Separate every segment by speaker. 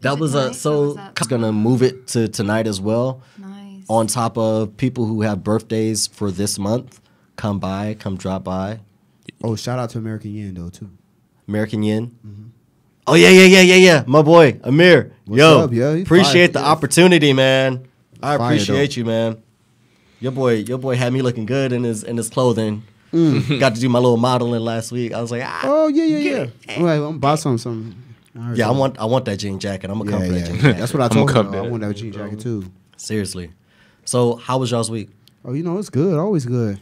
Speaker 1: That was so I was gonna move it to tonight as well.
Speaker 2: Nice.
Speaker 1: On top of people who have birthdays for this month, come drop by.
Speaker 3: Oh, shout out to American Yen though too.
Speaker 1: American Yen. Mm-hmm. Oh yeah. My boy Amir.
Speaker 3: What's up, yo?
Speaker 1: Appreciate the opportunity, man. I appreciate
Speaker 3: though.
Speaker 1: you, man. Your boy had me looking good in his clothing. Got to do my little modeling last week. I was like,
Speaker 3: oh yeah. All right, I'm gonna buy something.
Speaker 1: Yeah, I want that jean jacket. I'm gonna come for that jean jacket.
Speaker 3: That's what I told him. I want that jean jacket too.
Speaker 1: Seriously. So, how was y'all's week?
Speaker 3: Oh, it's good. Always good.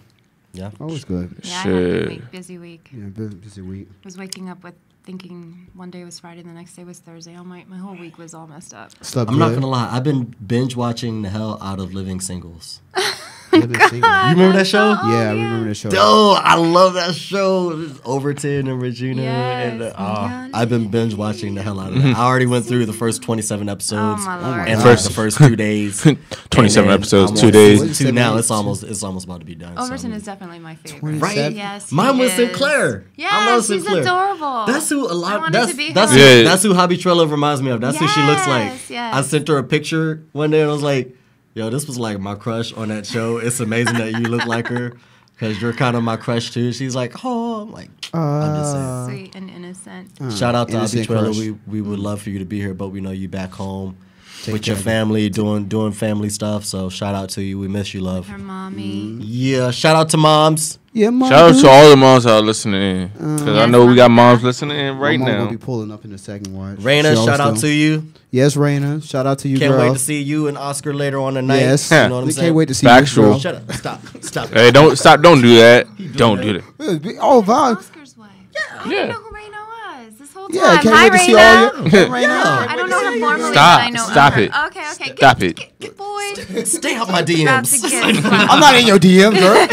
Speaker 1: Yeah,
Speaker 3: always good.
Speaker 2: Yeah, I had a week, busy week.
Speaker 3: Yeah, busy week.
Speaker 2: Was waking up with thinking one day was Friday, the next day was Thursday. My whole week was all messed up.
Speaker 1: I'm not gonna lie. I've been binge watching the hell out of Living Singles.
Speaker 2: God,
Speaker 1: you remember that show?
Speaker 3: Yeah, I remember that show.
Speaker 1: Oh, I love that show. Overton and Regina. Yes. And, I've been binge watching the hell out of it. I already went through the first 27 episodes.
Speaker 2: Oh, my Lord.
Speaker 1: And the first 2 days.
Speaker 4: 27 episodes, 2 days.
Speaker 1: Now it's almost about to be done.
Speaker 2: Overton is definitely my favorite.
Speaker 1: Right?
Speaker 2: Yes.
Speaker 1: Mine was Sinclair.
Speaker 2: Yeah, she's adorable.
Speaker 1: That's who a lot. That's who Hobby Trello reminds me of. That's who she looks like.
Speaker 2: Yes.
Speaker 1: I sent her a picture one day and I was like, yo, this was like my crush on that show. It's amazing that you look like her because you're kind of my crush too. She's like, oh, I'm like, I'm just saying.
Speaker 2: Sweet and innocent.
Speaker 1: Shout out to Hobby Trello. We would love for you to be here, but we know you back home with your family doing family stuff. So shout out to you. We miss you, love.
Speaker 2: Her mommy.
Speaker 1: Yeah, shout out to moms.
Speaker 3: Yeah, mom.
Speaker 4: Shout out to all the moms that are listening because I know we got moms listening in right now.
Speaker 3: Gonna be pulling up in a second. Watch.
Speaker 1: Raina, shout out to you.
Speaker 3: Yes, Raina. Shout out to you,
Speaker 1: Can't
Speaker 3: girl.
Speaker 1: wait to see you and Oscar later on tonight.
Speaker 3: Yes,
Speaker 1: you know what I'm saying?
Speaker 3: Can't wait to see
Speaker 4: Factual.
Speaker 3: you, girl.
Speaker 1: Shut up. Stop.
Speaker 4: Hey, don't stop. Don't do that. Don't do that.
Speaker 3: Oh, Vaughn.
Speaker 2: Oscar's wife. I didn't know who Raina was this whole time.
Speaker 3: Yeah, can't
Speaker 2: Hi,
Speaker 3: wait to see
Speaker 2: Raina.
Speaker 3: all your. Raina.
Speaker 2: I don't know her formally,
Speaker 4: Stop.
Speaker 2: but I know
Speaker 4: Stop
Speaker 2: her.
Speaker 4: it.
Speaker 2: Okay.
Speaker 4: Stop it.
Speaker 2: Get boy.
Speaker 1: Stay out my
Speaker 2: About to
Speaker 1: DMs.
Speaker 2: get
Speaker 3: I'm not in your DMs, girl.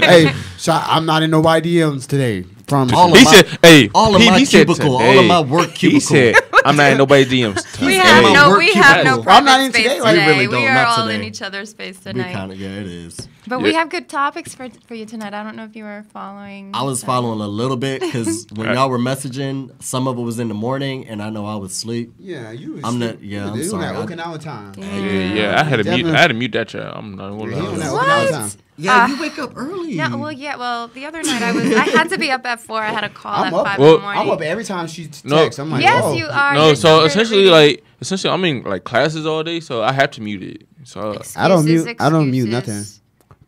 Speaker 3: Hey, I'm not in nobody DMs today. Promise.
Speaker 4: He said, "Hey,
Speaker 1: all of my cubicle, all of my work cubicle."
Speaker 4: He said, "I'm not in nobody's DMs."
Speaker 2: We have no
Speaker 1: cubicle.
Speaker 2: private
Speaker 3: I'm not in
Speaker 2: space
Speaker 3: today.
Speaker 2: today.
Speaker 1: We really don't,
Speaker 2: We are
Speaker 1: not
Speaker 2: all
Speaker 1: today.
Speaker 2: in each other's space
Speaker 1: We
Speaker 2: tonight.
Speaker 1: kind of, it is.
Speaker 2: But we have good topics for you tonight. I don't know if you were following.
Speaker 1: I was following a little bit because when y'all were messaging, some of it was in the morning, and I know I was asleep.
Speaker 3: Yeah, you.
Speaker 1: I'm not. Yeah, I'm sorry.
Speaker 3: That Okinawa time.
Speaker 4: Yeah. I had to mute that chat. I'm not gonna lie.
Speaker 2: What?
Speaker 1: Yeah, you wake up early.
Speaker 2: No, well, the other night I had to be up at 4. I had a call at 5 in
Speaker 4: Well,
Speaker 2: the morning.
Speaker 3: I'm up every time she texts. I'm like,
Speaker 2: yes,
Speaker 3: oh.
Speaker 2: you are.
Speaker 4: No,
Speaker 2: You're
Speaker 4: so
Speaker 2: definitely-
Speaker 4: essentially, I'm in like classes all day, so I have to mute it. So
Speaker 3: I don't mute
Speaker 2: Excuses.
Speaker 3: nothing.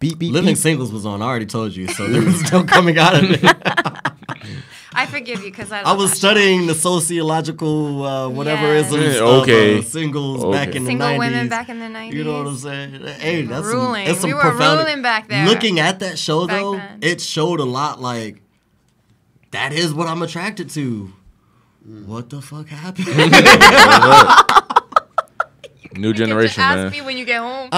Speaker 3: Beep.
Speaker 1: Living Singles was on. I already told you, so there was no coming out of it.
Speaker 2: I forgive you because
Speaker 1: I was studying the sociological whatever
Speaker 2: Yes.
Speaker 1: isms of singles back in the 90s.
Speaker 2: Single women back in the 90s.
Speaker 1: You know what I'm saying? Hey, that's
Speaker 2: ruling.
Speaker 1: That's some
Speaker 2: we were
Speaker 1: profound.
Speaker 2: ruling back there.
Speaker 1: Looking at that show
Speaker 2: Back
Speaker 1: though,
Speaker 2: then.
Speaker 1: it showed a lot. Like that is what I'm attracted to. What the fuck happened?
Speaker 4: new generation,
Speaker 2: ask
Speaker 4: man.
Speaker 2: me when you get home.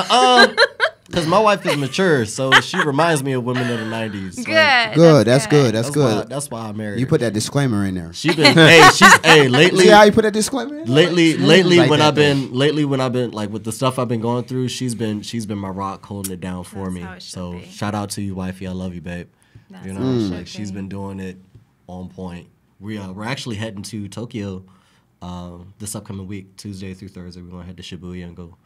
Speaker 1: Because my wife is mature, so she reminds me of women of the 90s.
Speaker 2: Good.
Speaker 3: Good. That's good. That's good.
Speaker 1: That's why I married
Speaker 3: You
Speaker 1: her.
Speaker 3: put that disclaimer in there.
Speaker 1: She been lately.
Speaker 3: See how you put that disclaimer in?
Speaker 1: Lately
Speaker 3: Like
Speaker 1: when
Speaker 3: that,
Speaker 1: I've been like with the stuff I've been going through, she's been my rock holding it down for me.
Speaker 2: how it should
Speaker 1: So
Speaker 2: be.
Speaker 1: shout out to you, wifey. I love you, babe.
Speaker 2: That's
Speaker 1: You
Speaker 2: how
Speaker 1: know,
Speaker 2: it should
Speaker 1: like she's
Speaker 2: be.
Speaker 1: been doing it on point. We're actually heading to Tokyo this upcoming week, Tuesday through Thursday. We're gonna head to Shibuya and go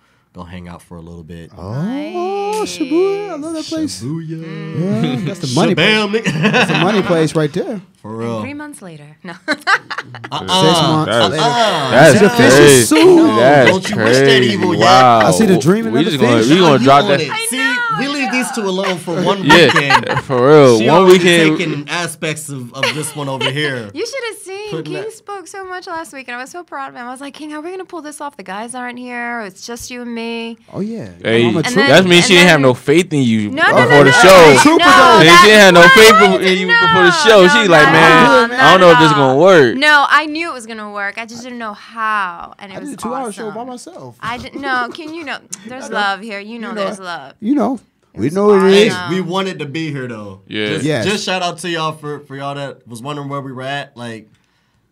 Speaker 1: hang out for a little bit.
Speaker 3: Oh, Shibuya. I love that place.
Speaker 1: Shibuya.
Speaker 3: Yeah, that's the money place.
Speaker 1: Shabam, nigga.
Speaker 3: That's the money place right there.
Speaker 1: For real.
Speaker 2: 3 months later. No.
Speaker 3: 6 months later.
Speaker 4: That's
Speaker 3: See the fish
Speaker 4: crazy.
Speaker 3: is soon.
Speaker 4: That's
Speaker 1: Don't you wish that
Speaker 4: crazy.
Speaker 1: evil yet?
Speaker 4: Wow.
Speaker 3: I see the dreaming
Speaker 4: We
Speaker 3: of the
Speaker 4: just gonna
Speaker 3: fish.
Speaker 4: we gonna drop
Speaker 1: You
Speaker 4: that.
Speaker 1: on it. See, we leave these two alone for one
Speaker 4: Yeah,
Speaker 1: weekend.
Speaker 4: for real.
Speaker 1: She
Speaker 4: One
Speaker 1: already
Speaker 4: weekend.
Speaker 1: taking aspects of this one over here.
Speaker 2: You should have seen.
Speaker 1: Putting
Speaker 2: King
Speaker 1: that-
Speaker 2: spoke so much last week, and I was so proud of him. I was like, King, how are we going to pull this off? The guys aren't here. It's just you and me.
Speaker 3: Oh, yeah.
Speaker 4: Hey,
Speaker 3: I'm a
Speaker 2: And
Speaker 3: trooper.
Speaker 2: then-
Speaker 4: that means she
Speaker 2: and
Speaker 4: didn't have
Speaker 2: then-
Speaker 4: no faith in you
Speaker 2: No,
Speaker 4: before the
Speaker 2: no.
Speaker 4: show.
Speaker 3: Trooper,
Speaker 2: No,
Speaker 3: though.
Speaker 4: And
Speaker 2: that's
Speaker 4: she didn't have no
Speaker 2: what?
Speaker 4: faith in you before the show.
Speaker 2: No,
Speaker 4: She's like,
Speaker 2: not
Speaker 4: man,
Speaker 2: at all,
Speaker 4: I
Speaker 2: not
Speaker 4: don't know if
Speaker 2: at
Speaker 4: this is
Speaker 2: all.
Speaker 4: gonna work.
Speaker 2: No, I knew it was going to work. I just didn't know how, and it
Speaker 3: I
Speaker 2: was
Speaker 3: did a 2-hour show
Speaker 2: awesome.
Speaker 3: by myself.
Speaker 2: I didn't know. King, you know, there's love here. You know, there's love.
Speaker 3: You know. We
Speaker 2: was
Speaker 3: know what it
Speaker 1: Hey,
Speaker 3: is.
Speaker 2: awesome.
Speaker 1: we wanted to be here though.
Speaker 4: Yeah.
Speaker 1: Just,
Speaker 3: Yes.
Speaker 1: just shout out to y'all for y'all that was wondering where we were at. Like,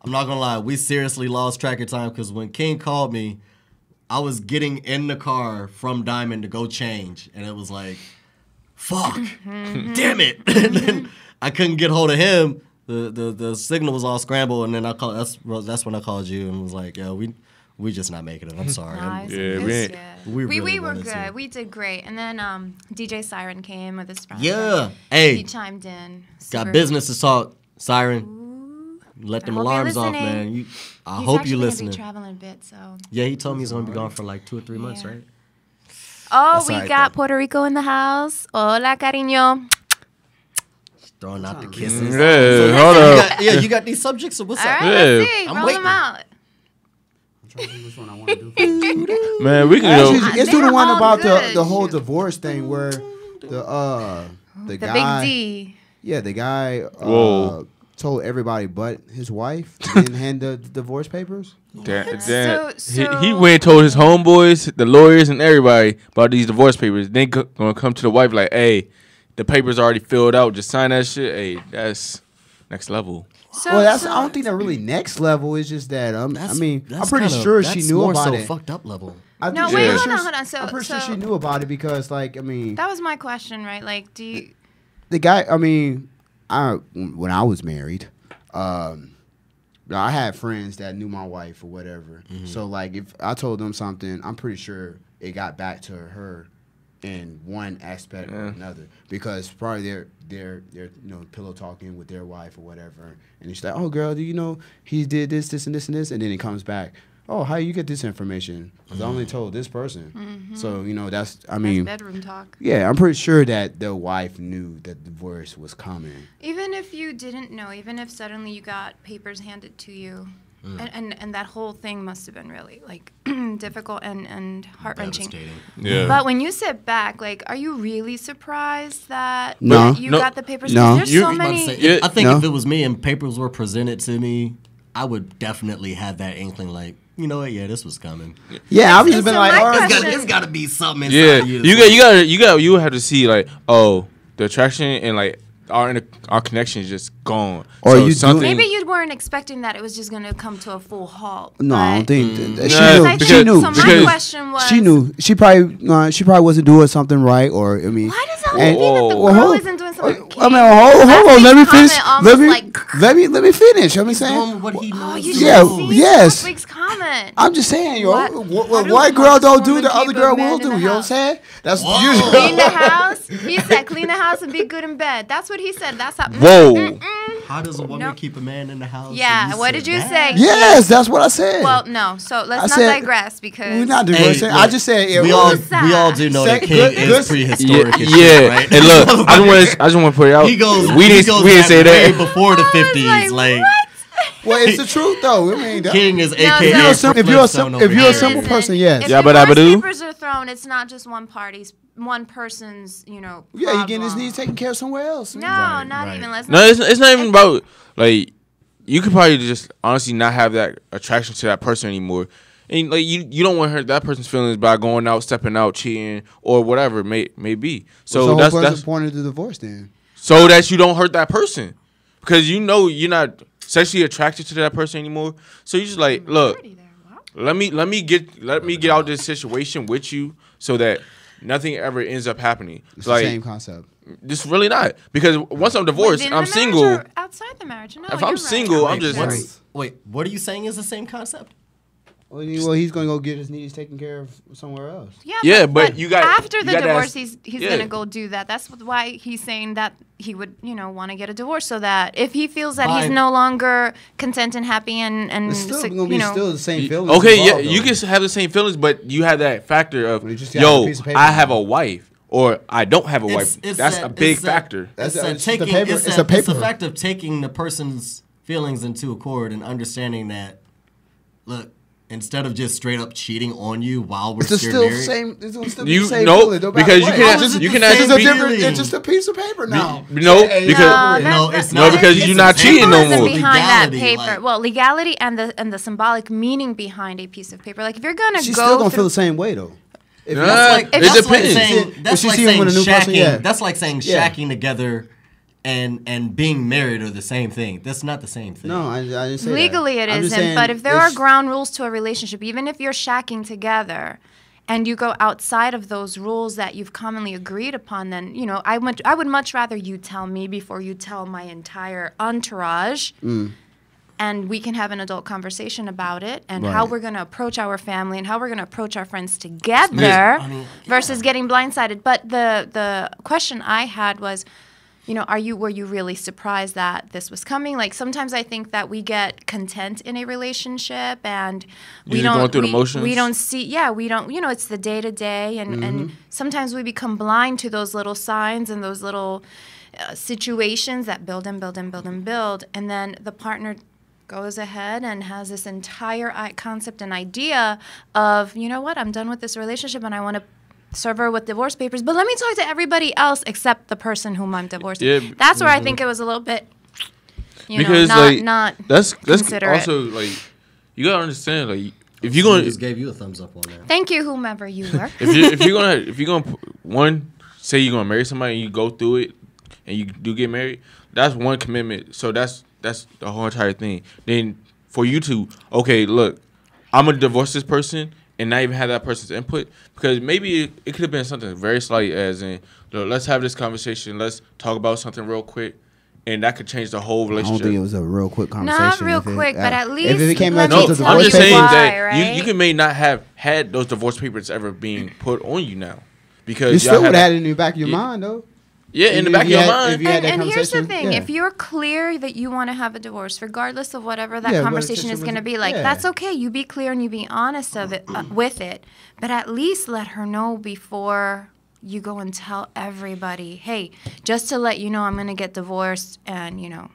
Speaker 1: I'm not gonna lie, we seriously lost track of time because when King called me, I was getting in the car from Diamond to go change, and it was like, fuck, damn it. And then I couldn't get hold of him. the signal was all scrambled, and then I called. That's when I called you and was like, "Yo, we just not making it. I'm sorry."
Speaker 2: We
Speaker 1: really
Speaker 2: were
Speaker 1: wanted
Speaker 2: good.
Speaker 1: to.
Speaker 2: We did great. And then DJ Siren came with his friend.
Speaker 1: Yeah. Hey.
Speaker 2: He chimed in.
Speaker 1: Got business to talk, Siren.
Speaker 2: Ooh.
Speaker 1: Let them
Speaker 2: I hope you're
Speaker 1: alarms off,
Speaker 2: listening.
Speaker 1: man. I hope you listening.
Speaker 2: He's actually gonna be traveling a bit, so.
Speaker 1: Yeah, he told me he's gonna be gone for like 2 or 3 months, right?
Speaker 2: Oh,
Speaker 1: That's
Speaker 2: we
Speaker 1: all right,
Speaker 2: got
Speaker 1: though.
Speaker 2: Puerto Rico in the house. Hola, cariño.
Speaker 1: Throwing out the kisses.
Speaker 4: Yeah, hold up.
Speaker 1: You got these subjects, or what's
Speaker 2: All
Speaker 1: up?
Speaker 2: right,
Speaker 4: Yeah.
Speaker 2: let's see.
Speaker 1: I'm
Speaker 2: Roll
Speaker 1: waiting.
Speaker 2: them out.
Speaker 3: I'm trying to think which one I want to do.
Speaker 4: Man, we can
Speaker 3: Actually,
Speaker 4: go.
Speaker 3: let's do the
Speaker 2: They're
Speaker 3: one
Speaker 2: all
Speaker 3: about
Speaker 2: good.
Speaker 3: the whole divorce thing where the
Speaker 2: The
Speaker 3: guy,
Speaker 2: big D.
Speaker 3: yeah, the guy
Speaker 4: Whoa.
Speaker 3: told everybody but his wife didn't hand the divorce papers.
Speaker 4: He went and told his homeboys, the lawyers, and everybody about these divorce papers. They gonna come to the wife like, "Hey, the papers already filled out. Just sign that shit." Hey, that's next level.
Speaker 2: So,
Speaker 3: Well, I don't think that really next level. It's just that I'm pretty sure she knew
Speaker 1: more
Speaker 3: about
Speaker 1: so
Speaker 3: it.
Speaker 1: fucked up level.
Speaker 3: I
Speaker 2: No,
Speaker 3: think
Speaker 2: wait,
Speaker 3: she's-
Speaker 2: hold on. So,
Speaker 3: I'm pretty sure
Speaker 2: so-
Speaker 3: she knew about it because, like, I mean,
Speaker 2: that was my question, right? Like, do you?
Speaker 3: the guy. I mean, when I was married, I had friends that knew my wife or whatever. So, like, if I told them something, I'm pretty sure it got back to her in one aspect or another, because probably they're pillow talking with their wife or whatever, and she's like, "Oh, girl, do you know he did this, this, and this, and this?" And then it comes back, "Oh, how you get this information? Because I only told this person." So that's
Speaker 2: Bedroom talk.
Speaker 3: yeah, I'm pretty sure that the wife knew that divorce was coming.
Speaker 2: Even if you didn't know, even if suddenly you got papers handed to you, and that whole thing must have been really like difficult and heart-wrenching.
Speaker 1: Devastating.
Speaker 4: Yeah.
Speaker 2: But when you sit back, like, are you really surprised that
Speaker 3: No.
Speaker 2: you
Speaker 4: No.
Speaker 2: got the papers?
Speaker 3: No.
Speaker 2: There's
Speaker 4: You-
Speaker 2: so
Speaker 4: I was
Speaker 1: I'm about
Speaker 2: many.
Speaker 1: to say, I think
Speaker 3: No.
Speaker 1: if it was me and papers were presented to me, I would definitely have that inkling, like, you know what? Yeah, this was coming.
Speaker 3: Yeah, I've
Speaker 2: So
Speaker 3: just been
Speaker 2: my
Speaker 3: like, oh,
Speaker 2: question-
Speaker 1: It's got to be something inside
Speaker 4: Yeah,
Speaker 1: of you.
Speaker 4: you have to see like, oh, the attraction and like our connection is just gone.
Speaker 3: Or
Speaker 4: So
Speaker 3: you
Speaker 4: something.
Speaker 2: Maybe you weren't expecting that it was just gonna come to a full halt.
Speaker 3: no, I don't
Speaker 2: but-
Speaker 3: think that she
Speaker 4: Nah,
Speaker 3: knew.
Speaker 2: Like,
Speaker 3: She knew.
Speaker 2: So my
Speaker 4: because-
Speaker 2: question was,
Speaker 3: She knew. She probably wasn't doing something right, or I mean.
Speaker 2: Why does that
Speaker 3: and-
Speaker 2: mean that the
Speaker 4: Well,
Speaker 2: girl
Speaker 3: hold-
Speaker 2: isn't doing something?
Speaker 3: I mean, hold on. Let me finish.
Speaker 2: Comment
Speaker 3: Let me finish. Let me say.
Speaker 1: Doing what he
Speaker 2: Oh,
Speaker 1: knows.
Speaker 2: you
Speaker 1: to
Speaker 2: should
Speaker 3: Yeah,
Speaker 2: have
Speaker 1: do.
Speaker 2: seen
Speaker 3: yes.
Speaker 2: last week's comment.
Speaker 3: I'm just saying, yo.
Speaker 2: What?
Speaker 3: What
Speaker 2: How do
Speaker 3: one girl
Speaker 2: most
Speaker 3: don't do,
Speaker 2: women
Speaker 3: the other
Speaker 2: keep a
Speaker 3: girl
Speaker 2: man
Speaker 3: will
Speaker 2: in
Speaker 3: do.
Speaker 2: the
Speaker 3: You know what I'm
Speaker 2: house?
Speaker 3: saying? That's
Speaker 1: Whoa.
Speaker 3: usually.
Speaker 2: Clean the house. He said, clean the house and be good in bed. That's what he said. That's how.
Speaker 4: Whoa.
Speaker 1: How does a woman
Speaker 2: No.
Speaker 1: keep a man in the house?
Speaker 2: Yeah,
Speaker 1: And
Speaker 2: what
Speaker 1: said
Speaker 2: did you
Speaker 1: that?
Speaker 2: say?
Speaker 3: Yes, that's what I said.
Speaker 2: Well, no. So let's
Speaker 3: I
Speaker 2: not
Speaker 3: said-
Speaker 2: digress because
Speaker 3: We're not
Speaker 1: Hey,
Speaker 3: divorcing. I
Speaker 1: look,
Speaker 3: just said it
Speaker 1: we
Speaker 3: was-
Speaker 1: all do know that
Speaker 3: Say-
Speaker 1: King
Speaker 3: good-
Speaker 1: is
Speaker 3: good-
Speaker 1: prehistoric. as
Speaker 4: Yeah,
Speaker 1: shit, right?
Speaker 4: and look, I just want to put it out.
Speaker 1: He goes.
Speaker 4: We
Speaker 1: he
Speaker 4: didn't
Speaker 1: goes
Speaker 4: say
Speaker 1: back way
Speaker 4: that.
Speaker 1: before the
Speaker 2: I was
Speaker 1: 50s. Like
Speaker 3: Well, it's the truth though. I mean,
Speaker 1: King is
Speaker 2: No,
Speaker 1: AKA.
Speaker 2: so-
Speaker 3: if you're a simple
Speaker 2: Listen,
Speaker 3: person, yes.
Speaker 2: If
Speaker 4: Yabba dabba
Speaker 2: divorce
Speaker 4: doo.
Speaker 2: papers are thrown, it's not just one party's, one person's,
Speaker 3: Yeah, he getting his
Speaker 2: problem.
Speaker 3: needs taken care of somewhere else.
Speaker 2: No,
Speaker 1: Right,
Speaker 2: not
Speaker 1: right.
Speaker 2: even. Let's
Speaker 4: No,
Speaker 2: not.
Speaker 4: it's not even about like you could probably just honestly not have that attraction to that person anymore. And like you don't want to hurt that person's feelings by going out, stepping out, cheating, or whatever it may be. So
Speaker 3: what's
Speaker 4: that's
Speaker 3: the point of the divorce then?
Speaker 4: so that you don't hurt that person, because you know you're not sexually attracted to that person anymore. So you just like, look, let me get out this situation with you so that nothing ever ends up happening.
Speaker 3: It's
Speaker 4: Like
Speaker 3: the same concept.
Speaker 4: just really not, because once I'm divorced,
Speaker 2: Within
Speaker 4: I'm
Speaker 2: the marriage
Speaker 4: single.
Speaker 2: or outside the marriage. No,
Speaker 4: If
Speaker 2: you're
Speaker 4: I'm
Speaker 2: right.
Speaker 4: single, I'm just
Speaker 1: Wait, what are you saying is the same concept?
Speaker 3: Well, he's gonna go get his needs taken care of somewhere else.
Speaker 4: Yeah, but you got-
Speaker 2: after
Speaker 4: you
Speaker 2: the
Speaker 4: got to
Speaker 2: divorce,
Speaker 4: ask-
Speaker 2: he's
Speaker 4: yeah.
Speaker 2: gonna go do that. That's why he's saying that he would, want to get a divorce, so that if he feels that he's
Speaker 1: Fine.
Speaker 2: no longer content and happy and
Speaker 3: It's still
Speaker 2: sick,
Speaker 3: gonna be still the same feelings.
Speaker 4: Okay, yeah,
Speaker 3: involved,
Speaker 4: you
Speaker 3: though.
Speaker 4: can have the same feelings, but you have that factor of,
Speaker 3: Well, you just gotta have a
Speaker 4: yo,
Speaker 3: piece of paper.
Speaker 4: I have a wife, or I don't have a wife.
Speaker 1: It's
Speaker 4: That's
Speaker 1: that-
Speaker 4: a big
Speaker 1: it's that-
Speaker 4: factor.
Speaker 3: That's
Speaker 1: It's
Speaker 3: it's
Speaker 1: taking.
Speaker 3: the paper.
Speaker 1: It's
Speaker 3: It's
Speaker 1: that-
Speaker 3: a paper.
Speaker 1: It's the fact of taking the person's feelings into accord and understanding that, look, instead of just straight up cheating on you while we're
Speaker 3: It's
Speaker 1: still
Speaker 3: still
Speaker 1: married.
Speaker 3: same. It's gonna still be
Speaker 4: You-
Speaker 3: the same
Speaker 4: no,
Speaker 3: feeling. No matter
Speaker 4: because you
Speaker 3: what.
Speaker 4: can-
Speaker 3: It's just-
Speaker 4: you can
Speaker 3: it's
Speaker 4: ask
Speaker 3: just a
Speaker 4: me-
Speaker 3: different. It's just a piece of paper now.
Speaker 4: No,
Speaker 3: Hey,
Speaker 4: because-
Speaker 2: No,
Speaker 1: No,
Speaker 2: that-
Speaker 1: it's
Speaker 2: that-
Speaker 1: not.
Speaker 4: because
Speaker 1: It's
Speaker 4: you're
Speaker 1: a
Speaker 4: not cheating no
Speaker 2: symbolism
Speaker 4: more.
Speaker 2: behind that
Speaker 1: Legality,
Speaker 2: paper.
Speaker 1: like-
Speaker 2: Well, legality and the symbolic meaning behind a piece of paper. Like if you're gonna
Speaker 3: She's
Speaker 2: go
Speaker 3: still gonna
Speaker 2: through,
Speaker 3: feel the same way though. If
Speaker 4: Nah,
Speaker 1: That's like,
Speaker 4: it
Speaker 1: that's like
Speaker 4: depends.
Speaker 1: saying,
Speaker 3: If
Speaker 1: that's
Speaker 3: she
Speaker 1: like
Speaker 3: see him
Speaker 1: saying
Speaker 3: with a new person,
Speaker 1: shacking.
Speaker 3: yeah.
Speaker 1: That's like saying
Speaker 3: Yeah.
Speaker 1: shacking together and being married are the same thing. That's not the same thing.
Speaker 3: no, I didn't say
Speaker 2: legally
Speaker 3: that.
Speaker 2: it
Speaker 3: I'm just
Speaker 2: isn't.
Speaker 3: saying
Speaker 2: But if there are
Speaker 3: it's-
Speaker 2: ground rules to a relationship, even if you're shacking together, and you go outside of those rules that you've commonly agreed upon, then, you know, I would much rather you tell me before you tell my entire entourage. And we can have an adult conversation about it and how we're going to approach our family and how we're going to approach our friends together versus getting blindsided. But the question I had was, you know, were you really surprised that this was coming? Like, sometimes I think that we get content in a relationship and we don't
Speaker 4: going through the motions?
Speaker 2: We don't see, we don't, you know, it's the day to day, and sometimes we become blind to those little signs and those little situations that build and build and build and build, and then the partner goes ahead and has this entire concept and idea of, you know what, I'm done with this relationship and I want to serve her with divorce papers, but let me talk to everybody else except the person whom I'm divorcing. Yeah, that's where I think it was a little bit, you know, not
Speaker 4: that's
Speaker 2: considerate.
Speaker 4: Also, like, you gotta understand, like, if you're gonna,
Speaker 1: just gave you a thumbs up on that.
Speaker 2: Thank you, whomever you were.
Speaker 4: if you're gonna one, say you're gonna marry somebody and you go through it and you do get married, that's one commitment. So that's the whole entire thing. Then for you to, okay, look, I'm gonna divorce this person and not even have that person's input, because maybe it could have been something very slight, as in, look, let's have this conversation, let's talk about something real quick, and that could change the whole relationship.
Speaker 3: I don't think it was a real quick conversation.
Speaker 2: Not real quick, but at least
Speaker 3: if it became
Speaker 2: let
Speaker 3: like
Speaker 2: me
Speaker 3: just
Speaker 2: tell
Speaker 4: I'm just
Speaker 2: you
Speaker 4: saying
Speaker 2: why,
Speaker 4: that
Speaker 2: right?
Speaker 4: you may not have had those divorce papers ever being put on you now, because
Speaker 3: you still would have had it in the back of your mind, though.
Speaker 4: Yeah, in the back of your mind.
Speaker 2: And here's the thing. If you're clear that you want to have a divorce, regardless of whatever that conversation is going to be like, that's okay. You be clear and you be honest with it. But at least let her know before you go and tell everybody, hey, just to let you know I'm going to get divorced, and, you know,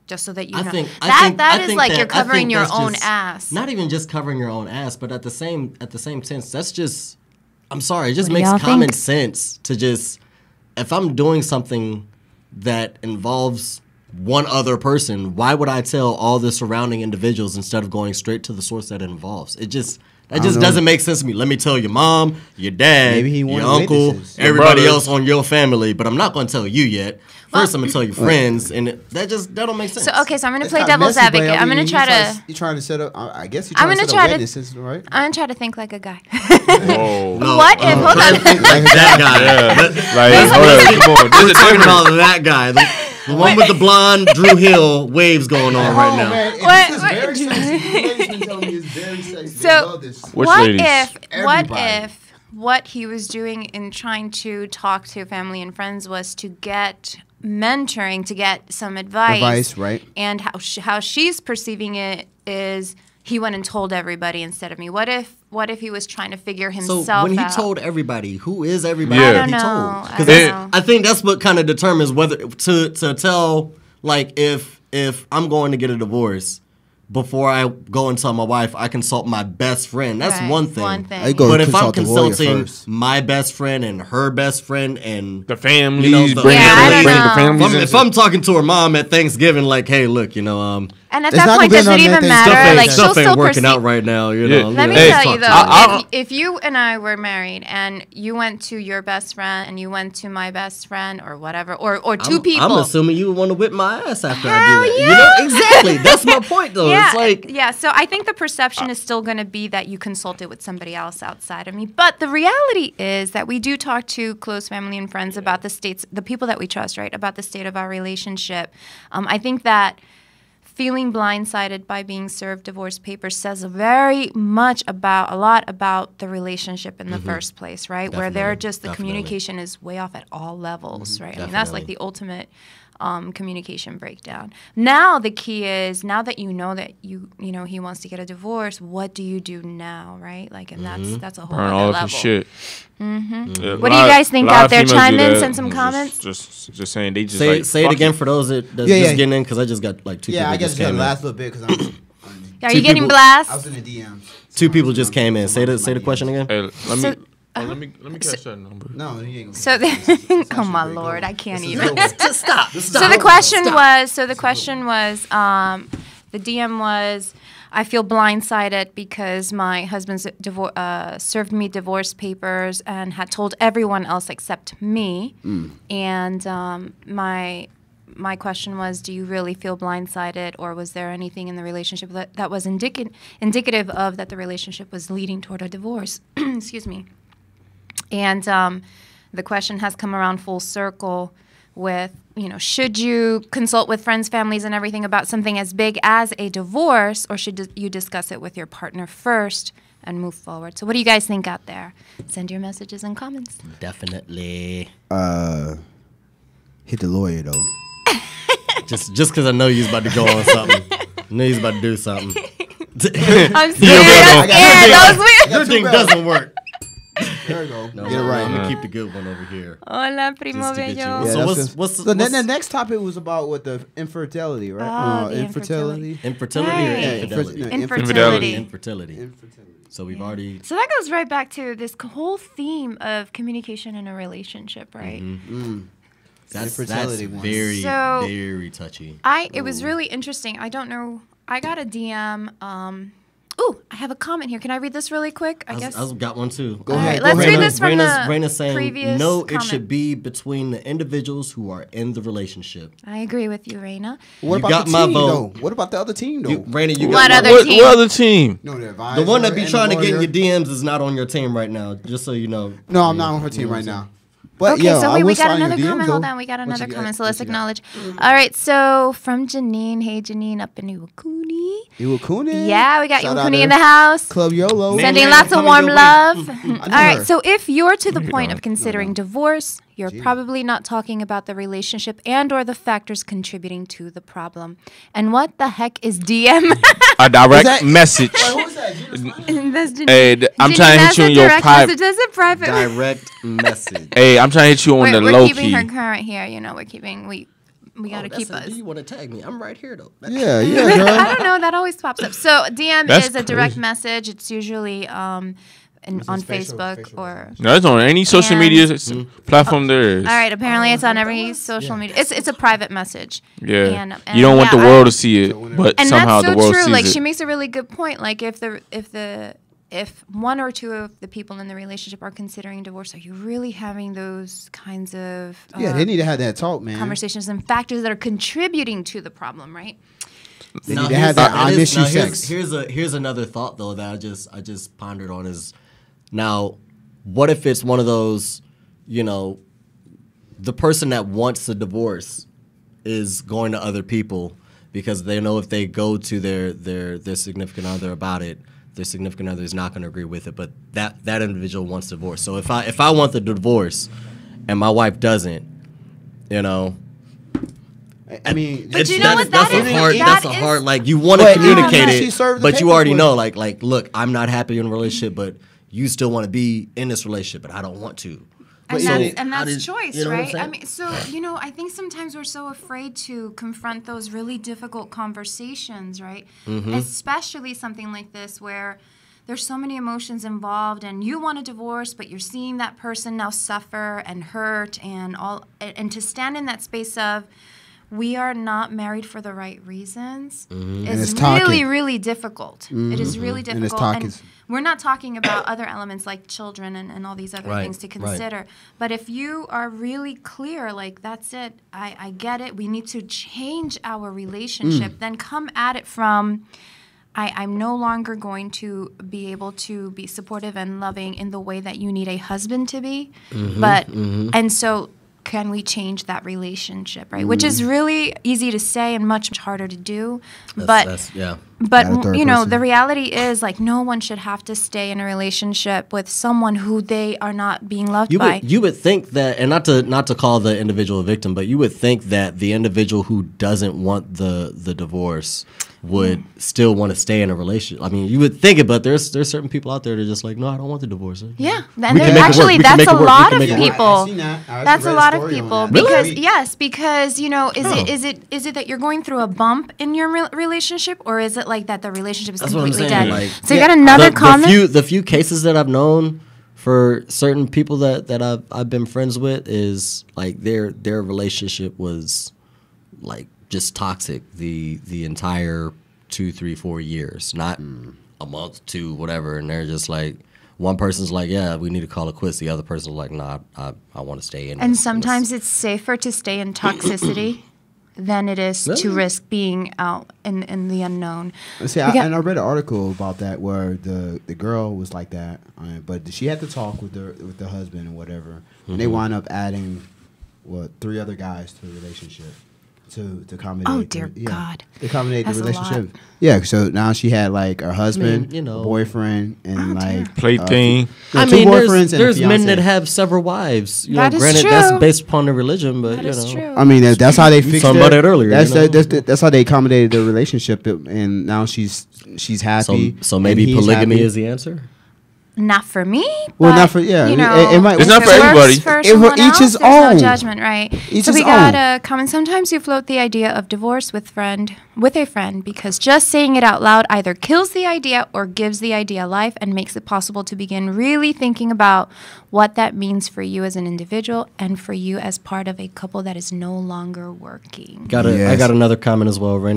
Speaker 2: just so that you know. That is like you're covering your own ass.
Speaker 1: Not even just covering your own ass, but at the same sense, that's just, I'm sorry, it just makes common sense to just, if I'm doing something that involves one other person, why would I tell all the surrounding individuals instead of going straight to the source that it involves? That just doesn't make sense to me. Let me tell your mom, your dad, your uncle, everybody else on your family, but I'm not going to tell you yet. First, I'm going to tell your friends, and that don't make sense.
Speaker 2: So, okay, so I'm going to play devil's advocate. I'm going to try to...
Speaker 3: You're trying to set up... I guess you're trying to set up witnesses, right?
Speaker 2: I'm going to try to think like a guy.
Speaker 4: Whoa.
Speaker 1: No,
Speaker 2: what if... Hold on.
Speaker 1: Like that guy.
Speaker 4: Yeah.
Speaker 1: We're talking about that guy. The one with the blonde Drew Hill waves going on right now.
Speaker 3: Man, this is very sexy. You ladies been telling me it's very sexy.
Speaker 2: So,
Speaker 4: Which
Speaker 2: what
Speaker 4: ladies?
Speaker 2: if what he was doing in trying to talk to family and friends was to get mentoring, to get some advice,
Speaker 3: right?
Speaker 2: And how she's perceiving it is he went and told everybody instead of me. What if he was trying to figure himself out?
Speaker 1: So when he told everybody, who is everybody
Speaker 2: I
Speaker 1: that
Speaker 2: don't
Speaker 1: he
Speaker 2: know.
Speaker 1: told? Because I think that's what kind of determines whether to tell, like, if I'm going to get a divorce, before I go and tell my wife, I consult my best friend. That's one thing. But if I'm consulting my best friend and her best friend and
Speaker 4: the family,
Speaker 1: if I'm talking to her mom at Thanksgiving, like, hey, look, you know,
Speaker 2: and at that point, does it even matter? Like,
Speaker 1: stuff ain't working out right now, you know.
Speaker 2: Let me tell you though, if you and I were married and you went to your best friend and you went to my best friend or whatever, or two people,
Speaker 1: I'm assuming you would want to whip my ass after I do that.
Speaker 2: Yeah.
Speaker 1: You know, exactly. That's my point, though.
Speaker 2: Yeah.
Speaker 1: It's like,
Speaker 2: so I think the perception is still going to be that you consulted with somebody else outside of me. But the reality is that we do talk to close family and friends about the people that we trust, right, about the state of our relationship. I think that feeling blindsided by being served divorce papers says very much a lot about the relationship in the first place, right? Where the communication is way off at all levels, right? I mean, that's like the ultimate communication breakdown. Now the key is, now that you know that you know he wants to get a divorce, what do you do now, right? Like, and that's a whole
Speaker 4: burn
Speaker 2: other
Speaker 4: all
Speaker 2: level.
Speaker 4: Of shit.
Speaker 2: Yeah, what do you guys think out there? Chime in, send some comments.
Speaker 4: Just saying, they just
Speaker 1: say it again for those that's just getting in, because I just got like two people.
Speaker 3: Yeah, I guess
Speaker 1: just came
Speaker 3: the last little bit because I'm.
Speaker 2: Are you getting blast?
Speaker 3: I was in the DMs.
Speaker 1: Two people just came in. Say the question again.
Speaker 4: Hey, let me catch that number.
Speaker 3: No, he ain't gonna
Speaker 2: oh my lord, I can't even.
Speaker 1: Just stop.
Speaker 2: So the question was, the DM was, I feel blindsided because my husband served me divorce papers and had told everyone else except me. And my question was, do you really feel blindsided, or was there anything in the relationship that was indicative of that the relationship was leading toward a divorce? Excuse me. And the question has come around full circle with, should you consult with friends, families, and everything about something as big as a divorce, or should you discuss it with your partner first and move forward? So what do you guys think out there? Send your messages and comments.
Speaker 1: Definitely.
Speaker 3: Hit the lawyer, though.
Speaker 1: Just because I know you's about to go on something. I know you's about to do something.
Speaker 2: I'm scared. That was weird.
Speaker 1: Your thing doesn't work.
Speaker 3: There you go.
Speaker 1: No,
Speaker 3: Get it right.
Speaker 1: I'm going to keep the good one over here.
Speaker 2: Hola, primo
Speaker 1: Just to get
Speaker 2: bello.
Speaker 1: you.
Speaker 3: Yeah,
Speaker 1: So
Speaker 3: that's
Speaker 1: what's
Speaker 3: then the next topic was about what the infertility, right?
Speaker 2: The
Speaker 3: infertility.
Speaker 1: infertility
Speaker 2: Right.
Speaker 1: or
Speaker 3: Yeah,
Speaker 1: infidelity?
Speaker 2: Infertility.
Speaker 1: Infertility. So we've already.
Speaker 2: So that goes right back to this whole theme of communication in a relationship, right?
Speaker 1: That's
Speaker 3: Infertility one.
Speaker 1: very,
Speaker 2: So-
Speaker 1: very touchy.
Speaker 2: It was really interesting. I don't know. I got a DM. I have a comment here. Can I read this really quick? I guess.
Speaker 1: I've got one too.
Speaker 3: Go
Speaker 2: All
Speaker 3: ahead.
Speaker 2: right, let's read
Speaker 3: Raina.
Speaker 2: this from the
Speaker 1: Raina's saying,
Speaker 2: previous
Speaker 1: no, it
Speaker 2: comment.
Speaker 1: should be between the individuals who are in the relationship.
Speaker 2: I agree with you, Raina.
Speaker 3: What
Speaker 1: You
Speaker 3: about
Speaker 1: got
Speaker 3: the
Speaker 1: my
Speaker 3: team,
Speaker 1: vote.
Speaker 3: though? What about the other team, though?
Speaker 1: Raina, you
Speaker 2: What
Speaker 1: got my
Speaker 2: other
Speaker 1: vote.
Speaker 2: team?
Speaker 4: What other team?
Speaker 3: No, the advisor.
Speaker 1: The one that be
Speaker 3: and the
Speaker 1: trying to get in
Speaker 3: lawyer.
Speaker 1: your DMs is not on your team right now, just so you know.
Speaker 3: No, I'm not on her team right now. But
Speaker 2: Okay,
Speaker 3: yeah,
Speaker 2: so
Speaker 3: I
Speaker 2: wait, we
Speaker 3: will
Speaker 2: got
Speaker 3: slide in
Speaker 2: another
Speaker 3: your DMs,
Speaker 2: comment.
Speaker 3: though.
Speaker 2: Hold on, we got
Speaker 3: What
Speaker 2: another
Speaker 3: you got?
Speaker 2: comment, so
Speaker 3: What
Speaker 2: let's
Speaker 3: you got?
Speaker 2: acknowledge. All right, so from Janine. Hey, Janine, up in Iwakuni.
Speaker 3: Iwakuni?
Speaker 2: Yeah, we got
Speaker 3: Shout out
Speaker 2: Iwakuni
Speaker 3: to
Speaker 2: in the house.
Speaker 3: Club YOLO.
Speaker 1: Man,
Speaker 2: Sending
Speaker 1: man,
Speaker 2: lots of
Speaker 1: coming
Speaker 2: warm
Speaker 1: your way.
Speaker 2: love.
Speaker 3: know
Speaker 2: All right,
Speaker 3: her.
Speaker 2: so if you're to the point of considering divorce, you're probably not talking about the relationship and or the factors contributing to the problem. And what the heck is DM?
Speaker 4: A direct
Speaker 3: that-
Speaker 4: message.
Speaker 3: Who's that?
Speaker 2: That's Janine.
Speaker 4: Hey, I'm
Speaker 2: Janine,
Speaker 4: trying to hit
Speaker 2: that's
Speaker 4: you
Speaker 2: a
Speaker 4: on your
Speaker 2: direct
Speaker 4: private.
Speaker 2: message. That's a private.
Speaker 1: Direct message.
Speaker 4: Hey, I'm trying to hit you on the
Speaker 2: We're
Speaker 4: low
Speaker 2: keeping
Speaker 4: key.
Speaker 2: her current here. We're keeping. We got to keep us.
Speaker 1: You want to tag me? I'm right here though.
Speaker 3: Yeah, girl.
Speaker 2: I don't know. That always pops up. So DM
Speaker 4: That's
Speaker 2: is a direct
Speaker 4: crazy.
Speaker 2: message. It's usually on Facebook or.
Speaker 4: No, it's on any social
Speaker 2: And-
Speaker 4: media platform there is.
Speaker 2: All right. Apparently, it's on every social media. It's a private message.
Speaker 4: Yeah.
Speaker 2: And
Speaker 4: You don't want the
Speaker 2: yeah,
Speaker 4: world to see it, but
Speaker 2: And
Speaker 4: somehow
Speaker 2: that's
Speaker 4: the
Speaker 2: so
Speaker 4: world
Speaker 2: true.
Speaker 4: sees
Speaker 2: Like
Speaker 4: it.
Speaker 2: she makes a really good point. Like if one or two of the people in the relationship are considering divorce, are you really having those kinds of
Speaker 3: Yeah, they need to have that talk, man.
Speaker 2: conversations and factors that are contributing to the problem, right?
Speaker 3: They need to have that I miss you
Speaker 1: here's,
Speaker 3: sex.
Speaker 1: Here's another thought though that I just pondered on is now, what if it's one of those, the person that wants a divorce is going to other people because they know if they go to their significant other about it, their significant other is not going to agree with it, but that individual wants divorce. So if I want the divorce and my wife doesn't,
Speaker 3: I mean,
Speaker 2: But you know what? That is-
Speaker 1: that's a hard, like, you want to
Speaker 3: But
Speaker 1: communicate
Speaker 3: she
Speaker 1: it,
Speaker 3: served the
Speaker 1: but you
Speaker 3: papers
Speaker 1: already
Speaker 3: with
Speaker 1: know,
Speaker 3: it.
Speaker 1: like, look, I'm not happy in a relationship, but you still want to be in this relationship, but I don't want to.
Speaker 2: And
Speaker 1: So,
Speaker 2: that's
Speaker 1: how did-
Speaker 2: choice,
Speaker 1: you know what I'm
Speaker 2: right?
Speaker 1: saying?
Speaker 2: I mean, so I think sometimes we're so afraid to confront those really difficult conversations, right?
Speaker 1: Mm-hmm.
Speaker 2: Especially something like this where there's so many emotions involved, and you want a divorce, but you're seeing that person now suffer and hurt, and to stand in that space of we are not married for the right reasons
Speaker 3: And
Speaker 2: is
Speaker 3: it's
Speaker 2: really,
Speaker 3: talking.
Speaker 2: really difficult. It is really
Speaker 3: And it's
Speaker 2: difficult.
Speaker 3: talking.
Speaker 2: We're not talking about other elements like children and all these other
Speaker 1: Right,
Speaker 2: things to
Speaker 1: right.
Speaker 2: consider. But if you are really clear, like, that's it, I get it, we need to change our relationship, then come at it from, I'm no longer going to be able to be supportive and loving in the way that you need a husband to be. And so can we change that relationship, right? Which is really easy to say and much harder to do.
Speaker 1: Yeah.
Speaker 2: But
Speaker 3: Yeah, third
Speaker 2: you know,
Speaker 3: person.
Speaker 2: the reality is, like, no one should have to stay in a relationship with someone who they are not being loved by.
Speaker 1: You would think that, and not to call the individual a victim, but you would think that the individual who doesn't want the divorce would still want to stay in a relationship. I mean, you would think it, but there's certain people out there that are just like, no, I don't want the divorce.
Speaker 2: Yeah,
Speaker 1: We
Speaker 2: and
Speaker 1: can
Speaker 2: there-
Speaker 1: make it work.
Speaker 2: actually,
Speaker 1: We can
Speaker 2: that's
Speaker 1: make
Speaker 2: a
Speaker 1: it work. We
Speaker 2: lot
Speaker 1: can
Speaker 2: of
Speaker 1: make it work.
Speaker 2: people.
Speaker 3: I've seen that. I
Speaker 2: That's a
Speaker 3: read
Speaker 2: lot
Speaker 3: a
Speaker 2: of
Speaker 3: story on
Speaker 2: people
Speaker 3: that.
Speaker 2: because
Speaker 3: Really?
Speaker 2: because you know,
Speaker 1: Oh.
Speaker 2: is it that you're going through a bump in your relationship, or is it like that the relationship is
Speaker 1: That's what I'm
Speaker 2: completely
Speaker 1: saying.
Speaker 2: dead?
Speaker 1: Like,
Speaker 2: So you got another comment.
Speaker 1: The few cases that I've known for certain people that I've been friends with is like their relationship was like just toxic the entire 2, 3, 4 years, not a month, 2, whatever. And they're just like, one person's like, yeah, we need to call it quits. The other person's like, nah, I want to stay in.
Speaker 2: And
Speaker 1: this.
Speaker 2: sometimes it's safer to stay in toxicity than it is to risk being out in the unknown.
Speaker 3: See, I read an article about that where the girl was like that, but she had to talk with the husband and whatever, and they wound up adding 3 other guys to the relationship to accommodate.
Speaker 2: Oh dear God!
Speaker 3: To accommodate
Speaker 2: That's
Speaker 3: the
Speaker 2: a
Speaker 3: relationship. Yeah, so now she had like her husband,
Speaker 1: you know,
Speaker 3: boyfriend, and like
Speaker 4: plaything.
Speaker 1: I
Speaker 3: two
Speaker 1: mean,
Speaker 3: boyfriends and a
Speaker 1: there's men
Speaker 3: fiancé.
Speaker 1: that have several wives. You
Speaker 2: That
Speaker 1: know,
Speaker 2: is
Speaker 1: granted,
Speaker 2: true.
Speaker 1: that's based upon their religion, but
Speaker 2: That
Speaker 1: you
Speaker 2: is
Speaker 1: know.
Speaker 2: true.
Speaker 3: I mean, that's how they fixed
Speaker 1: talking about that earlier,
Speaker 3: That's,
Speaker 1: you know?
Speaker 3: that's how they accommodated the relationship, and now she's happy.
Speaker 1: So maybe
Speaker 3: and he's
Speaker 1: polygamy
Speaker 3: happy.
Speaker 1: is the answer.
Speaker 2: Not for me.
Speaker 3: Well,
Speaker 2: but,
Speaker 3: not for- yeah,
Speaker 2: You
Speaker 3: it-
Speaker 2: know,
Speaker 3: it might-
Speaker 4: It's not
Speaker 2: if
Speaker 4: for
Speaker 2: it works
Speaker 4: everybody.
Speaker 2: For
Speaker 3: It
Speaker 2: someone
Speaker 3: each his
Speaker 2: else, there's
Speaker 3: own.
Speaker 2: no judgment, right?
Speaker 3: Each
Speaker 2: so
Speaker 3: his
Speaker 2: we got
Speaker 3: own.
Speaker 2: a comment. Sometimes you float the idea of divorce with a friend because just saying it out loud either kills the idea or gives the idea life and makes it possible to begin really thinking about what that means for you as an individual and for you as part of a couple that is no longer working.
Speaker 1: I
Speaker 3: Yes.
Speaker 1: got another comment as well. Rain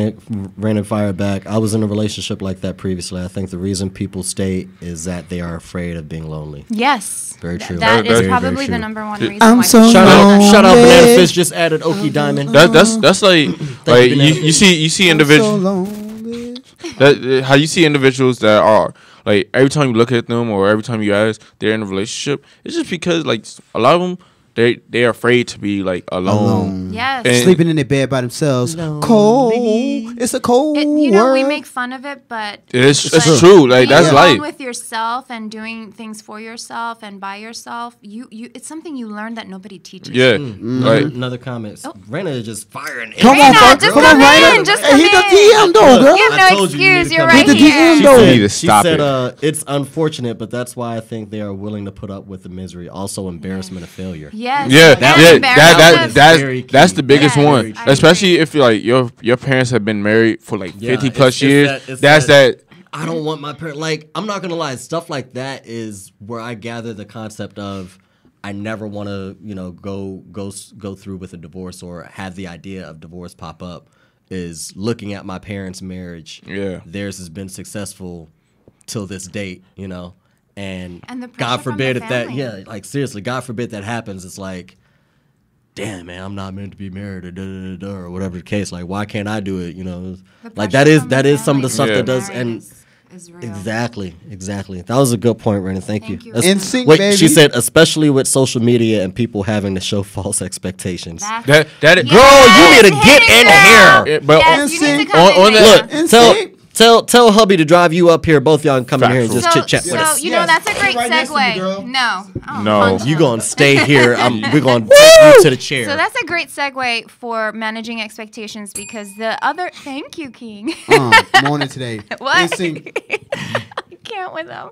Speaker 1: and fire it back. I was in a relationship like that previously. I think the reason people stay is that they are afraid of being lonely.
Speaker 2: Yes.
Speaker 1: Very true.
Speaker 2: That
Speaker 4: Very,
Speaker 2: is
Speaker 4: very
Speaker 2: probably
Speaker 1: true.
Speaker 2: the number one reason
Speaker 3: I'm
Speaker 2: why
Speaker 3: so
Speaker 2: people
Speaker 1: Shout
Speaker 2: do
Speaker 1: out,
Speaker 2: that.
Speaker 1: shout out,
Speaker 3: lonely.
Speaker 1: Banana Fish just added Okie Diamond.
Speaker 4: That's like
Speaker 1: you,
Speaker 4: you see individuals.
Speaker 3: lonely.
Speaker 4: How you see individuals that are like every time you look at them or every time you ask they're in a relationship, it's just because like a lot of them they're afraid to be like alone.
Speaker 2: Yes.
Speaker 4: And-
Speaker 3: Sleeping in their bed by themselves. Cold. It's a cold
Speaker 2: You know, we
Speaker 3: world.
Speaker 2: make fun of it, but
Speaker 4: It's
Speaker 2: but
Speaker 4: true. Like
Speaker 2: being
Speaker 4: that's
Speaker 2: alone
Speaker 4: life.
Speaker 2: with yourself and doing things for yourself and by yourself, you it's something you learn that nobody teaches.
Speaker 4: Yeah.
Speaker 2: you.
Speaker 4: Like
Speaker 1: Another comment. Raina is just firing.
Speaker 3: Come
Speaker 2: Raina,
Speaker 3: on, fuck.
Speaker 2: just
Speaker 3: Come
Speaker 2: come
Speaker 3: on, Raina.
Speaker 2: in, just
Speaker 3: Hey,
Speaker 2: come
Speaker 3: hit the
Speaker 2: in.
Speaker 3: DM though, girl.
Speaker 2: You have
Speaker 1: I
Speaker 2: no
Speaker 1: told you you
Speaker 2: excuse.
Speaker 1: need to
Speaker 2: You're
Speaker 1: come
Speaker 2: right
Speaker 3: in. Hit the DM
Speaker 2: here.
Speaker 3: though.
Speaker 4: you need to
Speaker 1: She
Speaker 4: stop
Speaker 1: said,
Speaker 4: it.
Speaker 1: it's unfortunate, but that's why I think they are willing to put up with the misery. Also, embarrassment of failure.
Speaker 2: Yes.
Speaker 4: Yeah,
Speaker 2: and
Speaker 4: yeah,
Speaker 2: embarrassment.
Speaker 1: Very key.
Speaker 4: that's the biggest
Speaker 2: Yes,
Speaker 4: one.
Speaker 2: I
Speaker 4: Especially if you're like your parents have been married for like 50 plus
Speaker 1: it's
Speaker 4: years.
Speaker 1: it's
Speaker 4: That's that.
Speaker 1: I don't want my parent. Like, I'm not gonna lie. Stuff like that is where I gather the concept of I never want to, go through with a divorce or have the idea of divorce pop up. Is looking at my parents' marriage.
Speaker 4: Yeah.
Speaker 1: Theirs has been successful till this date, and
Speaker 2: And the pressure
Speaker 1: God
Speaker 2: from
Speaker 1: forbid
Speaker 2: the
Speaker 1: if that,
Speaker 2: family.
Speaker 1: like seriously, God forbid that happens. It's like, damn, man, I'm not meant to be married or whatever the case. Like, why can't I do it?
Speaker 2: The
Speaker 1: Like
Speaker 2: pressure
Speaker 1: that is
Speaker 2: from
Speaker 1: some of the stuff
Speaker 4: Yeah.
Speaker 1: that does
Speaker 2: married
Speaker 1: and.
Speaker 2: is real.
Speaker 1: Exactly. That was a good point, Raina. Thank you.
Speaker 2: Thank you.
Speaker 1: That's-
Speaker 3: NSYNC,
Speaker 1: wait,
Speaker 3: baby.
Speaker 1: she said, especially with social media and people having to show false expectations.
Speaker 4: That
Speaker 2: Yes,
Speaker 1: Girl, you need to get
Speaker 2: hit
Speaker 1: in
Speaker 2: it, girl.
Speaker 1: here.
Speaker 4: Yeah, but
Speaker 2: Yes, you need to
Speaker 3: NSYNC.
Speaker 2: come in
Speaker 4: On
Speaker 2: there.
Speaker 4: that-
Speaker 1: Look,
Speaker 3: NSYNC.
Speaker 1: tell hubby to drive you up here. Both of y'all can come in here and just
Speaker 4: Factual.
Speaker 1: chit chat
Speaker 2: So
Speaker 1: with us.
Speaker 2: you know
Speaker 3: Yes.
Speaker 2: that's a great
Speaker 3: Right next to me,
Speaker 2: segue.
Speaker 3: girl.
Speaker 2: No,
Speaker 4: No.
Speaker 2: punch
Speaker 1: You
Speaker 2: him.
Speaker 1: gonna stay here? We're gonna take you to the chair.
Speaker 2: So that's a great segue for managing expectations because the other. Thank you, King.
Speaker 3: I'm on it today.
Speaker 2: What?
Speaker 3: NSYNC.
Speaker 2: I can't with them.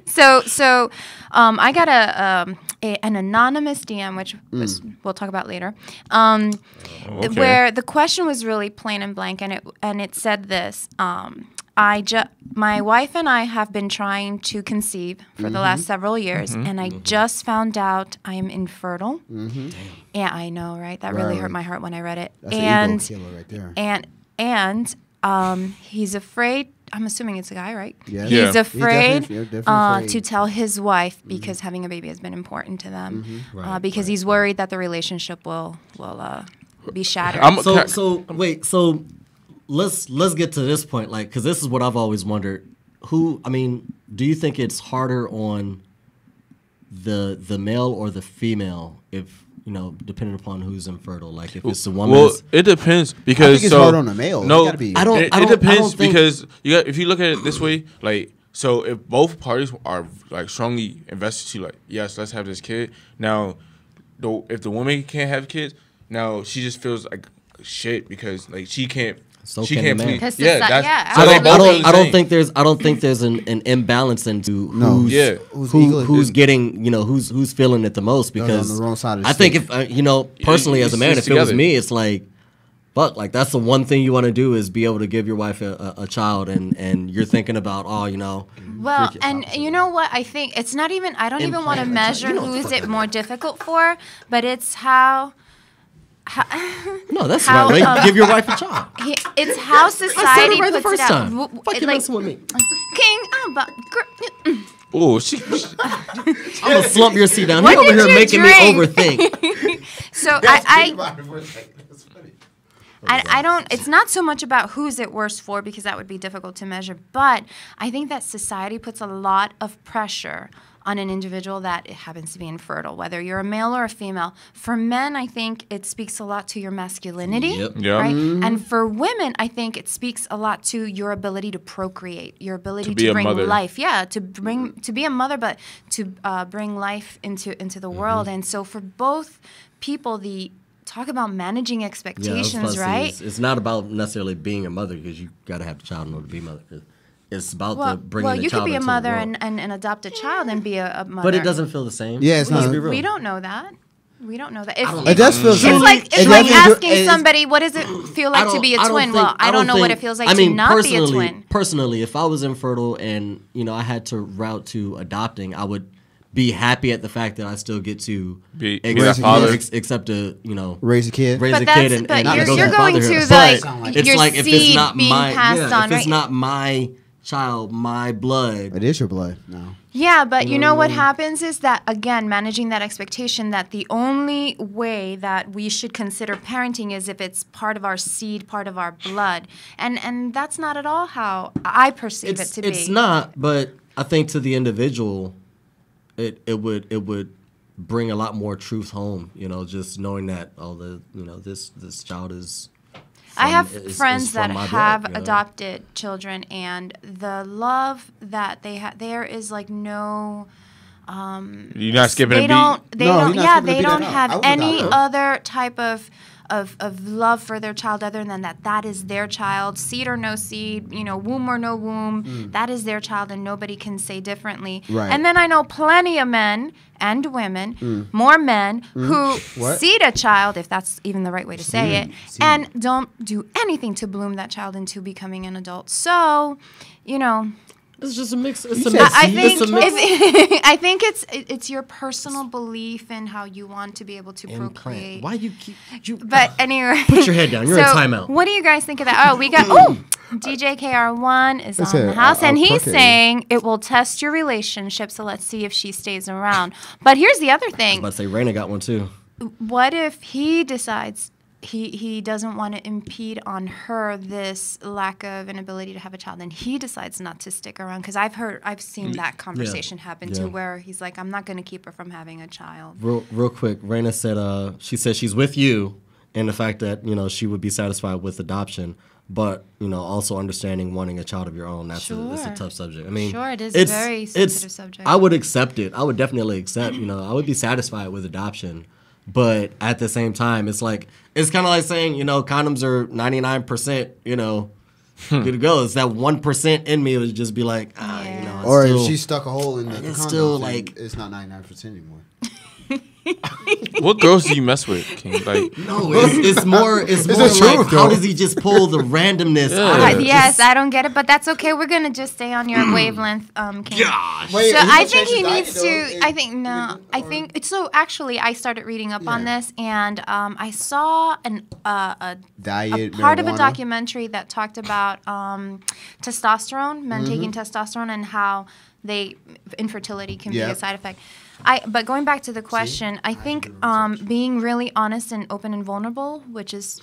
Speaker 2: So, I got an anonymous DM, which we'll talk about later.
Speaker 4: Okay.
Speaker 2: Where the question was really plain and blank, and it said this. My wife and I have been trying to conceive for the last several years, and I just found out I am infertile. Yeah, I know, right? That really
Speaker 3: Right.
Speaker 2: hurt my heart when I read it.
Speaker 3: That's an ego killer right there.
Speaker 2: And he's afraid. I'm assuming it's a guy, right?
Speaker 3: Yes.
Speaker 4: Yeah.
Speaker 2: He's afraid,
Speaker 3: definitely afraid.
Speaker 2: to tell his wife because having a baby has been important to them. Because he's worried that the relationship will be shattered.
Speaker 1: So let's get to this point, like, because this is what I've always wondered. Do you think it's harder on the male or the female if depending upon who's infertile? Like, if it's the woman.
Speaker 4: Well, it depends because
Speaker 3: I think it's hard on the male.
Speaker 4: No,
Speaker 3: It's gotta be-
Speaker 4: it depends
Speaker 1: think-
Speaker 4: because if you look at it this way, like, so if both parties are like strongly invested to like, yes, let's have this kid. Now, if the woman can't have kids, now she just feels like shit because like she can't.
Speaker 1: So
Speaker 4: she
Speaker 1: can
Speaker 4: can't
Speaker 1: the man.
Speaker 4: please.
Speaker 2: Because
Speaker 4: Yeah,
Speaker 2: society-
Speaker 4: that's.
Speaker 2: yeah,
Speaker 4: So they
Speaker 2: absolutely.
Speaker 4: both feel the
Speaker 1: I don't
Speaker 4: same.
Speaker 1: think there's an imbalance into
Speaker 3: No.
Speaker 1: who's
Speaker 4: Yeah.
Speaker 1: who's getting who's feeling it the most,
Speaker 3: They're
Speaker 1: because
Speaker 3: on the wrong side of the
Speaker 1: I think
Speaker 3: stick.
Speaker 1: if personally as a man,
Speaker 4: it's
Speaker 1: if it was
Speaker 4: together.
Speaker 1: me, it's like, fuck, like that's the one thing you want to do is be able to give your wife a child, and you're thinking about
Speaker 2: Well, and you know what? I think it's not even. I don't even want to
Speaker 1: Implant.
Speaker 2: measure
Speaker 1: You know what
Speaker 2: who
Speaker 1: the
Speaker 2: is
Speaker 1: fuck
Speaker 2: it
Speaker 1: I
Speaker 2: more difficult for, but it's how
Speaker 1: no, that's
Speaker 2: How,
Speaker 1: right. Like, give your wife a child.
Speaker 2: it's how
Speaker 1: I said
Speaker 2: society
Speaker 1: it right the
Speaker 2: puts
Speaker 1: first
Speaker 2: it out.
Speaker 1: time.
Speaker 2: W-
Speaker 1: Fuck you
Speaker 2: like,
Speaker 1: messing with me.
Speaker 2: King,
Speaker 4: Oh, she.
Speaker 1: I'm gonna slump your seat down.
Speaker 2: What
Speaker 1: He over
Speaker 2: did
Speaker 1: here
Speaker 2: you
Speaker 1: making
Speaker 2: drink?
Speaker 1: me overthink.
Speaker 2: so I I don't, it's not so much about who's it worse for, because that would be difficult to measure, but I think that society puts a lot of pressure on an individual that happens to be infertile, whether you're a male or a female. For men, I think it speaks a lot to your masculinity,
Speaker 1: Yep.
Speaker 4: Yeah.
Speaker 2: right? And for women, I think it speaks a lot to your ability to procreate, your ability
Speaker 4: be
Speaker 2: to
Speaker 4: a
Speaker 2: bring
Speaker 4: mother.
Speaker 2: life. Yeah, to be a mother, but to bring life into the world. And so for both people, talk about managing
Speaker 1: Yeah, I was about
Speaker 2: expectations,
Speaker 1: to say,
Speaker 2: right?
Speaker 1: It's not about necessarily being a mother, because you got to have the child in order to be a mother. It's about the bringing the
Speaker 2: you
Speaker 1: child
Speaker 2: could be a
Speaker 1: into
Speaker 2: mother
Speaker 1: the world.
Speaker 2: and adopt a child and be a mother.
Speaker 1: But it doesn't feel the same.
Speaker 3: Yeah, it's
Speaker 1: Let's
Speaker 3: not-
Speaker 1: be real.
Speaker 2: We don't know that. We don't know that.
Speaker 3: It does feel
Speaker 2: It's
Speaker 3: so.
Speaker 2: like
Speaker 3: It
Speaker 2: like
Speaker 3: doesn't do-
Speaker 2: asking
Speaker 3: it's-
Speaker 2: somebody, what does it feel like to be a twin? Well, I don't know what it feels like to not be a twin.
Speaker 1: Personally, if I was infertile and I had to route to adopting, I would be happy at the fact that I still get to
Speaker 4: Be
Speaker 3: that
Speaker 4: father.
Speaker 1: accept a
Speaker 3: Raise a kid.
Speaker 1: raise
Speaker 2: But
Speaker 1: a
Speaker 2: that's
Speaker 1: kid and
Speaker 2: but
Speaker 1: not
Speaker 2: you're
Speaker 1: go
Speaker 2: you're
Speaker 1: through
Speaker 2: going
Speaker 1: fatherhood.
Speaker 2: to
Speaker 1: But it's
Speaker 2: your
Speaker 1: like if
Speaker 2: seed
Speaker 1: it's not
Speaker 2: being
Speaker 1: my
Speaker 2: passed on,
Speaker 1: if
Speaker 2: right?
Speaker 1: it's not my child, my blood.
Speaker 3: It is your blood. No.
Speaker 2: Yeah, but you know what happens is that, again, managing that expectation that the only way that we should consider parenting is if it's part of our seed, part of our blood. And that's not at all how I perceive it to be.
Speaker 1: It's not, but I think to the individual, it would bring a lot more truth home. Just knowing that this child is.
Speaker 2: I have
Speaker 1: is
Speaker 2: friends
Speaker 1: from
Speaker 2: that
Speaker 1: my
Speaker 2: have
Speaker 1: blood,
Speaker 2: adopted children, and the love that they have, there is like no.
Speaker 4: You're not skipping
Speaker 2: They
Speaker 4: a beat.
Speaker 2: don't. They
Speaker 3: No,
Speaker 2: don't.
Speaker 3: you're not
Speaker 2: Yeah,
Speaker 3: skipping a
Speaker 2: they
Speaker 3: beat
Speaker 2: don't
Speaker 3: at all. I
Speaker 2: have
Speaker 3: would
Speaker 2: any
Speaker 3: not.
Speaker 2: other type of love for their child other than that is their child, seed or no seed, womb or no womb. That is their child, and nobody can say differently.
Speaker 3: Right.
Speaker 2: And then I know plenty of men and women, more men who
Speaker 3: What?
Speaker 2: seed a child, if that's even the right way to say it,
Speaker 3: Seed.
Speaker 2: and don't do anything to bloom that child into becoming an adult. So,
Speaker 1: It's just a mix. It's
Speaker 3: You
Speaker 1: a
Speaker 3: said
Speaker 1: mix.
Speaker 2: I
Speaker 3: seed?
Speaker 2: think
Speaker 1: It's a mix.
Speaker 2: I think it's your personal belief in how you want to be able to procreate.
Speaker 1: Why you keep you?
Speaker 2: But anyway,
Speaker 1: Put your head down. You're in
Speaker 2: so
Speaker 1: timeout.
Speaker 2: What do you guys think of that? Oh, we got DJ KR1 is
Speaker 3: That's
Speaker 2: on the
Speaker 3: it.
Speaker 2: house, and
Speaker 3: I'll
Speaker 2: he's
Speaker 3: cook it.
Speaker 2: saying it will test your relationship. So let's see if she stays around. But here's the other
Speaker 1: I was
Speaker 2: thing:
Speaker 1: about to say Raina got one too.
Speaker 2: what if he decides he doesn't want to impede on her this lack of an ability to have a child, and he decides not to stick around? Because I've seen that conversation happen
Speaker 1: Yeah.
Speaker 2: too, where he's like, I'm not going to keep her from having a child.
Speaker 1: Real quick, Raina said she said she's with you in the fact that she would be satisfied with adoption, but also understanding wanting a child of your own. That's it's a
Speaker 2: Sure.
Speaker 1: tough subject. I mean,
Speaker 2: Sure, it is a very sensitive subject.
Speaker 1: I would accept it. I would definitely accept. I would be satisfied with adoption, but at the same time, it's kind of like saying condoms are 99%. Good to go. It's that 1% in me would just be like,
Speaker 2: Yeah.
Speaker 3: Or
Speaker 1: still,
Speaker 3: if she stuck a hole in the
Speaker 1: it's
Speaker 3: condom,
Speaker 1: still,
Speaker 3: then
Speaker 1: like-
Speaker 3: it's not 99% anymore.
Speaker 4: What girls do you mess with, King? Like,
Speaker 1: no, it's more
Speaker 3: the
Speaker 1: like
Speaker 3: truth,
Speaker 1: how
Speaker 3: though.
Speaker 1: does he just pull the randomness
Speaker 4: Yeah.
Speaker 1: out of it?
Speaker 2: Yes, I don't get it, but that's okay. We're gonna just stay on your wavelength, King.
Speaker 1: Gosh.
Speaker 3: Wait,
Speaker 2: So
Speaker 3: he
Speaker 2: I
Speaker 3: gonna
Speaker 2: think
Speaker 3: change
Speaker 2: he
Speaker 3: his
Speaker 2: needs
Speaker 3: diet,
Speaker 2: to.
Speaker 3: though?
Speaker 2: I think no. I think it's so. Actually, I started reading up on
Speaker 3: Yeah.
Speaker 2: this, and I saw a
Speaker 3: Diet,
Speaker 2: part of a
Speaker 3: marijuana.
Speaker 2: documentary that talked about testosterone, men taking testosterone, and how infertility can be
Speaker 3: Yeah.
Speaker 2: a side effect. But going back to the question, I think being really honest and open and vulnerable, which is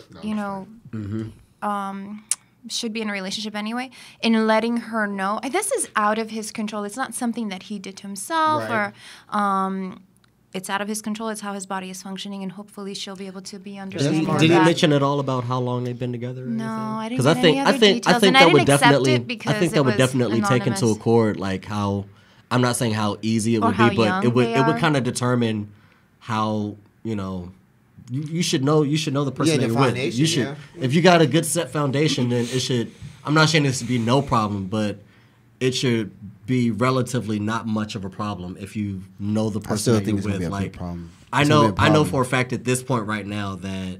Speaker 2: should be in a relationship anyway, in letting her know this is out of his control. It's not something that he did to himself,
Speaker 3: Right.
Speaker 2: or it's out of his control. It's how his body is functioning, and hopefully she'll be able to be understanding
Speaker 3: smart.
Speaker 2: of
Speaker 1: Did he
Speaker 2: that.
Speaker 1: mention at all about how long they've been together? Or
Speaker 2: No,
Speaker 1: anything?
Speaker 2: I didn't
Speaker 1: 'Cause
Speaker 2: get any other details, and I
Speaker 1: that
Speaker 2: didn't
Speaker 1: would
Speaker 2: accept
Speaker 1: definitely.
Speaker 2: it because
Speaker 1: I think
Speaker 2: it
Speaker 1: that would
Speaker 2: was
Speaker 1: definitely take into
Speaker 2: anonymous.
Speaker 1: accord like how. I'm not saying how easy it
Speaker 2: Or
Speaker 1: would
Speaker 2: how
Speaker 1: be, but
Speaker 2: young
Speaker 1: it would
Speaker 2: they
Speaker 1: it would
Speaker 2: are.
Speaker 1: kind of determine how you should know the person
Speaker 3: Yeah,
Speaker 1: that
Speaker 3: the
Speaker 1: you're with.
Speaker 3: foundation,
Speaker 1: You should
Speaker 3: yeah.
Speaker 1: if you got a good set foundation, then it should. I'm not saying this to be no problem, but it should be relatively not much of a problem if you know the person
Speaker 3: still
Speaker 1: that
Speaker 3: think
Speaker 1: you're
Speaker 3: it's gonna
Speaker 1: with.
Speaker 3: be a
Speaker 1: Like
Speaker 3: big problem.
Speaker 1: I
Speaker 3: It's gonna
Speaker 1: know
Speaker 3: be a
Speaker 1: I know
Speaker 3: problem.
Speaker 1: for a fact at this point right now that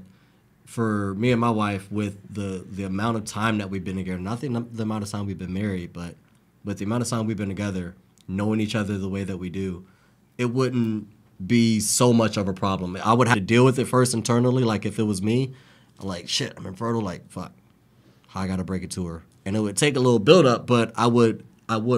Speaker 1: for me and my wife, with the amount of time that we've been together, not the amount of time we've been married, but with the amount of time we've been together, knowing each other the way that we do, it wouldn't be so much of a problem. I would have to deal with it first internally. Like if it was me, I'm like, shit, I'm infertile. Like, fuck, how I gotta break it to her, and it would take a little build up, but I would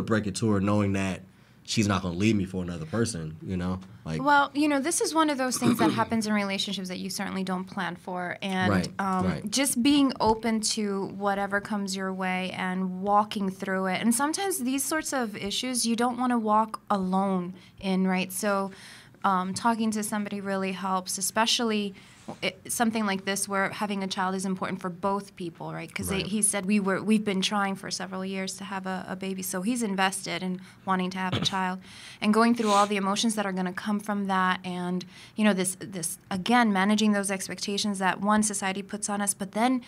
Speaker 1: break it to her knowing that she's not gonna leave me for another person, you know? Like,
Speaker 2: well, you know, this is one of those things that happens in relationships that you certainly don't plan for. And
Speaker 1: Right.
Speaker 2: just being open to whatever comes your way and walking through it. And sometimes these sorts of issues you don't want to walk alone in, right? So talking to somebody really helps, especially something like this where having a child is important for both people, right? Because he said we've been trying for several years to have a baby, so he's invested in wanting to have a child, and going through all the emotions that are going to come from that, and you know this again managing those expectations that one society puts on us, but then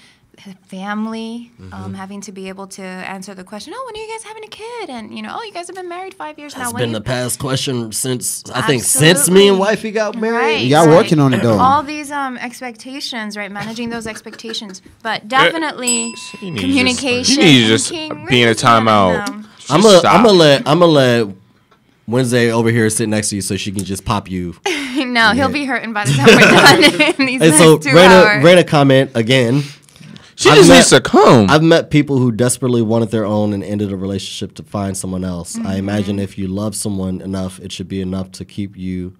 Speaker 2: family, having to be able to answer the question, oh, when are you guys having a kid? And, you know, oh, you guys have been married 5 years now.
Speaker 1: that's
Speaker 2: When
Speaker 1: been
Speaker 2: you-
Speaker 1: the past question since, I think, since me and wifey got married.
Speaker 2: Right,
Speaker 3: Y'all working on it, though.
Speaker 2: All these expectations, right? Managing those expectations. But definitely
Speaker 4: You need to
Speaker 2: communication.
Speaker 4: just
Speaker 2: King,
Speaker 4: be in a timeout.
Speaker 1: I'm gonna let Wednesday over here sit next to you so she can just pop you.
Speaker 2: No, he'll be hurting by the time we're done in these
Speaker 1: And
Speaker 2: next
Speaker 1: so
Speaker 2: 2 hours.
Speaker 1: Raina comment again.
Speaker 4: She just needs to come.
Speaker 1: I've met people who desperately wanted their own and ended a relationship to find someone else. I imagine if you love someone enough, it should be enough to keep them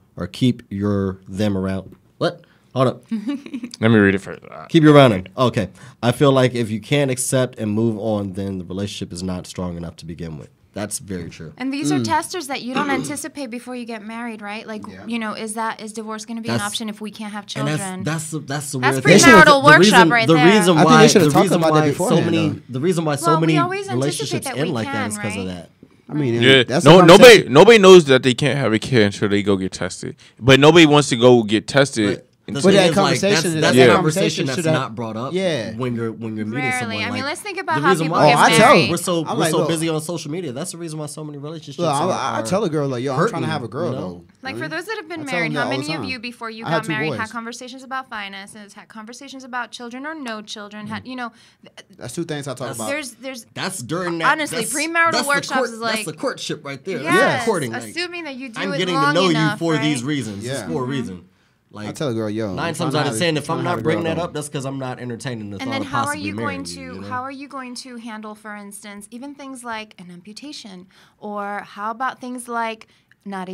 Speaker 1: around. What? Hold up.
Speaker 4: Let me read it first.
Speaker 1: Keep you around them. Okay. I feel like if you can't accept and move on, then the relationship is not strong enough to begin with. That's very true.
Speaker 2: And these are testers that you don't anticipate before you get married, right? Like, you know, is divorce going to be an option if we can't have children?
Speaker 1: And that's the
Speaker 2: That's
Speaker 1: weird thing.
Speaker 2: premarital workshop right
Speaker 1: the
Speaker 2: there.
Speaker 1: Reason
Speaker 3: I think
Speaker 1: why
Speaker 3: they should have
Speaker 1: the
Speaker 3: talked
Speaker 1: reason
Speaker 3: about that
Speaker 1: why
Speaker 3: beforehand,
Speaker 1: so many
Speaker 3: though.
Speaker 1: the reason why so
Speaker 2: Well, we
Speaker 1: many
Speaker 2: always anticipate
Speaker 1: relationships
Speaker 2: that
Speaker 1: end
Speaker 2: we
Speaker 1: like that
Speaker 2: can,
Speaker 1: is because of
Speaker 2: right?
Speaker 1: that.
Speaker 3: I mean,
Speaker 4: Yeah,
Speaker 3: that's
Speaker 4: no,
Speaker 3: the conversation.
Speaker 4: nobody knows that they can't have a kid until they go get tested. But nobody wants to go get tested.
Speaker 1: The
Speaker 3: But
Speaker 1: thing
Speaker 3: that
Speaker 1: is,
Speaker 3: conversation-
Speaker 1: that's
Speaker 3: that
Speaker 1: a
Speaker 3: conversation
Speaker 1: conversation that's
Speaker 3: should have-
Speaker 1: not brought up.
Speaker 3: Yeah.
Speaker 1: when you're meeting
Speaker 2: Rarely.
Speaker 1: someone.
Speaker 2: I mean,
Speaker 1: like,
Speaker 2: let's think about
Speaker 1: the
Speaker 2: how
Speaker 1: reason
Speaker 2: people
Speaker 1: why
Speaker 2: get
Speaker 3: I tell
Speaker 2: married.
Speaker 3: you.
Speaker 1: we're so
Speaker 3: I'm like, look.
Speaker 1: busy on social media. That's the reason why so many relationships.
Speaker 3: Look, I
Speaker 1: are
Speaker 3: tell a girl, like, yo, I'm trying to
Speaker 1: hurting,
Speaker 3: have a girl,
Speaker 1: you know?
Speaker 3: though.
Speaker 2: Like, for those that have been
Speaker 3: I tell
Speaker 2: married,
Speaker 3: them
Speaker 2: how
Speaker 3: that all the
Speaker 2: many of
Speaker 3: time.
Speaker 2: you, before you
Speaker 3: I had
Speaker 2: got
Speaker 3: 2
Speaker 2: married,
Speaker 3: boys.
Speaker 2: had conversations about finances, had conversations about children or no children, had, you know,
Speaker 3: That's 2 things I talk about.
Speaker 2: there's
Speaker 1: That's during that.
Speaker 2: Honestly,
Speaker 1: that's-
Speaker 2: premarital
Speaker 1: that's the
Speaker 2: workshops is like-
Speaker 1: that's the courtship right there.
Speaker 2: yes,
Speaker 1: That's the courting. Like,
Speaker 2: assuming that you do
Speaker 1: I'm
Speaker 2: it
Speaker 1: getting
Speaker 2: long
Speaker 1: to know
Speaker 2: enough,
Speaker 1: you for
Speaker 2: right?
Speaker 1: these reasons.
Speaker 3: Yeah.
Speaker 1: It's for a reason. Like,
Speaker 3: I tell a girl, yo,
Speaker 1: 9
Speaker 3: I'm
Speaker 1: times
Speaker 3: trying
Speaker 1: out
Speaker 3: to
Speaker 1: of
Speaker 3: have
Speaker 1: 10,
Speaker 3: a-
Speaker 1: if
Speaker 3: trying
Speaker 1: I'm
Speaker 3: to have
Speaker 1: not
Speaker 3: a
Speaker 1: bringing
Speaker 3: girl,
Speaker 1: that
Speaker 3: though.
Speaker 1: up, that's because I'm not entertaining the
Speaker 2: And
Speaker 1: thought
Speaker 2: then
Speaker 1: of
Speaker 2: how are
Speaker 1: possibly
Speaker 2: you going
Speaker 1: marrying
Speaker 2: to
Speaker 1: you. You know?
Speaker 2: how are you going to handle, for instance, even things like an amputation, or how about things like not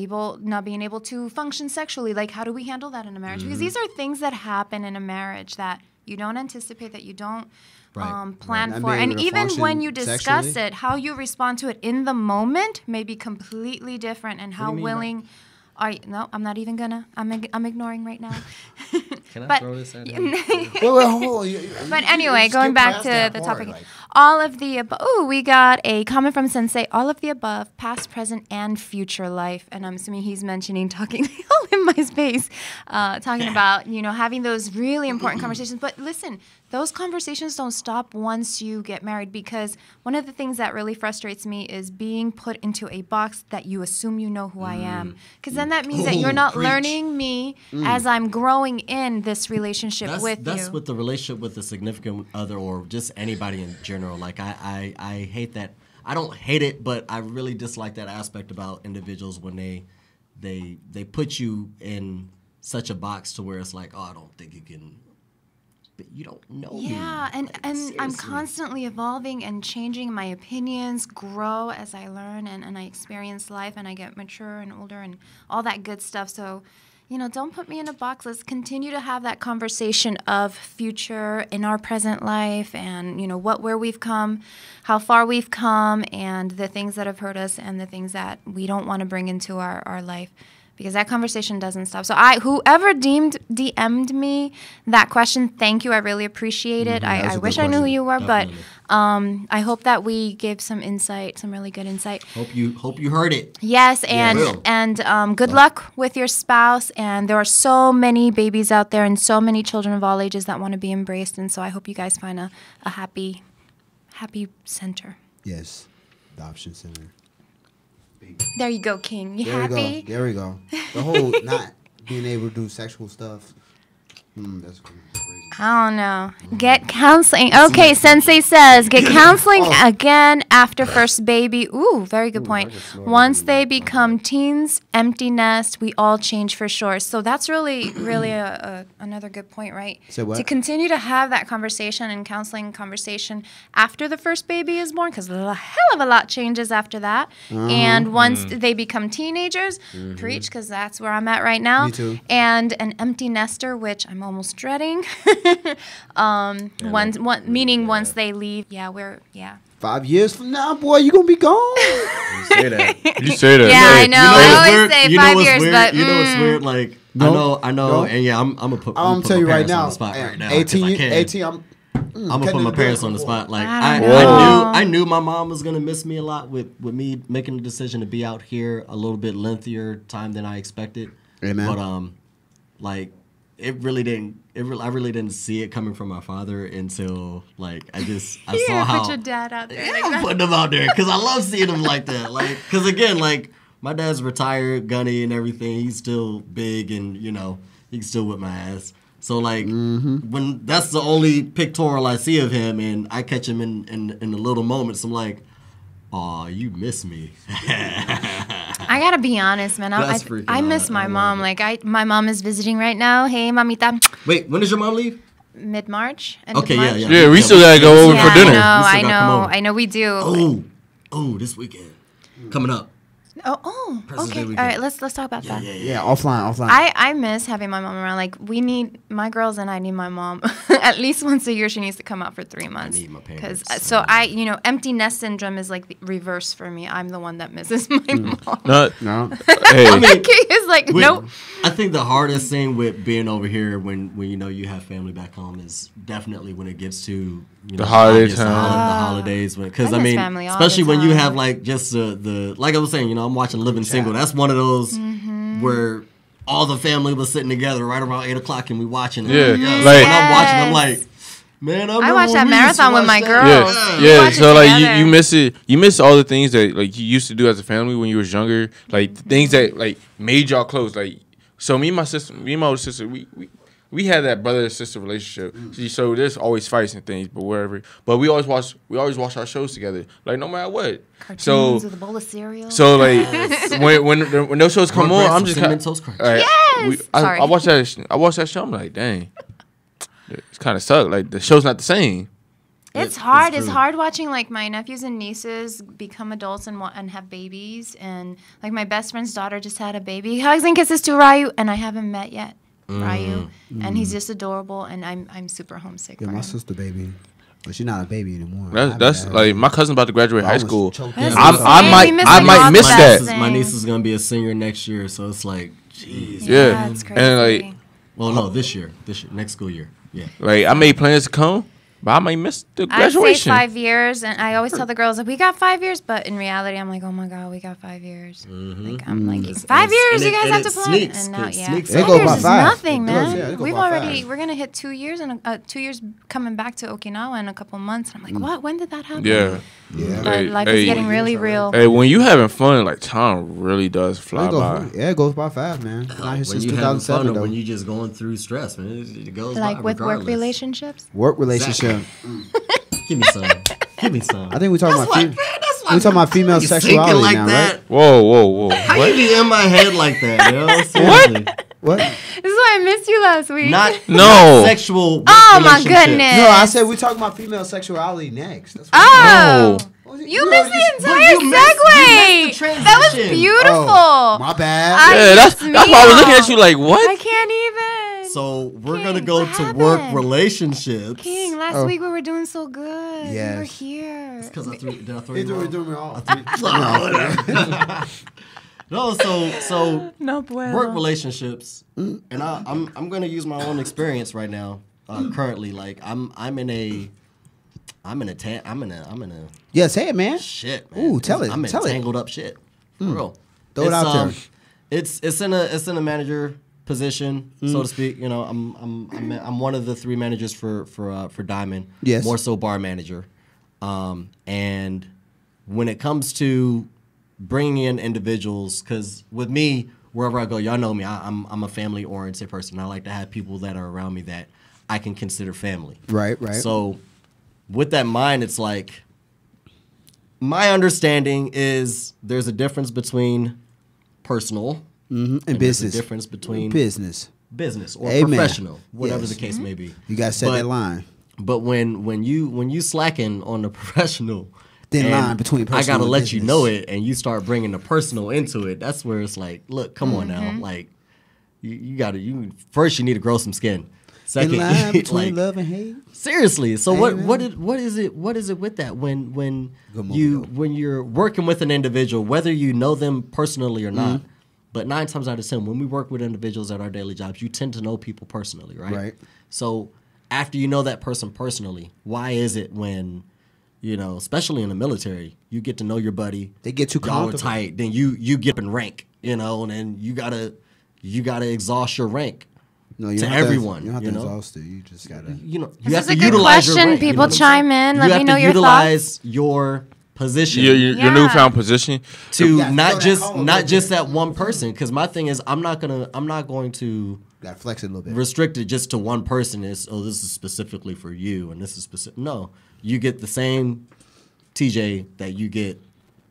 Speaker 2: being able to function sexually? Like, how do we handle that in a marriage? Because these are things that happen in a marriage that you don't anticipate, that you don't
Speaker 1: Right.
Speaker 2: plan
Speaker 3: Right.
Speaker 2: for.
Speaker 3: And being
Speaker 2: And
Speaker 3: able to
Speaker 2: even when
Speaker 3: function
Speaker 2: you discuss
Speaker 3: sexually.
Speaker 2: it, how you respond to it in the moment may be completely different, and how
Speaker 1: you mean by-
Speaker 2: willing are you? No, I'm not even gonna. I'm ignoring right now.
Speaker 1: Can I
Speaker 2: But-
Speaker 1: throw this at you?
Speaker 3: Wait, hold on.
Speaker 2: But anyway, going back to the topic, all of the above. Oh, we got a comment from Sensei. All of the above, past, present, and future life. And I'm assuming he's mentioning talking all in my space, talking about, you know, having those really important conversations. But listen, those conversations don't stop once you get married, because one of the things that really frustrates me is being put into a box that you assume you know who I am. Because then that means that you're not
Speaker 1: Preach.
Speaker 2: learning me as I'm growing in this relationship with
Speaker 1: that's
Speaker 2: you.
Speaker 1: with the relationship with a significant other or just anybody in general. Like I hate that. I don't hate it, but I really dislike that aspect about individuals when they put you in such a box to where it's like, oh, I don't think you can. But you don't know me.
Speaker 2: Yeah, and
Speaker 1: Like,
Speaker 2: I'm
Speaker 1: seriously.
Speaker 2: constantly evolving and changing. My opinions grow as I learn and I experience life, and I get mature and older and all that good stuff. So, you know, don't put me in a box. Let's continue to have that conversation of future in our present life, and, you know, where we've come, how far we've come, and the things that have hurt us and the things that we don't want to bring into our life. Because that conversation doesn't stop. So whoever DM'd me that question, thank you. I really appreciate it.
Speaker 3: That was
Speaker 2: I
Speaker 3: a
Speaker 2: wish
Speaker 3: good
Speaker 2: I knew who
Speaker 3: question.
Speaker 2: you were,
Speaker 1: Definitely.
Speaker 2: but I hope that we gave some insight, some really good insight.
Speaker 1: Hope you heard it.
Speaker 2: Yes,
Speaker 1: will.
Speaker 2: and good luck with your spouse. And there are so many babies out there and so many children of all ages that want to be embraced. And so I hope you guys find a happy center.
Speaker 3: Yes, adoption center.
Speaker 2: There you go, King. You
Speaker 3: There
Speaker 2: happy?
Speaker 3: we go. The whole not being able to do sexual stuff. That's crazy.
Speaker 2: I don't know. Get counseling. Okay, Sensei says get counseling again after first baby. Ooh, very good point. Once they become teens, empty nest, we all change for sure. So that's really another good point, right?
Speaker 3: So what?
Speaker 2: To continue to have that conversation and counseling conversation after the first baby is born, because a hell of a lot changes after that. And once they become teenagers, preach, because that's where I'm at right now.
Speaker 3: Me too.
Speaker 2: And an empty nester, which I'm almost dreading. Meaning once they leave,
Speaker 3: 5 years from now, boy, you gonna be gone.
Speaker 1: You say that.
Speaker 4: You say that.
Speaker 2: Yeah,
Speaker 4: Hey,
Speaker 2: I know. I always say
Speaker 1: You know
Speaker 2: 5
Speaker 1: what's
Speaker 2: years,
Speaker 1: weird?
Speaker 2: but
Speaker 1: You know what's weird? Like,
Speaker 3: No.
Speaker 1: I know,
Speaker 3: No.
Speaker 1: and yeah, I'm gonna put.
Speaker 3: I'm
Speaker 1: put
Speaker 3: tell
Speaker 1: my
Speaker 3: you right
Speaker 1: parents on
Speaker 3: now.
Speaker 1: the spot right now.
Speaker 3: 18,
Speaker 1: if I can.
Speaker 3: 18.
Speaker 1: I'm gonna put my parents on the spot. Like
Speaker 2: I
Speaker 1: I
Speaker 2: don't
Speaker 3: know.
Speaker 1: I knew my mom was gonna miss me a lot with me making the decision to be out here a little bit lengthier time than I expected.
Speaker 3: Amen.
Speaker 1: But like it really didn't. I really didn't see it coming from my father until like I saw how.
Speaker 2: Put your dad out there.
Speaker 1: Yeah,
Speaker 2: like
Speaker 1: I'm
Speaker 2: that.
Speaker 1: putting him out there because I love seeing him like that. Like, because again, like my dad's retired, gunny and everything. He's still big, and you know he can still whip my ass. So like when that's the only pictorial I see of him, and I catch him in the little moments, I'm like, "Aw, you miss me."
Speaker 2: I gotta be honest, man. I miss my mom. My mom is visiting right now. Hey, mamita.
Speaker 1: Wait, when does your mom leave?
Speaker 2: Mid-March.
Speaker 1: Okay,
Speaker 2: March.
Speaker 1: yeah.
Speaker 4: Yeah, we still gotta go over
Speaker 2: Yeah,
Speaker 4: for dinner.
Speaker 2: I
Speaker 1: We still gotta come over.
Speaker 2: know, we do.
Speaker 1: Oh, this weekend coming up.
Speaker 2: Oh,
Speaker 1: President's
Speaker 2: okay.
Speaker 1: Day
Speaker 2: All
Speaker 1: weekend.
Speaker 2: right, let's talk about that.
Speaker 3: Yeah, offline.
Speaker 2: I miss having my mom around. Like my girls and I need my mom at least once a year. She needs to come out for 3 months.
Speaker 1: I need my parents.
Speaker 2: Empty nest syndrome is like the reverse for me. I'm the one that misses my mom.
Speaker 4: No.
Speaker 3: No.
Speaker 4: Hey,
Speaker 2: It's like nope.
Speaker 1: I think the hardest thing with being over here when you know you have family back home is definitely when it gets to
Speaker 4: The holiday
Speaker 1: obvious
Speaker 4: time.
Speaker 1: The holidays, because
Speaker 2: I
Speaker 1: I
Speaker 2: miss
Speaker 1: mean,
Speaker 2: family all
Speaker 1: especially
Speaker 2: the
Speaker 1: when you
Speaker 2: time.
Speaker 1: have like just the like I was saying, you know, I'm watching Living Single. That's one of those where all the family was sitting together right around 8:00 and we watching it.
Speaker 4: Yeah.
Speaker 1: So
Speaker 4: Like-
Speaker 1: when I'm watching, I'm
Speaker 2: Yes.
Speaker 1: like, man,
Speaker 2: I watched that marathon with my girls.
Speaker 4: yeah.
Speaker 2: watch it
Speaker 4: So like
Speaker 2: together.
Speaker 4: you miss it. You miss all the things that like you used to do as a family when you was younger. Like things that like made y'all close. Like so, me and my older sister, we had that brother and sister relationship. So there's always fights and things, but whatever. But we always watch our shows together. Like no matter what.
Speaker 2: Cartoons with a bowl of cereal.
Speaker 4: So like when those shows come on, I'm just kind
Speaker 1: Toast Crunch.
Speaker 2: Yes! Sorry.
Speaker 4: I watch that show. I'm like, dang, it's kind of suck. Like the show's not the same.
Speaker 2: It's hard. It's hard watching like my nephews and nieces become adults and have babies. And like my best friend's daughter just had a baby. Hugs and kisses to Ryu, and I haven't met yet Ryu, and he's just adorable. And I'm super homesick.
Speaker 3: Yeah,
Speaker 2: for
Speaker 3: my
Speaker 2: him.
Speaker 3: sister baby, but she's not a baby anymore.
Speaker 4: That's like my cousin about to graduate high
Speaker 3: almost
Speaker 4: school.
Speaker 3: choked
Speaker 2: That's
Speaker 3: up.
Speaker 2: insane.
Speaker 4: I
Speaker 2: We miss,
Speaker 4: might
Speaker 2: like, all
Speaker 4: miss
Speaker 2: the
Speaker 4: that.
Speaker 2: best
Speaker 1: My niece
Speaker 2: things.
Speaker 1: is gonna be a senior next year, so it's like, jeez.
Speaker 4: Yeah.
Speaker 2: It's crazy.
Speaker 4: And like
Speaker 1: Well, no, this year, next school year. Yeah.
Speaker 4: Like I made plans to come, but I might miss the
Speaker 2: I say
Speaker 4: graduation.
Speaker 2: 5 years, and I always tell the girls like we got 5 years, but in reality, I'm like, oh my god, we got 5 years. Like I'm like 5 years, you guys have to plan.
Speaker 1: Sneaks,
Speaker 2: And now,
Speaker 1: it
Speaker 2: yeah,
Speaker 1: sneaks
Speaker 3: It
Speaker 2: 5
Speaker 3: goes
Speaker 2: years
Speaker 3: by
Speaker 2: is
Speaker 3: fast.
Speaker 2: nothing,
Speaker 3: It
Speaker 2: man.
Speaker 3: goes, yeah, it goes
Speaker 2: We've
Speaker 3: by
Speaker 2: already
Speaker 3: fast.
Speaker 2: we're gonna hit 2 years and 2 years coming back to Okinawa in a couple months. I'm like, what? When did that happen?
Speaker 4: Yeah.
Speaker 3: Yeah.
Speaker 2: But
Speaker 4: Hey,
Speaker 2: life
Speaker 4: hey.
Speaker 2: is getting really real.
Speaker 4: Hey, when you having fun, like time really does fly by.
Speaker 3: It goes by fast, man. Not here
Speaker 1: When
Speaker 3: since
Speaker 1: you having
Speaker 3: 2007
Speaker 1: fun or
Speaker 3: though.
Speaker 1: when you just going through stress, man, it goes
Speaker 2: Like
Speaker 1: by
Speaker 2: with work
Speaker 1: regardless.
Speaker 2: relationships.
Speaker 3: Work relationship.
Speaker 1: Give me some. Give me some.
Speaker 3: I think we talking about
Speaker 1: That's
Speaker 3: we talking about female
Speaker 1: you
Speaker 3: sexuality
Speaker 1: thinking like
Speaker 3: now,
Speaker 1: that.
Speaker 3: right?
Speaker 4: Whoa.
Speaker 1: How you be in my head like that, yo? Seriously.
Speaker 3: What?
Speaker 2: This is why I missed you last week.
Speaker 1: Not
Speaker 4: No.
Speaker 1: not sexual.
Speaker 2: Oh, my
Speaker 1: relationship.
Speaker 2: goodness.
Speaker 3: No, I said we talking about female sexuality next. That's what
Speaker 2: Oh.
Speaker 3: No.
Speaker 2: You missed the
Speaker 1: But
Speaker 2: entire
Speaker 1: you missed the
Speaker 2: segue. That was
Speaker 1: transition.
Speaker 2: beautiful.
Speaker 3: Oh, my bad.
Speaker 4: Yeah, that's why I was looking at you like,
Speaker 2: I
Speaker 4: what?
Speaker 2: can't even.
Speaker 1: So we're
Speaker 2: King,
Speaker 1: gonna go
Speaker 2: what
Speaker 1: to work
Speaker 2: happened?
Speaker 1: relationships.
Speaker 2: King, last
Speaker 3: Oh.
Speaker 2: week we were doing so good. We were
Speaker 3: Yes.
Speaker 2: here.
Speaker 1: Because did I throw
Speaker 3: It
Speaker 1: you off?
Speaker 3: threw me off.
Speaker 1: No, so
Speaker 2: No bueno.
Speaker 1: work relationships, and I'm gonna use my own experience right now. Currently, like I'm in a
Speaker 3: Yeah, say it, man.
Speaker 1: shit, man.
Speaker 3: Ooh, tell it,
Speaker 1: I'm in
Speaker 3: tell it.
Speaker 1: tangled up shit. For real.
Speaker 3: Throw it
Speaker 1: It's,
Speaker 3: out there.
Speaker 1: It's in a manager position, so to speak. You know, I'm one of the 3 managers for Diamond.
Speaker 3: Yes.
Speaker 1: More so bar manager. And when it comes to bringing in individuals, because with me, wherever I go, y'all know me, I'm a family oriented person. I like to have people that are around me that I can consider family.
Speaker 3: Right.
Speaker 1: So with that in mind, it's like, my understanding is there's a difference between personal
Speaker 3: and business.
Speaker 1: There's a difference between
Speaker 3: business
Speaker 1: or
Speaker 3: Amen.
Speaker 1: professional, whatever
Speaker 3: Yes.
Speaker 1: the case may be.
Speaker 3: You gotta set that line.
Speaker 1: But when you slacking on the professional,
Speaker 3: Thin
Speaker 1: and
Speaker 3: line between personal
Speaker 1: I gotta
Speaker 3: and
Speaker 1: let you
Speaker 3: business.
Speaker 1: know it, and you start bringing the personal into it. That's where it's like, look, come on now, like you gotta first you need to grow some skin.
Speaker 3: Thin
Speaker 1: Second,
Speaker 3: line between
Speaker 1: like,
Speaker 3: love and hate.
Speaker 1: seriously. So
Speaker 3: Amen.
Speaker 1: what is it with that when
Speaker 3: Good movie,
Speaker 1: when you're working with an individual, whether you know them personally or not, but 9 times out of 10, when we work with individuals at our daily jobs, you tend to know people personally, right?
Speaker 3: Right.
Speaker 1: So after you know that person personally, why is it when, especially in the military, you get to know your buddy,
Speaker 3: They get too
Speaker 1: y'all are
Speaker 3: comfortable.
Speaker 1: tight, then you get up in rank, and then you gotta exhaust your rank.
Speaker 3: No, you
Speaker 1: to
Speaker 3: don't have
Speaker 1: everyone,
Speaker 3: You don't have
Speaker 1: you
Speaker 3: to
Speaker 1: know?
Speaker 3: exhaust it. You just gotta.
Speaker 1: You
Speaker 2: This
Speaker 1: have
Speaker 2: is
Speaker 1: to
Speaker 2: a good
Speaker 1: utilize your
Speaker 2: question.
Speaker 1: rank,
Speaker 2: People
Speaker 1: what I'm
Speaker 2: chime
Speaker 1: saying?
Speaker 2: in.
Speaker 1: You
Speaker 2: Let
Speaker 1: have
Speaker 2: me know
Speaker 1: to
Speaker 2: your
Speaker 1: utilize your position
Speaker 4: Your
Speaker 2: Yeah.
Speaker 4: newfound position.
Speaker 1: to
Speaker 3: Yeah,
Speaker 1: not
Speaker 3: throw that
Speaker 1: just
Speaker 3: home a
Speaker 1: not
Speaker 3: little
Speaker 1: just
Speaker 3: bit.
Speaker 1: that one person. Because my thing is, I'm not going to
Speaker 3: Gotta flex it a little bit.
Speaker 1: restrict it just to one person. This is specifically for you, and this is specific. No, you get the same TJ that you get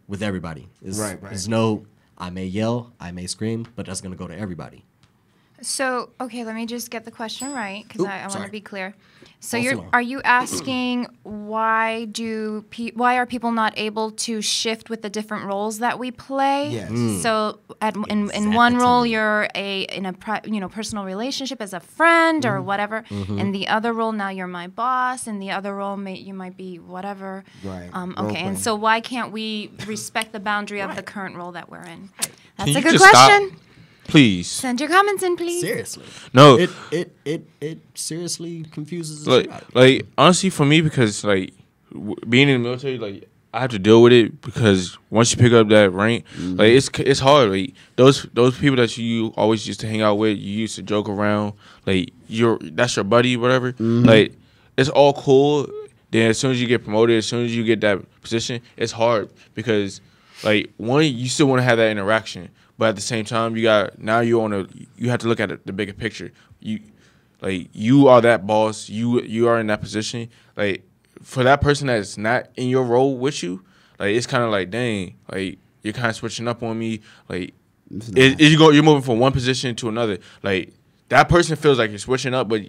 Speaker 1: with everybody.
Speaker 3: Right.
Speaker 1: There's no, I may yell, I may scream, but that's gonna go to everybody.
Speaker 2: So, okay, let me just get the question right because
Speaker 1: Oop,
Speaker 2: I want to
Speaker 1: sorry.
Speaker 2: be clear. So
Speaker 1: False alarm.
Speaker 2: are you asking why are people not able to shift with the different roles that we play?
Speaker 3: Yes.
Speaker 2: So in one
Speaker 1: Exactly.
Speaker 2: role you're in a personal relationship as a friend or whatever.
Speaker 1: Mm-hmm.
Speaker 2: In the other role now you're my boss. In the other role you might be whatever.
Speaker 3: Right.
Speaker 2: Okay,
Speaker 3: Role
Speaker 2: and
Speaker 3: play.
Speaker 2: so why can't we respect the boundary of the current role that we're in? That's
Speaker 4: Can
Speaker 2: a
Speaker 4: you
Speaker 2: good
Speaker 4: just stop?
Speaker 2: question.
Speaker 4: Please.
Speaker 2: Send your comments in, please.
Speaker 1: Seriously,
Speaker 4: No.
Speaker 1: it seriously confuses the shit out of me.
Speaker 4: Like honestly, for me, because like being in the military, like I have to deal with it because once you pick up that rank, like it's hard. Like those people that you always used to hang out with, you used to joke around, like that's your buddy, whatever. Like it's all cool. Then as soon as you get promoted, as soon as you get that position, it's hard because like one, you still want to have that interaction, but at the same time, you have to look at the bigger picture. You are that boss. You are in that position. Like for that person that's not in your role with you, like it's kind of like, dang, like you're kind of switching up on me. Like you're moving from one position to another. Like that person feels like you're switching up, but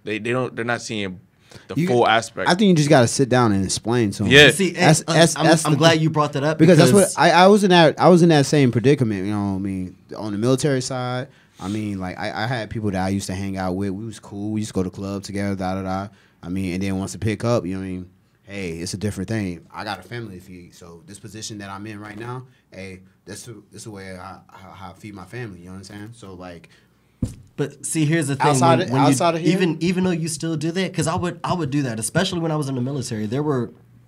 Speaker 4: they're not seeing the full aspect.
Speaker 3: I think you just gotta sit down and explain to them.
Speaker 4: Yeah.
Speaker 1: See,
Speaker 3: I'm
Speaker 1: glad you brought that up
Speaker 3: because that's what I was in that same predicament. You know what I mean? On the military side, I mean, like I had people that I used to hang out with. We was cool. We used to go to club together. I mean, and then once it pick up, you know what I mean? Hey, it's a different thing. I got a family to feed, so this position that I'm in right now, hey, this is the way I feed my family. You know what I'm saying? So like.
Speaker 1: But see, here's the thing.
Speaker 3: Outside of here?
Speaker 1: Even though you still do that, because I would do that, especially when I was in the military.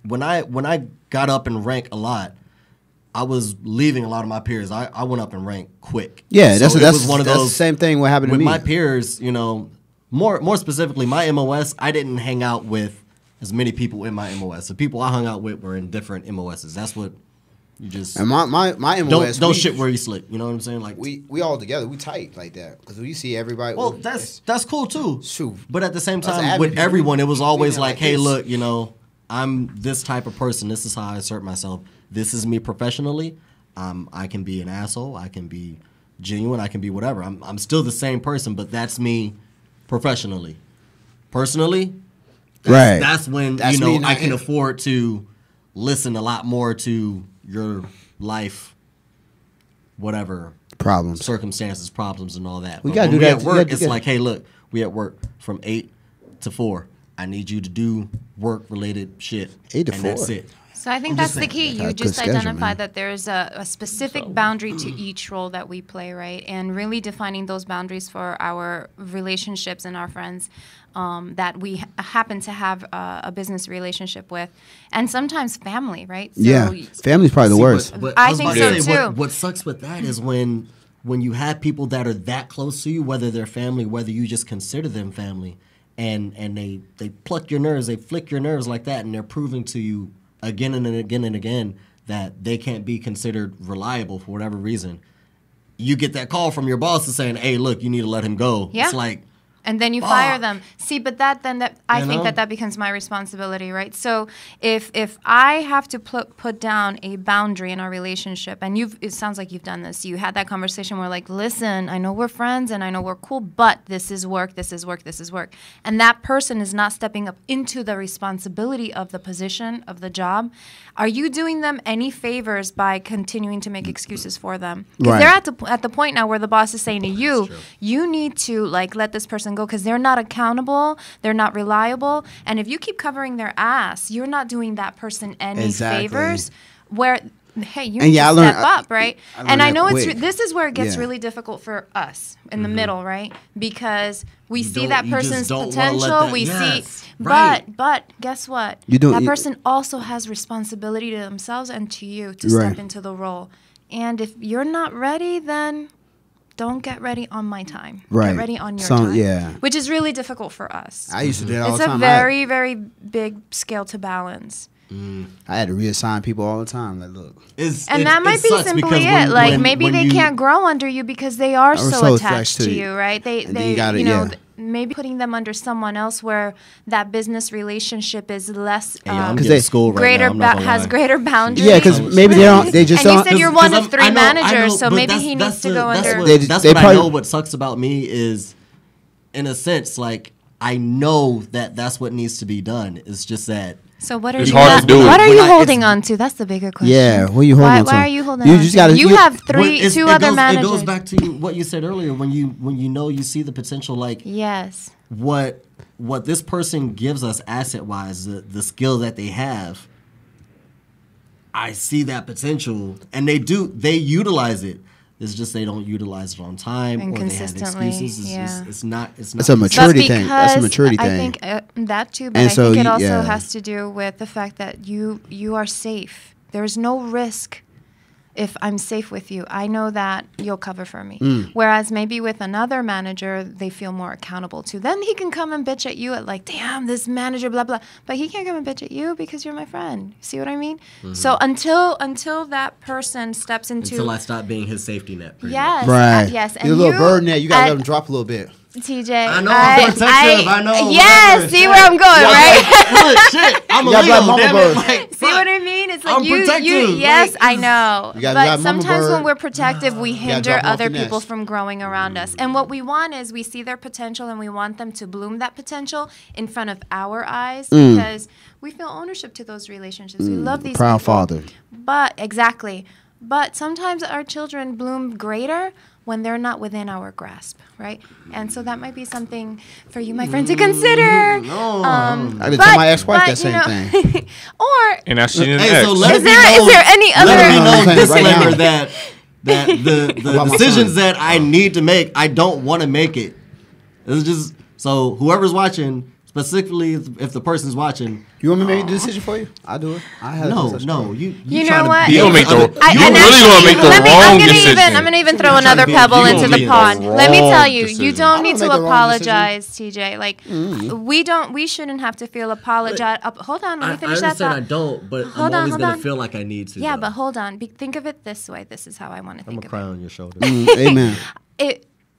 Speaker 1: When I got up in rank a lot, I was leaving a lot of my peers. I went up in rank quick.
Speaker 3: Yeah,
Speaker 1: So
Speaker 3: that's the same thing. What happened to
Speaker 1: with
Speaker 3: me?
Speaker 1: my peers? More specifically, my MOS. I didn't hang out with as many people in my MOS. The people I hung out with were in different MOSs. That's what you just.
Speaker 3: And my MOS.
Speaker 1: Don't shit where you slick. You know what I'm saying? Like
Speaker 3: we all together. We tight like that because we see everybody.
Speaker 1: well, that's cool too.
Speaker 3: Shoot.
Speaker 1: But at the same
Speaker 3: Us
Speaker 1: time,
Speaker 3: avid
Speaker 1: with
Speaker 3: people,
Speaker 1: everyone, it was always
Speaker 3: been
Speaker 1: like,
Speaker 3: like
Speaker 1: hey,
Speaker 3: this.
Speaker 1: look, I'm this type of person. This is how I assert myself. This is me professionally. I can be an asshole. I can be genuine. I can be whatever. I'm still the same person, but that's me professionally. Personally,
Speaker 3: Right.
Speaker 1: that's when
Speaker 3: That's me not
Speaker 1: I can
Speaker 3: him.
Speaker 1: afford to listen a lot more to your life, whatever
Speaker 3: Problems.
Speaker 1: circumstances, problems, and all that.
Speaker 3: We
Speaker 1: But
Speaker 3: gotta
Speaker 1: when
Speaker 3: do that.
Speaker 1: At
Speaker 3: You
Speaker 1: work,
Speaker 3: gotta do
Speaker 1: it's
Speaker 3: that.
Speaker 1: like, hey, look, we at work from 8 to 4. I need you to do work-related shit.
Speaker 3: 8 to
Speaker 1: and
Speaker 3: 4.
Speaker 1: That's it.
Speaker 2: So I think
Speaker 1: I'm
Speaker 2: that's
Speaker 1: just
Speaker 2: the key.
Speaker 3: saying.
Speaker 2: You
Speaker 3: Got a
Speaker 2: just
Speaker 3: good schedule,
Speaker 2: identified
Speaker 3: man.
Speaker 2: that there's a specific boundary to each role that we play, right? And really defining those boundaries for our relationships and our friends that we happen to have a business relationship with, and sometimes family, right? So
Speaker 3: Yeah, family's probably the
Speaker 1: See,
Speaker 3: worst.
Speaker 1: but
Speaker 2: I
Speaker 1: was
Speaker 2: think
Speaker 1: about
Speaker 2: so
Speaker 1: to say,
Speaker 2: too.
Speaker 1: What sucks with that is when you have people that are that close to you, whether they're family, whether you just consider them family, and they pluck your nerves, they flick your nerves like that, and they're proving to you again and again and again that they can't be considered reliable for whatever reason. You get that call from your boss saying, hey, look, you need to let him go.
Speaker 2: Yeah.
Speaker 1: It's like,
Speaker 2: And then you fire them. See, but I think
Speaker 1: know?
Speaker 2: that becomes my responsibility, right? So if I have to put down a boundary in our relationship, and it sounds like you've done this. You had that conversation where like, listen, I know we're friends and I know we're cool, but this is work, this is work, this is work. And that person is not stepping up into the responsibility of the position, of the job. Are you doing them any favors by continuing to make excuses for them? Because they're at the point now where the boss is saying to you, you need to like let this person go because they're not accountable, they're not reliable, and if you keep covering their ass, you're not doing that person any favors. Where hey, you need to step up, right? And I know this is where it gets really difficult for us in the middle, right? Because we see that person's potential, but guess what? That person also has responsibility to themselves and to you to step into the role. And if you're not ready, then don't get ready on my time.
Speaker 3: Right.
Speaker 2: Get ready on your time.
Speaker 3: Yeah.
Speaker 2: Which is really difficult for us.
Speaker 3: I used to do that all the time.
Speaker 2: It's a very, very big scale to balance.
Speaker 3: I had to reassign people all the time. Like, look.
Speaker 2: That might be simply it. Like, maybe they can't grow under you because they are so attached to you, right? Maybe putting them under someone else where that business relationship is less greater boundaries.
Speaker 3: Yeah, because maybe they just
Speaker 2: and
Speaker 3: don't.
Speaker 2: you said you're one of three managers, so maybe he needs to go under.
Speaker 1: That's what I know. What sucks about me is, in a sense, like I know that's what needs to be done. It's just that.
Speaker 2: So what are you holding on to? That's the bigger question.
Speaker 3: Yeah, what are you holding on to?
Speaker 2: Why are you holding on to? You have two other managers.
Speaker 1: It goes back to what you said earlier when you see the potential. Like
Speaker 2: yes,
Speaker 1: what this person gives us asset wise, the skill that they have. I see that potential, and they utilize it. It's just they don't utilize it on time
Speaker 2: and
Speaker 1: or
Speaker 2: consistently.
Speaker 1: They have excuses. It's not.
Speaker 3: It's a maturity thing. That's a maturity thing.
Speaker 2: I think that too, but I think it also has to do with the fact that you are safe. There's no risk if I'm safe with you. I know that you'll cover for me. Whereas maybe with another manager, they feel more accountable to. Then he can come and bitch at you at like, damn, this manager, blah, blah. But he can't come and bitch at you because you're my friend. See what I mean? So until that person steps into...
Speaker 1: Until I stop being his safety net.
Speaker 2: Yes.
Speaker 3: Right.
Speaker 2: Yes.
Speaker 3: And you're a little bird net. You got to let him drop a little bit.
Speaker 2: TJ,
Speaker 1: I know I'm protective. I know.
Speaker 2: Yes, see where I'm going, right?
Speaker 1: Shit, I'm a Leo. Damn it. Like,
Speaker 2: see what I mean? It's like
Speaker 1: I'm protective.
Speaker 2: Yes,
Speaker 1: like,
Speaker 2: I know. But sometimes when we're protective, we hinder other people
Speaker 3: nest.
Speaker 2: from growing around us. And what we want is we see their potential and we want them to bloom that potential in front of our eyes because we feel ownership to those relationships. We love these
Speaker 3: proud
Speaker 2: people.
Speaker 3: father.
Speaker 2: But sometimes our children bloom greater when they're not within our grasp, right? And so that might be something for you, my friend, to consider.
Speaker 3: I did tell my ex-wife that same thing.
Speaker 4: And now she's an
Speaker 1: ex. So
Speaker 2: is there any other...
Speaker 1: Let me know disclaimer that the decisions that I need to make, I don't want to make it. It's just... So whoever's watching... Specifically, if the person's watching,
Speaker 3: you want me to make the decision for you? I'll do it.
Speaker 1: No. You
Speaker 2: know what?
Speaker 4: You really gonna make the wrong decision.
Speaker 2: I'm gonna even throw another pebble into the pond. Let me tell you, you don't need to apologize, TJ. Like we shouldn't have to feel apologize. Hold on, let me finish that thought.
Speaker 1: I don't, but I'm always gonna feel like I need to.
Speaker 2: Yeah, but hold on. Think of it this way. This is how I want to think of it.
Speaker 1: I'm gonna cry on your shoulder.
Speaker 3: Amen.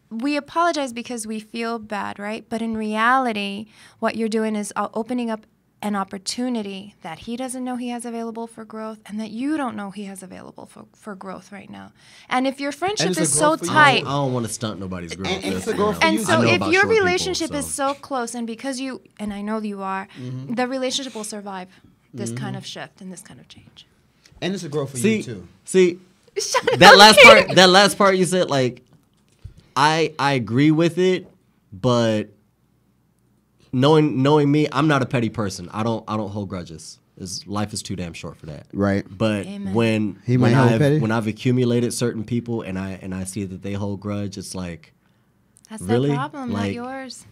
Speaker 2: We apologize because we feel bad, right? But in reality, what you're doing is opening up an opportunity that he doesn't know he has available for growth and that you don't know he has available for growth right now. And if your friendship is so tight...
Speaker 1: I don't want to stunt nobody's growth.
Speaker 2: And so if your relationship is so close and because you, and I know you are, the relationship will survive this kind of shift and this kind of change.
Speaker 3: And it's a growth for you too.
Speaker 1: See, that last part you said, like, I agree with it, but knowing me, I'm not a petty person. I don't hold grudges. Life is too damn short for that.
Speaker 3: Right.
Speaker 1: But
Speaker 3: Amen.
Speaker 1: when I've accumulated certain people and I see that they hold grudge, it's like
Speaker 2: that's
Speaker 1: really?
Speaker 2: their problem,
Speaker 1: like,
Speaker 2: not yours.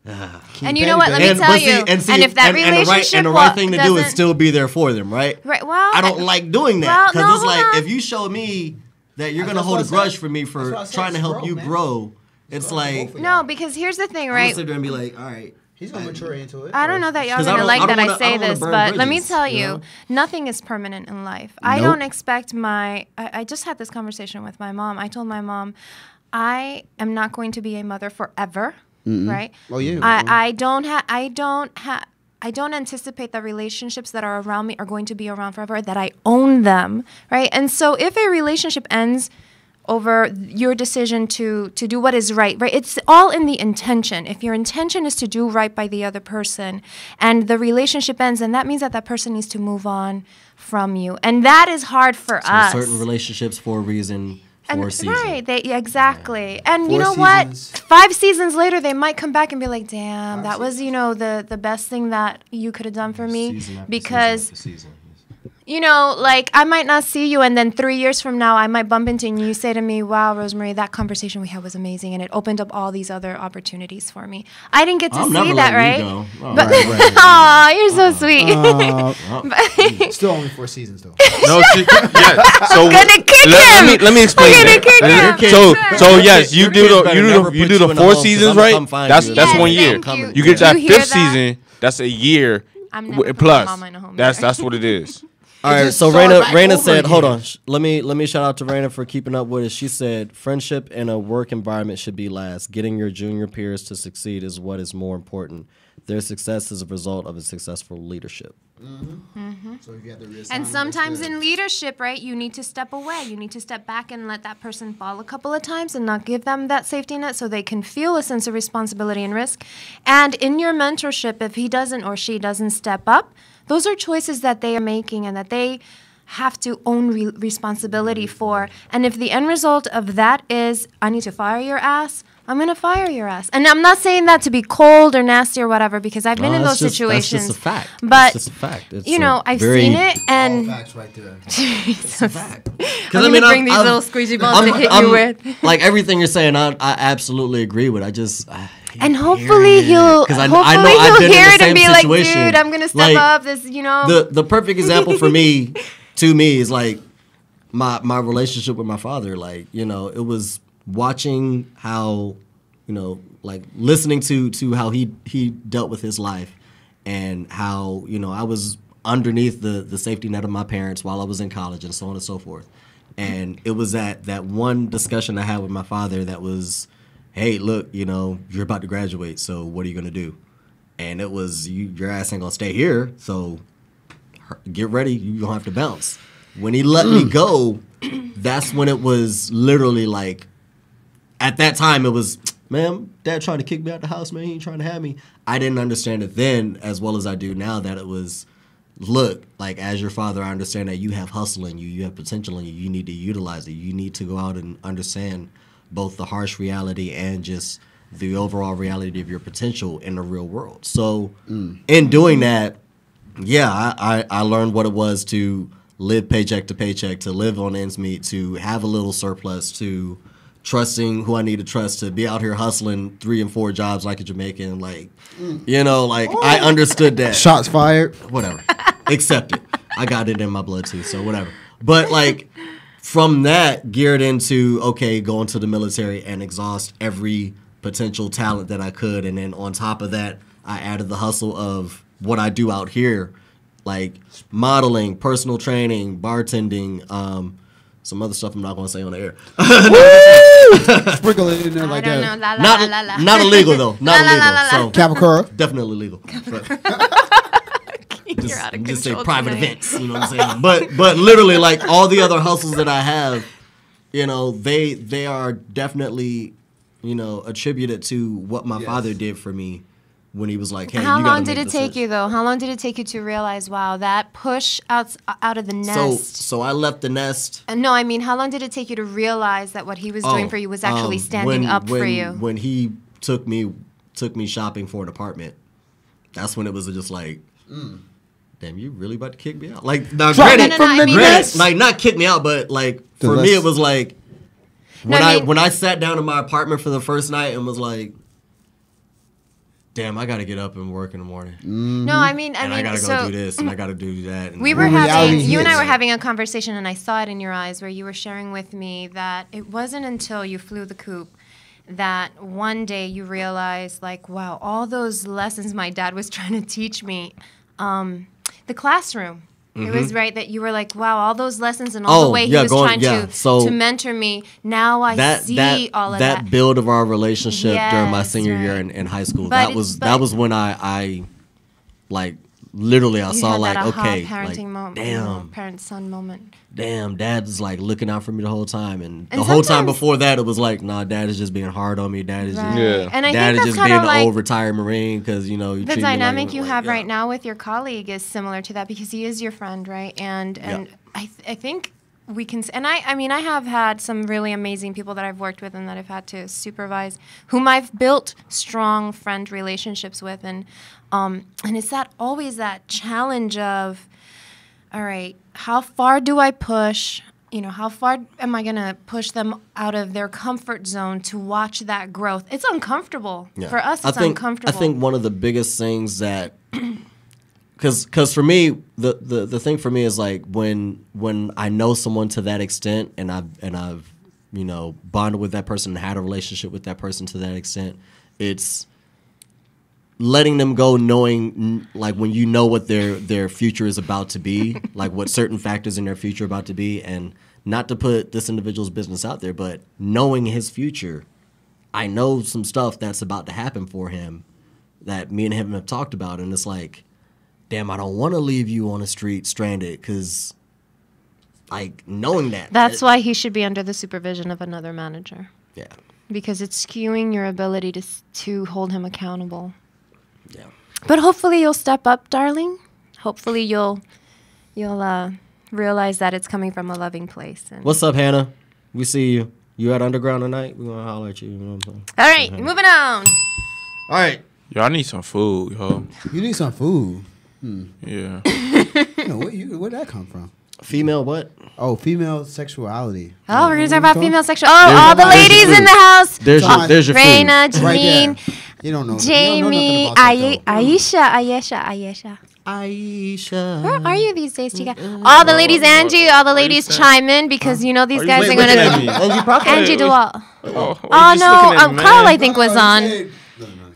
Speaker 2: And you know what? Let me tell you.
Speaker 1: And
Speaker 2: if that relationship
Speaker 1: the right thing to do is still be there for them, right?
Speaker 2: Right. Well,
Speaker 1: I don't like doing that because it's like if you show me that you're gonna hold a grudge for me for trying to help you grow. It's like
Speaker 2: no, because here's the thing, right?
Speaker 1: I'm gonna sit there and be like, all right.
Speaker 3: He's gonna mature into it.
Speaker 2: I don't know that y'all gonna like that I say this, but let me tell you, nothing is permanent in life. I don't expect I just had this conversation with my mom. I told my mom, I am not going to be a mother forever. right?
Speaker 3: Oh yeah.
Speaker 2: I don't anticipate that relationships that are around me are going to be around forever, that I own them, right? And so if a relationship ends over your decision to do what is right, it's all in the intention. If your intention is to do right by the other person and the relationship ends, then that means that that person needs to move on from you. And that is hard for us.
Speaker 1: Certain relationships for a reason. Seasons.
Speaker 2: Right, exactly. And
Speaker 3: 4
Speaker 2: you know
Speaker 3: seasons.
Speaker 2: what? 5 seasons later, they might come back and be like, damn, that was, the best thing that you could have done for me. Because, like, I might not see you, and then 3 years from now, I might bump into you, and you say to me, wow, Rosemary, that conversation we had was amazing, and it opened up all these other opportunities for me. I didn't get to see that, right?
Speaker 1: Oh,
Speaker 2: But,
Speaker 3: right.
Speaker 2: aw, you're so sweet.
Speaker 3: Still only 4 seasons though.
Speaker 4: No, so
Speaker 2: Gonna kick him.
Speaker 4: let me explain
Speaker 2: We're gonna
Speaker 4: that.
Speaker 2: kick him.
Speaker 4: So yes, you
Speaker 1: Your
Speaker 4: do
Speaker 1: kids
Speaker 4: the
Speaker 1: better
Speaker 4: you
Speaker 1: never
Speaker 4: do you
Speaker 1: put
Speaker 4: do
Speaker 1: you
Speaker 4: the
Speaker 1: in a
Speaker 4: 4
Speaker 1: home, 'cause
Speaker 4: seasons,
Speaker 1: I'm gonna
Speaker 4: right?
Speaker 1: come find
Speaker 4: That's
Speaker 1: you.
Speaker 4: that's
Speaker 2: Yes,
Speaker 4: 1 year.
Speaker 2: thank
Speaker 4: You get that
Speaker 2: you hear
Speaker 4: 5th
Speaker 2: that?
Speaker 4: season. That's a year
Speaker 2: I'm never putting
Speaker 4: plus.
Speaker 2: my mama in a home
Speaker 4: That's
Speaker 2: either.
Speaker 4: what it is.
Speaker 1: All right,
Speaker 3: just
Speaker 1: so
Speaker 3: started back
Speaker 1: Raina
Speaker 3: over
Speaker 1: said, hold
Speaker 3: again.
Speaker 1: on. Let me shout out to Raina for keeping up with it. She said, friendship in a work environment should be last. Getting your junior peers to succeed is what is more important. Their success is a result of a successful leadership.
Speaker 3: So if you have to reassign
Speaker 2: And
Speaker 3: them,
Speaker 2: sometimes
Speaker 3: that's
Speaker 2: in
Speaker 3: good.
Speaker 2: leadership, right, you need to step away. You need to step back and let that person fall a couple of times and not give them that safety net so they can feel a sense of responsibility and risk. And in your mentorship, if he doesn't or she doesn't step up, those are choices that they are making and that they have to own responsibility for. And if the end result of that is, I need to fire your ass, I'm going to fire your ass. And I'm not saying that to be cold or nasty or whatever, because I've been in those situations.
Speaker 1: That's just a fact.
Speaker 2: But,
Speaker 1: that's just a fact. It's
Speaker 2: I've seen it,
Speaker 3: All
Speaker 2: and
Speaker 3: facts right there.
Speaker 1: It's a fact.
Speaker 2: I'm going to bring these little squeegee balls to hit you with.
Speaker 1: Like everything you're saying, I absolutely agree with.
Speaker 2: And hopefully he'll hear it and be like, dude, I'm going to step up. This,
Speaker 1: The perfect example for me, to me, is like my relationship with my father. Like, it was watching how, like listening to how he dealt with his life and how, I was underneath the safety net of my parents while I was in college and so on and so forth. And it was that one discussion I had with my father that was, hey, look, you're about to graduate, so what are you going to do? And it was, your ass ain't going to stay here, so get ready, you're going to have to bounce. When he let me go, that's when it was literally like, at that time, it was, man, Dad tried to kick me out the house, man, he ain't trying to have me. I didn't understand it then as well as I do now, that it was, look, like, as your father, I understand that you have hustle in you, you have potential in you, you need to utilize it, you need to go out and understand both the harsh reality and just the overall reality of your potential in the real world. So in doing that, yeah, I learned what it was to live paycheck to paycheck, to live on ends meet, to have a little surplus, to trusting who I need to trust, to be out here hustling 3 and 4 jobs like a Jamaican. Like, I understood that.
Speaker 3: Shots fired.
Speaker 1: Whatever. Accept it. I got it in my blood too, so whatever. But like, from that, geared into, okay, going to the military and exhaust every potential talent that I could. And then on top of that, I added the hustle of what I do out here, like modeling, personal training, bartending, some other stuff I'm not going to say on the air.
Speaker 3: Sprinkle it in there like that.
Speaker 1: Not illegal, though. Not illegal. So
Speaker 3: Capicura.
Speaker 1: definitely legal.
Speaker 2: You're out of
Speaker 1: Just say
Speaker 2: control
Speaker 1: private
Speaker 2: tonight.
Speaker 1: events, you know what I'm saying? But literally, like, all the other hustles that I have, they are definitely, attributed to what my father did for me when he was like, hey,
Speaker 2: How
Speaker 1: you gotta
Speaker 2: long did
Speaker 1: make
Speaker 2: it take
Speaker 1: decisions.
Speaker 2: you, though? How long did it take you to realize, wow, that push out of the nest?
Speaker 1: So I left the nest.
Speaker 2: No, I mean, how long did it take you to realize that what he was doing for you was actually standing up for you?
Speaker 1: When he took me shopping for an apartment, that's when it was just like, damn, you really about to kick me out? Like, now, granted, like, not kick me out, but like, for me, it was like, when I sat down in my apartment for the first night and was like, damn, I got to get up and work in the morning.
Speaker 2: No, I mean,
Speaker 1: I got to go do this and I got to do that.
Speaker 2: You and I were having a conversation, and I saw it in your eyes where you were sharing with me that it wasn't until you flew the coop that one day you realized, like, wow, all those lessons my dad was trying to teach me, the classroom, It was right that you were like, wow, all those lessons and all the way he was trying to mentor me. Now I see all of that.
Speaker 1: That build of our relationship during my senior year in high school. That was when I like literally I saw like, okay,
Speaker 2: parenting moment,
Speaker 1: damn,
Speaker 2: parent-son moment.
Speaker 1: Damn, Dad's like looking out for me the whole time, and the whole time before that, it was like, nah, Dad is just being hard on me. Dad is just,
Speaker 2: and I
Speaker 1: Dad
Speaker 2: think
Speaker 1: is
Speaker 2: that's
Speaker 1: just being an
Speaker 2: like
Speaker 1: old retired Marine because you know
Speaker 2: the dynamic you have right now with your colleague is similar to that because he is your friend, right? And I think we can, and I mean, I have had some really amazing people that I've worked with and that I've had to supervise, whom I've built strong friend relationships with, and it's always that challenge of, all right, how far do I push? You know, how far am I going to push them out of their comfort zone to watch that growth? It's uncomfortable. For us, it's uncomfortable.
Speaker 1: I think one of the biggest things that, because for me, the thing for me is like when I know someone to that extent and I've you know bonded with that person and had a relationship with that person to that extent, it's letting them go knowing like when you know what their future is about to be, like what certain factors in their future are about to be, and not to put this individual's business out there, but knowing his future, I know some stuff that's about to happen for him that me and him have talked about, and it's like, damn, I don't want to leave you on the street stranded because like knowing that.
Speaker 2: That's why he should be under the supervision of another manager.
Speaker 1: Yeah. Because
Speaker 2: it's skewing your ability to hold him accountable.
Speaker 1: Yeah.
Speaker 2: But hopefully you'll step up, darling. Hopefully you'll realize that it's coming from a loving place. And
Speaker 1: what's up, Hannah? We see you. You at Underground tonight? We're going to holler at you. You know what I'm saying?
Speaker 2: All right, moving on.
Speaker 1: All right.
Speaker 4: Yo, I need some food, yo.
Speaker 3: You need some food?
Speaker 4: Yeah.
Speaker 3: Where'd that come from?
Speaker 1: Female what?
Speaker 3: Oh, female sexuality.
Speaker 2: Oh, we're going to talk about female sexuality. Oh, all the ladies in the house.
Speaker 1: There's your
Speaker 2: Raina,
Speaker 1: food.
Speaker 2: Janine,
Speaker 3: Right, you don't know.
Speaker 2: Jamie,
Speaker 3: you don't know
Speaker 2: Aisha.
Speaker 1: Aisha.
Speaker 2: Where are you these days, chica? All the ladies, Angie, all the ladies chime in because you know these guys are going to... Angie DeWalt. Oh, no. Carl, I think, was on.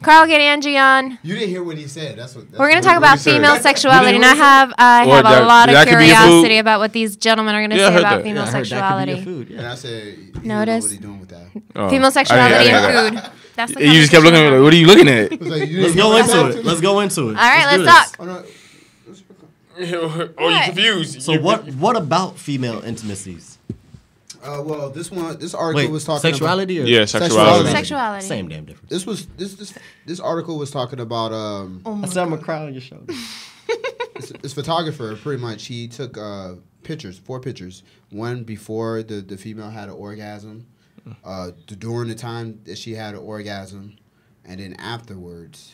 Speaker 2: Carl, get Angie on.
Speaker 3: You didn't hear what he said.
Speaker 2: We're going to talk about female sexuality, and I have a lot of curiosity about what these gentlemen are going to say about female sexuality.
Speaker 3: And I said,
Speaker 2: notice.
Speaker 3: What are you doing with that?
Speaker 2: Female sexuality and food. That's the
Speaker 4: you just kept looking at me like, what are you looking at?
Speaker 1: Let's go into it.
Speaker 2: All right, let's talk.
Speaker 4: Oh, you're confused.
Speaker 1: So what about female intimacies?
Speaker 3: Well, this article was talking
Speaker 1: sexuality
Speaker 3: about...
Speaker 1: Or?
Speaker 4: Yeah, sexuality.
Speaker 2: Sexuality.
Speaker 1: Same damn difference.
Speaker 3: This article was talking about...
Speaker 1: I said I'm a crowd on your shoulder.
Speaker 3: This photographer, pretty much, he took 4 pictures. One before the female had an orgasm, during the time that she had an orgasm, and then afterwards...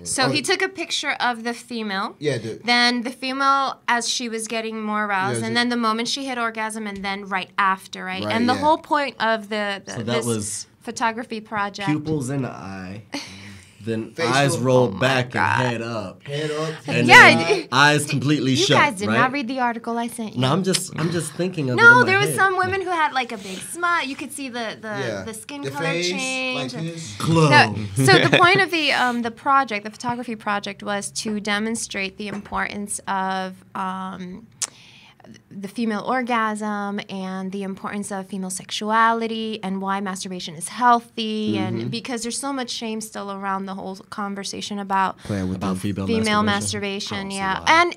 Speaker 2: So he took a picture of the female.
Speaker 3: Yeah.
Speaker 2: Then the female as she was getting more aroused, and then the moment she hit orgasm, and then right after, right? And the whole point of this photography project.
Speaker 1: Pupils in the eye, then eyes rolled back and head up. And then eyes completely shut.
Speaker 2: You guys did not read the article I sent you.
Speaker 1: No, I'm just thinking of it.
Speaker 2: No, there was some women who had like a big smile. You could see the skin color
Speaker 3: face,
Speaker 2: change.
Speaker 3: like this.
Speaker 1: Glow.
Speaker 2: So the point of the project, the photography project, was to demonstrate the importance of the female orgasm and the importance of female sexuality and why masturbation is healthy, and because there's so much shame still around the whole conversation about female masturbation, and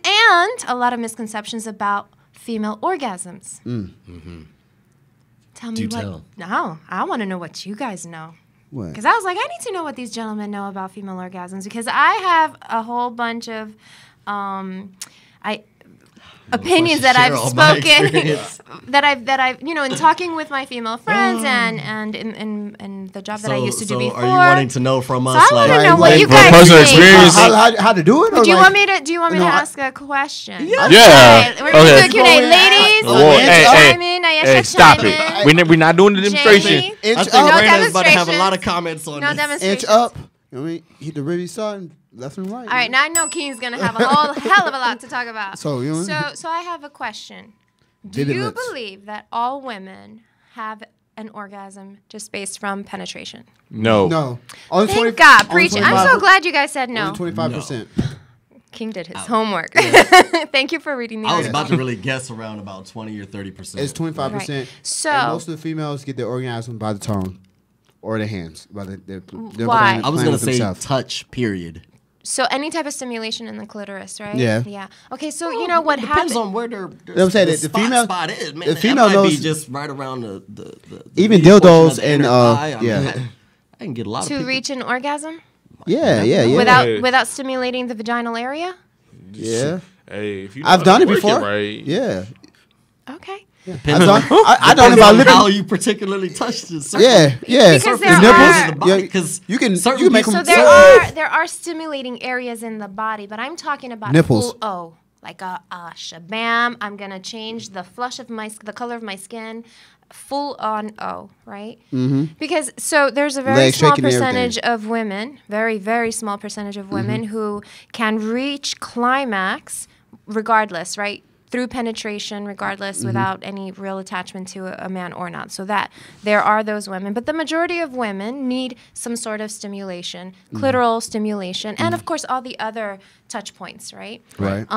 Speaker 2: a lot of misconceptions about female orgasms. Tell me what. No, I want to know what you guys know. Because I was like, I need to know what these gentlemen know about female orgasms, because I have a whole bunch of opinions that I've spoken that I've in talking with my female friends and in the job that I used to do before.
Speaker 1: Are you wanting to know from us?
Speaker 2: So I want to know what you
Speaker 4: guys
Speaker 2: personal
Speaker 4: experience.
Speaker 3: How to do it?
Speaker 2: Do you want me to ask a question?
Speaker 4: Yeah.
Speaker 2: Okay. We're gonna do a Q&A. Ladies,
Speaker 4: hey, stop it. We're not doing the demonstration.
Speaker 1: I think Raina's about to have a lot of comments on
Speaker 2: this.
Speaker 1: No
Speaker 2: demonstrations.
Speaker 3: Inch up. Hit the really side. Left and right.
Speaker 2: All right, now I know Keen's gonna have a whole hell of a lot to talk about.
Speaker 3: So
Speaker 2: I have a question. Do you believe that all women have an orgasm just based from penetration?
Speaker 4: No.
Speaker 3: No.
Speaker 2: Thank God, preach. I'm so glad you guys said no.
Speaker 3: Only 25%.
Speaker 2: King did his homework. Thank you for reading the
Speaker 1: I was
Speaker 2: article.
Speaker 1: about to really guess around about 20 or 30%.
Speaker 3: It's 25%.
Speaker 2: Right. So-
Speaker 3: and most of the females get their orgasm by the tongue or the hands. By the
Speaker 2: Why?
Speaker 1: I was gonna say
Speaker 3: themselves.
Speaker 1: touch. Period.
Speaker 2: So any type of stimulation in the clitoris, right?
Speaker 3: Yeah.
Speaker 2: Yeah. Okay, so you know what
Speaker 1: Depends
Speaker 2: happens.
Speaker 1: on where their
Speaker 3: I'm saying
Speaker 1: the
Speaker 3: that the female-
Speaker 1: spot is. Man,
Speaker 3: the
Speaker 1: that
Speaker 3: female
Speaker 1: might
Speaker 3: knows-
Speaker 1: be just right around the
Speaker 3: Even
Speaker 1: meat portion
Speaker 3: dildos
Speaker 1: of the
Speaker 3: and,
Speaker 1: inner thigh. I mean,
Speaker 3: yeah.
Speaker 1: I can get a lot of
Speaker 2: To
Speaker 1: people.
Speaker 2: reach an orgasm
Speaker 3: Yeah.
Speaker 2: without stimulating the vaginal area?
Speaker 3: Yeah.
Speaker 4: Hey, if you
Speaker 3: I've done it
Speaker 4: work
Speaker 3: before.
Speaker 4: right.
Speaker 3: Yeah.
Speaker 2: Okay.
Speaker 3: I've done. I done it by
Speaker 1: Depends on
Speaker 3: living.
Speaker 1: how you particularly touched it.
Speaker 3: Yeah.
Speaker 2: Because there
Speaker 3: The
Speaker 2: are-
Speaker 3: nipples. Yeah.
Speaker 1: Because
Speaker 3: You can
Speaker 1: certain
Speaker 3: make
Speaker 1: people-
Speaker 3: them.
Speaker 2: So there are stimulating areas in the body, but I'm talking about
Speaker 3: Nipples.
Speaker 2: full O, like a shabam. I'm gonna change the the color of my skin, full on O, right? Mm-hmm. Because so there's a very
Speaker 3: Legs
Speaker 2: small
Speaker 3: shaking and
Speaker 2: percentage
Speaker 3: everything.
Speaker 2: of women, very small percentage of women who can reach climax, regardless, right? Through penetration, regardless, without any real attachment to a man or not. So that there are those women, but the majority of women need some sort of stimulation, clitoral stimulation, and of course all the other touch points, right?
Speaker 3: Right.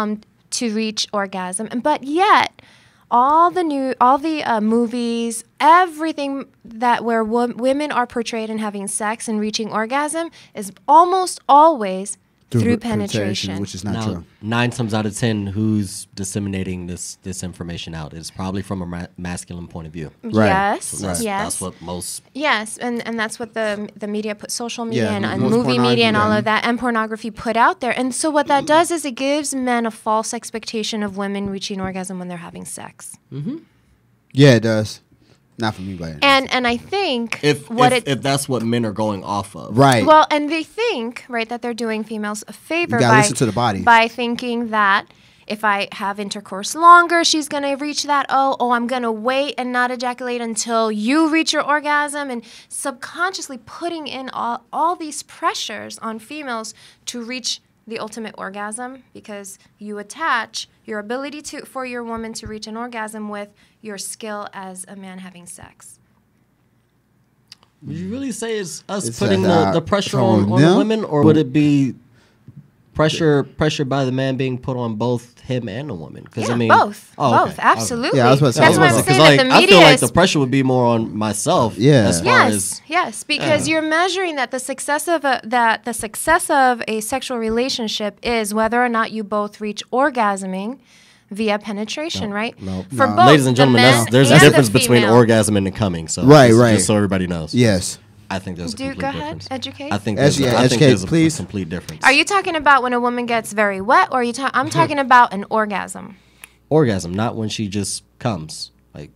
Speaker 2: To reach orgasm. But yet, all the movies, everything that where women are portrayed in having sex and reaching orgasm is almost always through penetration.
Speaker 3: which is not
Speaker 1: Now,
Speaker 3: true.
Speaker 1: 9 times out of 10, who's disseminating this information out? It's probably from a masculine point of view.
Speaker 3: Right.
Speaker 2: Yes,
Speaker 1: That's,
Speaker 2: yes.
Speaker 1: that's what most.
Speaker 2: Yes, and that's what the media put, social media
Speaker 3: Yeah,
Speaker 2: and
Speaker 3: most
Speaker 2: movie media and all
Speaker 3: pornography,
Speaker 2: of that, and pornography put out there. And so what that does is it gives men a false expectation of women reaching orgasm when they're having sex.
Speaker 3: Yeah, it does. Not for me, but
Speaker 2: And I think
Speaker 1: If that's what men are going off of.
Speaker 3: right.
Speaker 2: well, and they think, right, that they're doing females a favor
Speaker 3: You gotta
Speaker 2: by
Speaker 3: listen to the body.
Speaker 2: by thinking that if I have intercourse longer, she's going to reach that. Oh, I'm going to wait and not ejaculate until you reach your orgasm, and subconsciously putting in all these pressures on females to reach the ultimate orgasm, because you attach your ability for your woman to reach an orgasm with your skill as a man having sex.
Speaker 1: Would you really say it's us
Speaker 3: It's
Speaker 1: putting the pressure on the
Speaker 3: them?
Speaker 1: women, or would it be pressure by the man being put on both him and the woman? Because
Speaker 2: Yeah,
Speaker 1: I mean,
Speaker 2: both,
Speaker 1: oh, okay.
Speaker 2: absolutely.
Speaker 3: Yeah, I was about to say,
Speaker 2: That's why I'm
Speaker 3: because,
Speaker 2: saying
Speaker 1: like,
Speaker 2: that the
Speaker 1: I
Speaker 2: media
Speaker 1: feel like
Speaker 2: is
Speaker 1: the pressure would be more on myself.
Speaker 3: Yeah.
Speaker 1: As far as
Speaker 2: Yes, because you're measuring that the success of a sexual relationship is whether or not you both reach orgasming via penetration, right?
Speaker 1: No.
Speaker 2: For both,
Speaker 1: Ladies and
Speaker 2: the
Speaker 1: gentlemen,
Speaker 2: men
Speaker 1: there's a
Speaker 2: and the
Speaker 1: difference between
Speaker 2: female.
Speaker 1: orgasm and the coming. So
Speaker 3: Right,
Speaker 1: just,
Speaker 3: right.
Speaker 1: Just so everybody knows.
Speaker 3: yes.
Speaker 1: I think there's a
Speaker 2: Do
Speaker 1: complete
Speaker 2: go ahead,
Speaker 1: difference.
Speaker 2: educate.
Speaker 1: I think
Speaker 3: Educate,
Speaker 1: there's, I think
Speaker 3: educate,
Speaker 1: there's
Speaker 3: please.
Speaker 1: a complete difference.
Speaker 2: Are you talking about when a woman gets very wet, or are you? I'm talking about an orgasm.
Speaker 1: Orgasm, not when she just comes. Like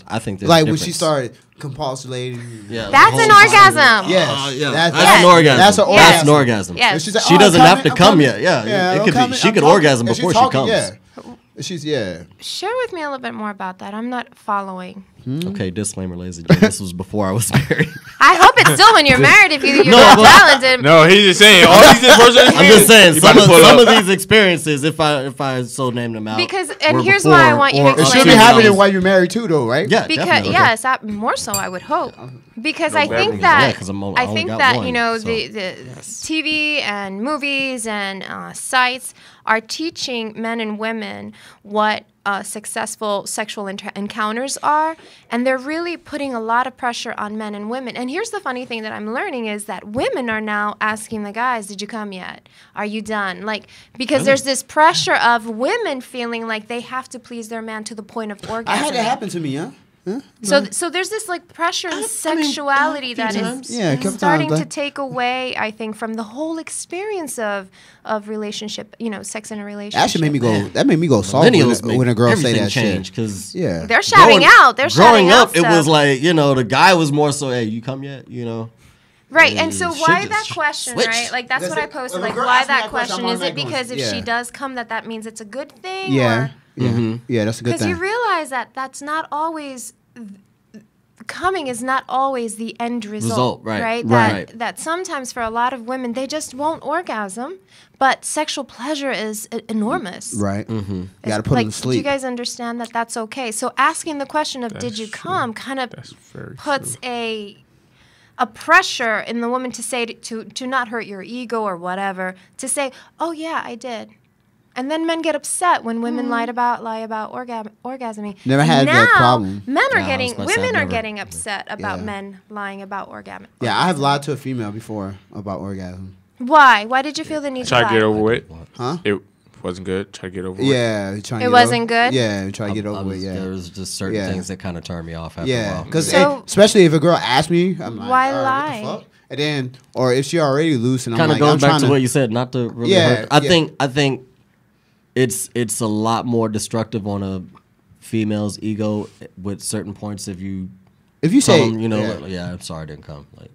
Speaker 1: I think there's
Speaker 3: Like
Speaker 1: a
Speaker 3: when
Speaker 1: difference.
Speaker 3: she started compulsulating.
Speaker 1: Yeah,
Speaker 2: That's an orgasm.
Speaker 3: Yes.
Speaker 1: yeah,
Speaker 3: That's
Speaker 1: an orgasm.
Speaker 3: That's an
Speaker 2: Yes.
Speaker 1: That's an orgasm.
Speaker 2: Yes.
Speaker 3: If she's like,
Speaker 1: She
Speaker 3: "Oh,
Speaker 1: doesn't
Speaker 3: I'm
Speaker 1: have to
Speaker 3: coming,
Speaker 1: come
Speaker 3: I'm
Speaker 1: yet. Yeah,
Speaker 3: I'm
Speaker 1: it could
Speaker 3: coming,
Speaker 1: be. She
Speaker 3: I'm
Speaker 1: could
Speaker 3: talking."
Speaker 1: orgasm
Speaker 3: If
Speaker 1: before
Speaker 3: she's
Speaker 1: she
Speaker 3: talking,
Speaker 1: comes.
Speaker 3: Yeah. She's
Speaker 2: Share with me a little bit more about that. I'm not following.
Speaker 1: Okay, disclaimer, ladies and gentlemen. This was before I was married.
Speaker 2: I hope it's still when you're married if you're
Speaker 1: No,
Speaker 2: that
Speaker 1: well-
Speaker 2: talented.
Speaker 4: No, he's just saying all these personal
Speaker 1: I'm just saying
Speaker 4: You
Speaker 1: some
Speaker 4: about to pull
Speaker 1: of
Speaker 4: up.
Speaker 1: these experiences, if I so name them out,
Speaker 2: Because- and
Speaker 1: were
Speaker 2: here's why I
Speaker 1: before
Speaker 2: want you to
Speaker 1: or
Speaker 3: It
Speaker 2: explain
Speaker 3: should be
Speaker 2: it.
Speaker 3: happening while you're married too, though, right?
Speaker 1: Yeah,
Speaker 2: Because
Speaker 1: definitely.
Speaker 2: yes, more so I would hope. Because I think
Speaker 4: bedrooms.
Speaker 2: that
Speaker 1: Yeah, 'cause I
Speaker 2: I
Speaker 1: only
Speaker 2: think
Speaker 1: got
Speaker 2: that
Speaker 1: one,
Speaker 2: you know
Speaker 1: so.
Speaker 2: the TV and movies and sites are teaching men and women what successful sexual encounters are, and they're really putting a lot of pressure on men and women. And here's the funny thing that I'm learning is that women are now asking the guys, "Did you come yet? Are you done?" Like because there's this pressure of women feeling like they have to please their man to the point of orgasm.
Speaker 3: I had that happen to me, huh?
Speaker 2: So there's this like pressure and sexuality that
Speaker 1: times.
Speaker 2: is
Speaker 3: Yeah, a couple
Speaker 2: starting
Speaker 3: times,
Speaker 2: to take away, I think, from the whole experience of relationship, sex in a relationship.
Speaker 3: Actually made me go soft
Speaker 1: Millennials
Speaker 3: when a girl say
Speaker 1: everything
Speaker 3: that
Speaker 1: change
Speaker 3: shit.
Speaker 1: because
Speaker 3: Yeah.
Speaker 2: They're shouting out. They're shouting
Speaker 1: growing
Speaker 2: out
Speaker 1: up, it was like the guy was more so, "Hey, you come yet?"
Speaker 2: right. And so
Speaker 1: shit
Speaker 2: why
Speaker 1: just
Speaker 2: that question,
Speaker 1: switched.
Speaker 2: right? Like that's what I posted.
Speaker 3: When a
Speaker 2: Like
Speaker 3: girl
Speaker 2: why
Speaker 3: asks me
Speaker 2: that
Speaker 3: that question,
Speaker 2: question?
Speaker 3: I'm
Speaker 2: Is it
Speaker 3: automatically
Speaker 2: because if
Speaker 3: going,
Speaker 2: she
Speaker 3: yeah.
Speaker 2: does come, that means it's a good thing?
Speaker 3: Yeah.
Speaker 2: Or,
Speaker 3: Yeah. Yeah, that's a good
Speaker 2: because you
Speaker 3: thing.
Speaker 2: realize that that's not always coming is not always the end result,
Speaker 1: right.
Speaker 2: That sometimes for a lot of women they just won't orgasm, but sexual pleasure is enormous.
Speaker 3: Right. Mm-hmm. You got to put
Speaker 2: like,
Speaker 3: them to
Speaker 2: do
Speaker 3: sleep.
Speaker 2: you guys understand that that's okay? So asking the question of "Did you come?" kind of
Speaker 4: That's very
Speaker 2: puts
Speaker 4: true.
Speaker 2: a pressure in the woman to say to not hurt your ego or whatever, to say, "Oh yeah, I did." And then men get upset when women lie about orgasming.
Speaker 3: Never had that problem.
Speaker 2: Men are
Speaker 1: Yeah, I was about to say,
Speaker 2: women
Speaker 1: I've
Speaker 2: are
Speaker 1: never-
Speaker 2: getting upset about
Speaker 3: Yeah.
Speaker 2: men lying about orgasm.
Speaker 3: Yeah, I have lied to a female before about orgasm.
Speaker 2: Why? Why did you feel the need to
Speaker 4: Try to
Speaker 2: lie?
Speaker 4: get over it.
Speaker 3: Huh?
Speaker 4: It wasn't good. Try to get over it.
Speaker 3: Yeah, trying to
Speaker 2: It
Speaker 3: get
Speaker 2: wasn't
Speaker 3: over,
Speaker 2: good?
Speaker 3: Yeah, try to get over it. Yeah,
Speaker 1: There was just certain
Speaker 3: Yeah.
Speaker 1: things that kind of turned me off after a
Speaker 3: yeah.
Speaker 1: while.
Speaker 3: Because
Speaker 2: So-
Speaker 3: especially if a girl asks me, I'm like,
Speaker 2: Why
Speaker 3: all right, what the
Speaker 2: lie?
Speaker 3: fuck? And then, or if she already loose, and I'm
Speaker 1: Kind of
Speaker 3: like,
Speaker 1: goes
Speaker 3: I'm
Speaker 1: back
Speaker 3: trying
Speaker 1: to what you said, not to really
Speaker 3: Yeah,
Speaker 1: hurt. I
Speaker 3: yeah.
Speaker 1: think it's a lot more destructive on a female's ego with certain points if you
Speaker 3: If you
Speaker 1: tell
Speaker 3: say,
Speaker 1: them, you know,
Speaker 3: yeah.
Speaker 1: like, yeah, I'm sorry I didn't come. Like,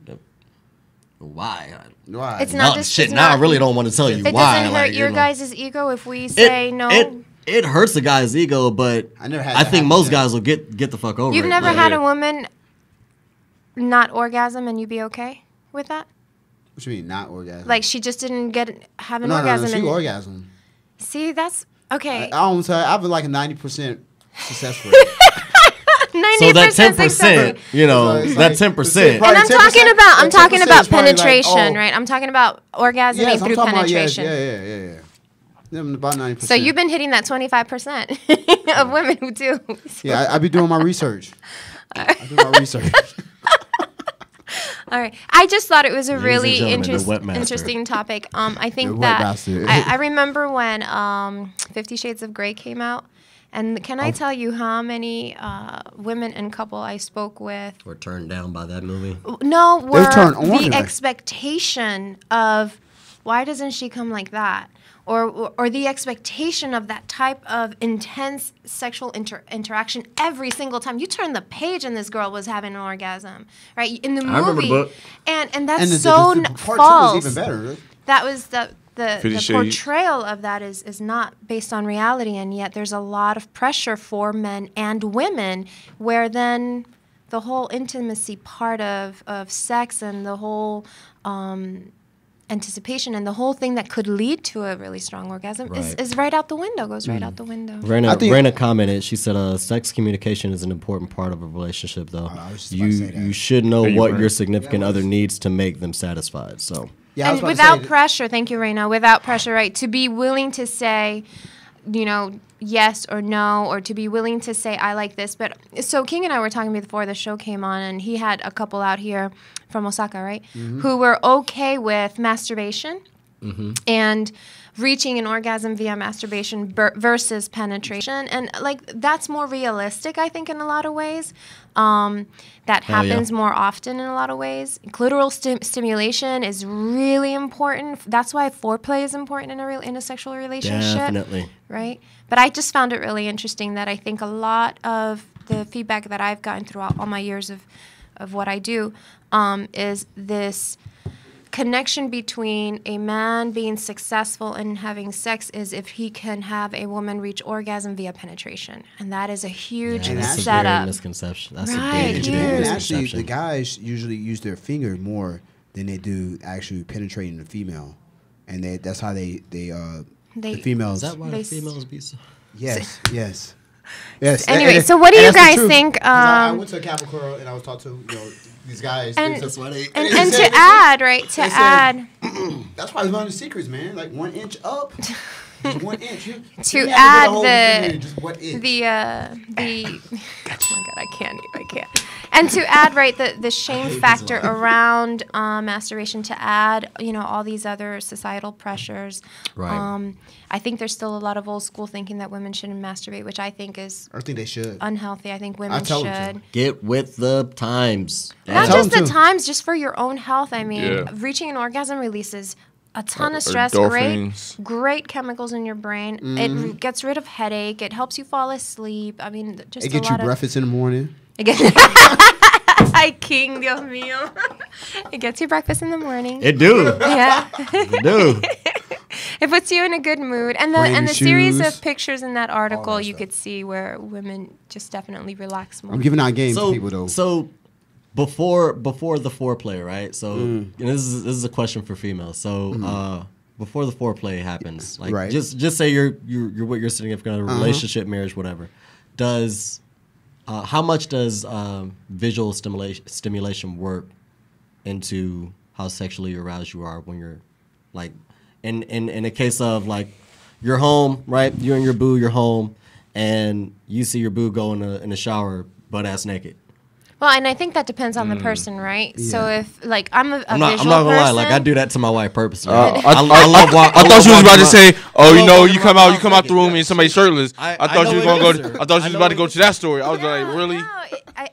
Speaker 1: why?
Speaker 3: Right.
Speaker 2: It's not
Speaker 1: No,
Speaker 2: just
Speaker 1: shit.
Speaker 2: it's
Speaker 1: Now I
Speaker 2: not-
Speaker 1: really don't want to tell you
Speaker 2: It
Speaker 1: why.
Speaker 2: doesn't hurt
Speaker 1: like, you
Speaker 2: your
Speaker 1: know.
Speaker 2: guys' ego if we say no.
Speaker 1: It hurts the guy's ego, but
Speaker 3: I never had
Speaker 1: I
Speaker 3: that
Speaker 1: think
Speaker 3: happen,
Speaker 1: most
Speaker 3: yeah.
Speaker 1: guys will get the fuck over
Speaker 2: You've
Speaker 1: it.
Speaker 2: never
Speaker 1: Like,
Speaker 2: had
Speaker 4: yeah.
Speaker 2: a woman not orgasm and you be okay with that?
Speaker 3: What you mean, not orgasm?
Speaker 2: Like she just didn't have an
Speaker 3: no,
Speaker 2: orgasm.
Speaker 3: she
Speaker 2: and
Speaker 3: orgasm.
Speaker 2: See, that's okay.
Speaker 3: I almost say I have like a 90% success rate.
Speaker 2: 90%
Speaker 1: So that 10%,
Speaker 2: success.
Speaker 1: you know,
Speaker 3: It's
Speaker 1: that
Speaker 3: like-
Speaker 1: 10%.
Speaker 2: And I'm
Speaker 3: 10%,
Speaker 2: talking about
Speaker 3: and 10%
Speaker 2: about
Speaker 3: is probably like,
Speaker 2: penetration,
Speaker 3: oh,
Speaker 2: right? I'm talking about orgasming
Speaker 3: Yes, I'm
Speaker 2: through
Speaker 3: talking about yes,
Speaker 2: penetration.
Speaker 3: yeah. About 90%.
Speaker 2: So you've been hitting that 25% of women who do.
Speaker 3: Yeah, I be doing my research. I do my research.
Speaker 2: All right. I just thought it was a
Speaker 1: Ladies and
Speaker 2: really
Speaker 1: gentlemen, the webmaster.
Speaker 2: interesting topic. I
Speaker 3: The
Speaker 2: think that
Speaker 3: webmaster.
Speaker 2: I remember when 50 Shades of Grey came out. And can
Speaker 3: Oh.
Speaker 2: I tell you how many women and couple I spoke with?
Speaker 1: Were turned down by that movie.
Speaker 2: No,
Speaker 3: They were
Speaker 2: were
Speaker 3: turned on,
Speaker 2: the
Speaker 3: like-
Speaker 2: expectation of why doesn't she come like that? Or the expectation of that type of intense sexual interaction every single time. You turn the page and this girl was having an orgasm, right? In the movie.
Speaker 1: I remember the book.
Speaker 2: And that's
Speaker 3: And
Speaker 2: so
Speaker 3: the part
Speaker 2: false.
Speaker 3: 2 was even better.
Speaker 2: That was the
Speaker 4: 50 Shades.
Speaker 2: portrayal of that is not based on reality, and yet there's a lot of pressure for men and women where then the whole intimacy part of sex and the whole anticipation and the whole thing that could lead to a really strong orgasm
Speaker 1: Right.
Speaker 2: is right out the window, goes right out the window.
Speaker 1: Raina commented. She said, "Sex communication is an important part of a relationship, though.
Speaker 3: I was just about to say that.
Speaker 1: You should know
Speaker 4: Yeah, you're
Speaker 1: what
Speaker 4: right.
Speaker 1: your significant other needs to make them satisfied." So
Speaker 3: Yeah, I was
Speaker 2: And
Speaker 3: about to
Speaker 2: without
Speaker 3: say,
Speaker 2: pressure, thank you, Raina, without pressure, right? To be willing to say, you know, yes or no, or to be willing to say, I like this. But so King and I were talking before the show came on, and he had a couple out here from Osaka, right? Who were okay with masturbation and reaching an orgasm via masturbation versus penetration. And like, that's more realistic, I think, in a lot of ways. That
Speaker 1: Hell yeah.
Speaker 2: happens more often in a lot of ways. Clitoral stimulation is really important. That's why foreplay is important in a sexual relationship.
Speaker 1: definitely.
Speaker 2: Right? But I just found it really interesting that I think a lot of the feedback that I've gotten throughout all my years of what I do is this connection between a man being successful in having sex is if he can have a woman reach orgasm via penetration. And that is a huge
Speaker 1: Yeah, that's a very
Speaker 2: setup.
Speaker 1: misconception. That's
Speaker 2: Right,
Speaker 1: a big,
Speaker 2: huge.
Speaker 1: big
Speaker 3: and actually,
Speaker 1: misconception.
Speaker 3: the guys usually use their finger more than they do actually penetrating the female, and that's how the females.
Speaker 1: Is that why
Speaker 2: They
Speaker 1: the females be so?
Speaker 3: Yes, yes, yes.
Speaker 2: Anyway, so what do
Speaker 3: and
Speaker 2: you
Speaker 3: that's the
Speaker 2: guy
Speaker 3: truth.
Speaker 2: think,
Speaker 3: 'Cause I went to a Capital Curl and I was talking to these guys.
Speaker 2: And-
Speaker 3: that's why they.
Speaker 2: and to add, right, to
Speaker 3: they said-
Speaker 2: add,
Speaker 3: That's why it's one of the secrets, man. Like 1 inch up, just 1 inch. You
Speaker 2: to
Speaker 3: have get a
Speaker 2: add
Speaker 3: whole finger in just 1 inch.
Speaker 2: the oh my god, I can't. And to add, right, the shame factor around masturbation, to add, you know, all these other societal pressures.
Speaker 1: Right.
Speaker 2: I think there's still a lot of old school thinking that women shouldn't masturbate, which I think is
Speaker 3: I think they should.
Speaker 2: unhealthy. I think women
Speaker 3: tell them
Speaker 2: should.
Speaker 1: Get with the times.
Speaker 2: Not
Speaker 3: tell
Speaker 2: just
Speaker 3: them
Speaker 2: the
Speaker 3: to.
Speaker 2: times, just for your own health. I mean,
Speaker 4: Yeah.
Speaker 2: reaching an orgasm releases a ton of
Speaker 4: Or
Speaker 2: stress,
Speaker 4: endorphins.
Speaker 2: great chemicals in your brain.
Speaker 3: Mm-hmm.
Speaker 2: It gets rid of headache. It helps you fall asleep. I mean, just
Speaker 3: It
Speaker 2: a
Speaker 3: get you
Speaker 2: lot of.
Speaker 3: breakfast in the morning.
Speaker 2: Ay, King, Dios mío. It gets you breakfast in the morning.
Speaker 1: It do.
Speaker 2: Yeah.
Speaker 1: It do.
Speaker 2: It puts you in a good mood. And the
Speaker 3: Brand new
Speaker 2: series
Speaker 3: shoes.
Speaker 2: of pictures in that article,
Speaker 3: that
Speaker 2: you
Speaker 3: stuff.
Speaker 2: could see where women just definitely relax more.
Speaker 3: I'm giving out games to people though.
Speaker 1: So before the foreplay, right? So and this is a question for females. So before the foreplay happens, like
Speaker 3: Right.
Speaker 1: just say you're with your significant other, relationship, marriage, whatever. Does how much does visual stimulation work into how sexually aroused you are when you're like in a case of like you're home, right? You and your boo, you're home, and you see your boo go in the shower butt ass naked.
Speaker 2: Well, and I think that depends on the person, right?
Speaker 3: Yeah.
Speaker 2: So if like I'm a
Speaker 1: I'm not
Speaker 2: visual
Speaker 1: gonna lie,
Speaker 2: person,
Speaker 1: like I do that to my wife purposely.
Speaker 4: I
Speaker 1: love
Speaker 4: thought you was about to say, "Oh, you know, you come out
Speaker 1: naked.
Speaker 4: the room and somebody's shirtless."
Speaker 1: I
Speaker 4: thought
Speaker 1: know
Speaker 4: you was
Speaker 1: it
Speaker 4: gonna go.
Speaker 1: is, sir.
Speaker 4: I thought you was
Speaker 1: I
Speaker 4: about
Speaker 1: know
Speaker 4: to go
Speaker 1: it
Speaker 4: to that story. I was like,
Speaker 2: No,
Speaker 4: really?